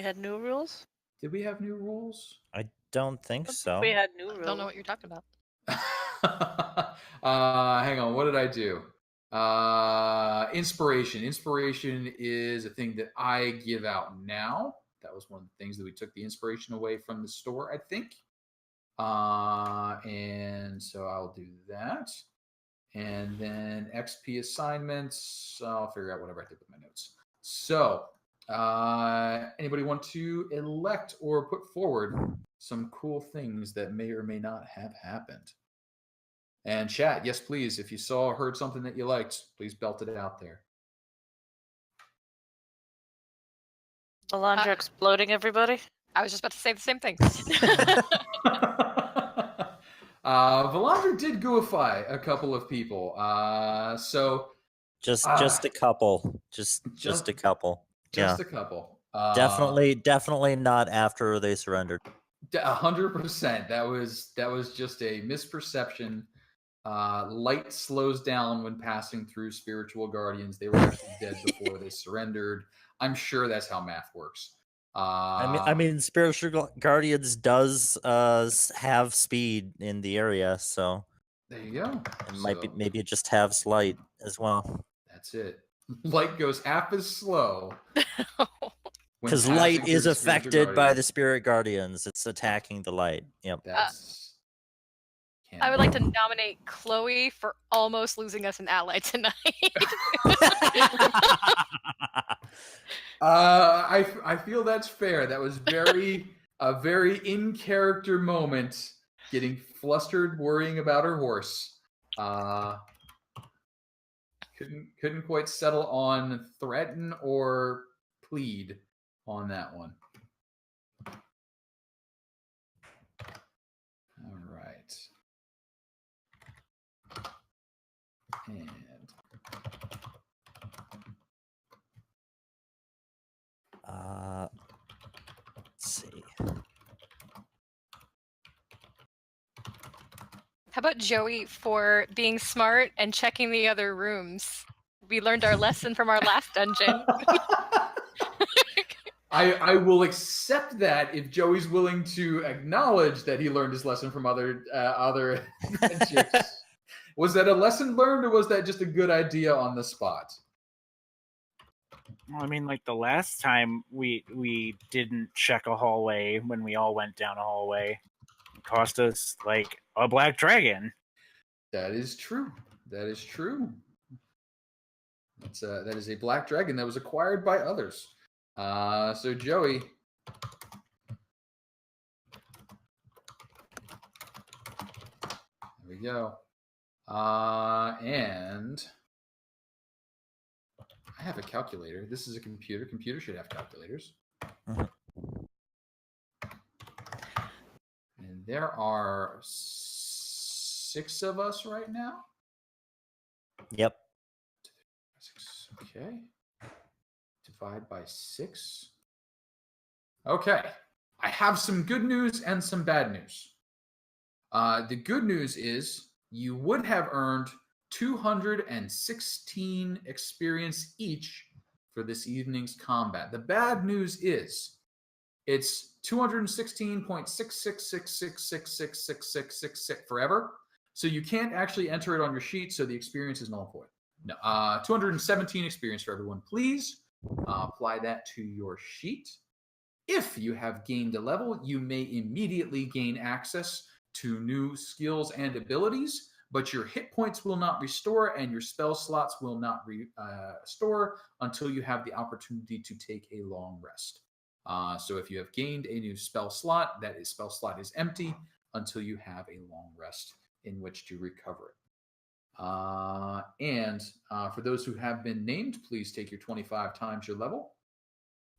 had new rules? Did we have new rules? I don't think so. We had new rules. I don't know what you're talking about. Hang on, what did I do? Inspiration. Inspiration is a thing that I give out now. That was one of the things that we took the inspiration away from the store, I think. And so I'll do that. And then XP assignments, I'll figure out whatever I did with my notes. So, anybody want to elect or put forward some cool things that may or may not have happened. And chat, yes, please. If you saw or heard something that you liked, please belt it out there. Valandra exploding everybody? I was just about to say the same thing. Valandra did goofy a couple of people. So just a couple. Just a couple. Just a couple. Definitely not after they surrendered. 100%. That was just a misperception. Light slows down when passing through spiritual guardians. They were actually dead before they surrendered. I'm sure that's how math works. I mean, spiritual guardians does have speed in the area, so there you go. It maybe it just halves light as well. That's it. Light goes half as slow. Because light is affected by the spirit guardians. It's attacking the light. Yep. I would like to nominate Kuhloe for almost losing us an ally tonight. I feel that's fair. That was a very in character moment. Getting flustered, worrying about her horse. Couldn't quite settle on threaten or plead on that one. All right. And let's see. How about Joey for being smart and checking the other rooms? We learned our lesson from our last dungeon. I will accept that if Joey's willing to acknowledge that he learned his lesson from other adventures. Was that a lesson learned, or was that just a good idea on the spot? Well, I mean, like the last time we didn't check a hallway when we all went down a hallway. It cost us like a black dragon. That is true. That is true. That is a black dragon that was acquired by others. So Joey. There we go. And I have a calculator. This is a computer. Computer should have calculators. And there are 6 of us right now. Yep. 6. Okay. Divide by 6. Okay. I have some good news and some bad news. The good news is you would have earned 216 experience each for this evening's combat. The bad news is it's 216.6666666666 forever. So you can't actually enter it on your sheet, so the experience is null and void. No, 217 experience for everyone. Please apply that to your sheet. If you have gained a level, you may immediately gain access to new skills and abilities, but your hit points will not restore and your spell slots will not restore until you have the opportunity to take a long rest. So if you have gained a new spell slot, spell slot is empty until you have a long rest in which to recover it. And for those who have been named, please take your 25 times your level.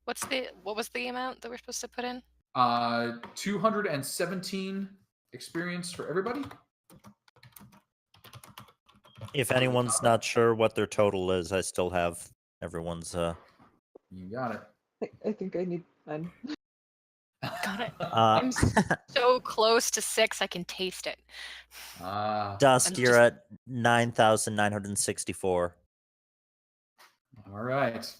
What was the amount that we're supposed to put in? 217 experience for everybody. If anyone's not sure what their total is, I still have everyone's. You got it. I think I need 10. Got it. I'm so close to 6, I can taste it. Dusk, you're at 9,964. All right.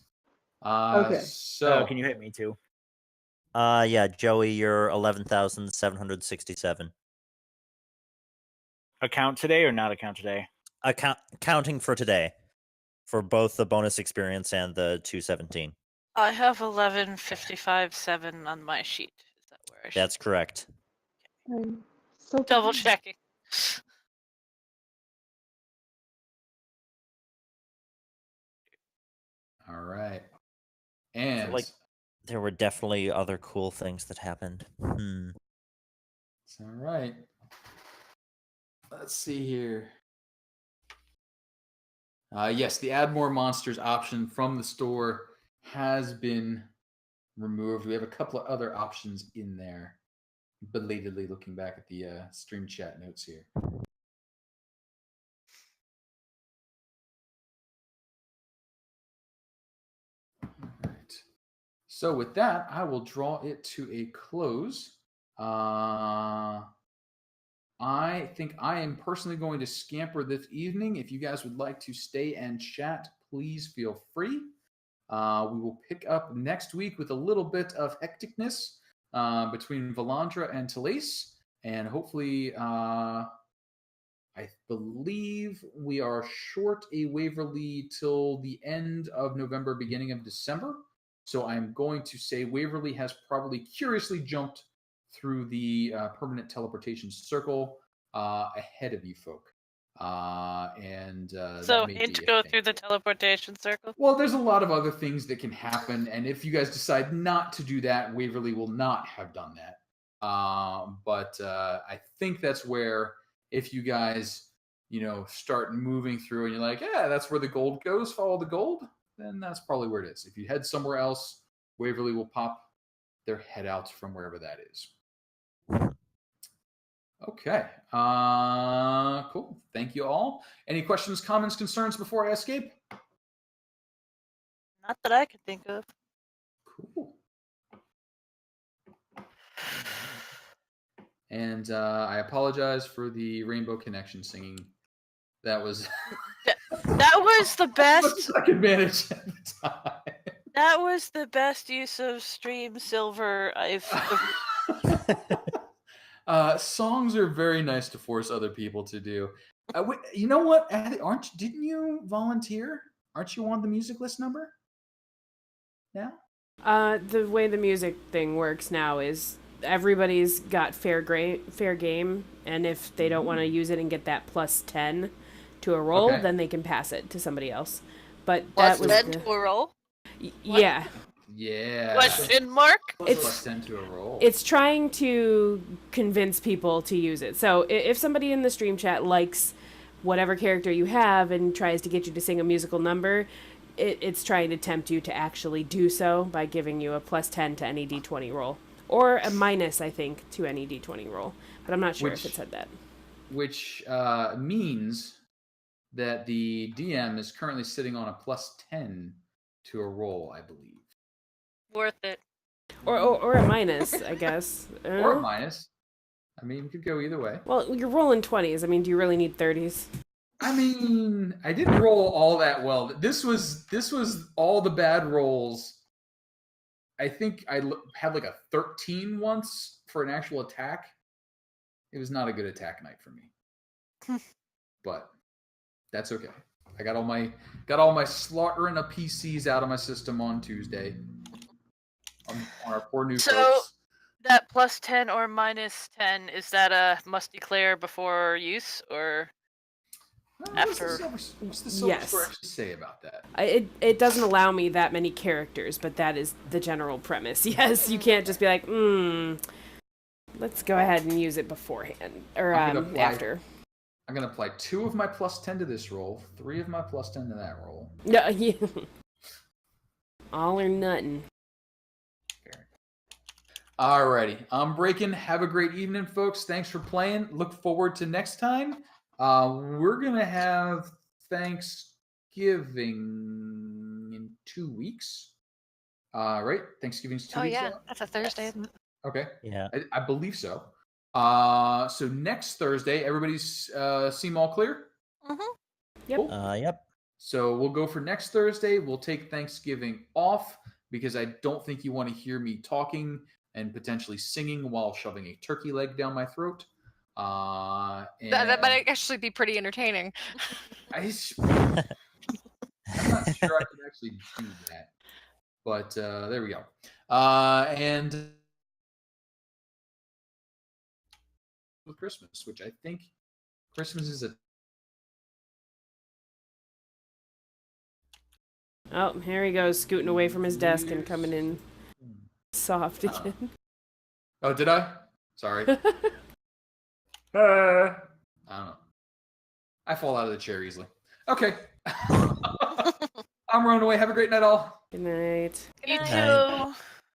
Okay. So can you hit me too? Yeah, Joey, you're 11,767. Account today or not account today? Counting for today, for both the bonus experience and the 217. I have 11,55,7 on my sheet. Is that where I should... That's correct. I'm so Double checking. all right. And there were definitely other cool things that happened. All right. Let's see here. Yes, the add more monsters option from the store has been removed. We have a couple of other options in there. Belatedly looking back at the stream chat notes here. All right. So with that, I will draw it to a close. I think I am personally going to scamper this evening. If you guys would like to stay and chat, please feel free. We will pick up next week with a little bit of hecticness between Valandra and Telaise, and hopefully, I believe we are short a Waverly till the end of November, beginning of December. So I'm going to say Waverly has probably curiously jumped through the permanent teleportation circle ahead of you folk. So hate to go through the teleportation circle. Well, there's a lot of other things that can happen, and if you guys decide not to do that, Waverly will not have done that. But I think that's where, if you guys, start moving through and you're like, yeah, that's where the gold goes, follow the gold, then that's probably where it is. If you head somewhere else, Waverly will pop their head out from wherever that is. Okay. Cool. Thank you all. Any questions, comments, concerns before I escape? Not that I can think of. Cool. And I apologize for the Rainbow Connection singing. That was that was the best. I took advantage at the time. That was the best use of stream silver I've. Songs are very nice to force other people to do. You know what? Didn't you volunteer? Aren't you on the music list number now? The way the music thing works now is everybody's got fair game, and if they don't want to use it and get that +10 to a roll, then they can pass it to somebody else. But that was +10 to a roll. Yeah. Yeah. Question mark? It's +10 to a roll. It's trying to convince people to use it. So if somebody in the stream chat likes whatever character you have and tries to get you to sing a musical number, it's trying to tempt you to actually do so by giving you a +10 to any D20 roll. Or a minus, I think, to any D20 roll. But I'm not sure if it said that. Which means that the DM is currently sitting on a +10 to a roll, I believe. Worth it. Or a minus, I guess. Or a minus. I mean, we could go either way. Well, you're rolling 20s. I mean, do you really need 30s? I mean, I didn't roll all that well. This was all the bad rolls. I think I had like a 13 once for an actual attack. It was not a good attack night for me. But that's okay. I got all my slaughtering of PCs out of my system on Tuesday. On our poor new folks. That +10 or -10, is that a must declare before use or after? What's the Silver Store actually say about that? It doesn't allow me that many characters, but that is the general premise. Yes, you can't just be like, let's go ahead and use it beforehand or after. I'm going to apply 2 of my +10 to this roll, 3 of my +10 to that roll. No, yeah. All or nothing. Alrighty, I'm breaking. Have a great evening, folks. Thanks for playing. Look forward to next time. We're going to have Thanksgiving in 2 weeks. Right? Thanksgiving's 2 weeks yeah, out? that's a Thursday, isn't it? Okay. Yeah. I believe so. So next Thursday, everybody's seem all clear? Mm-hmm. Yep. Cool. Yep. So we'll go for next Thursday. We'll take Thanksgiving off because I don't think you want to hear me talking and potentially singing while shoving a turkey leg down my throat. That might actually be pretty entertaining. I'm not sure I could actually do that. But there we go. And with Christmas, which I think Christmas is a... Oh, here he goes, scooting away from his desk and coming in soft again. Oh, did I? Sorry. I don't know. I fall out of the chair easily. Okay. I'm running away. Have a great night, all. Good night. You Night. too.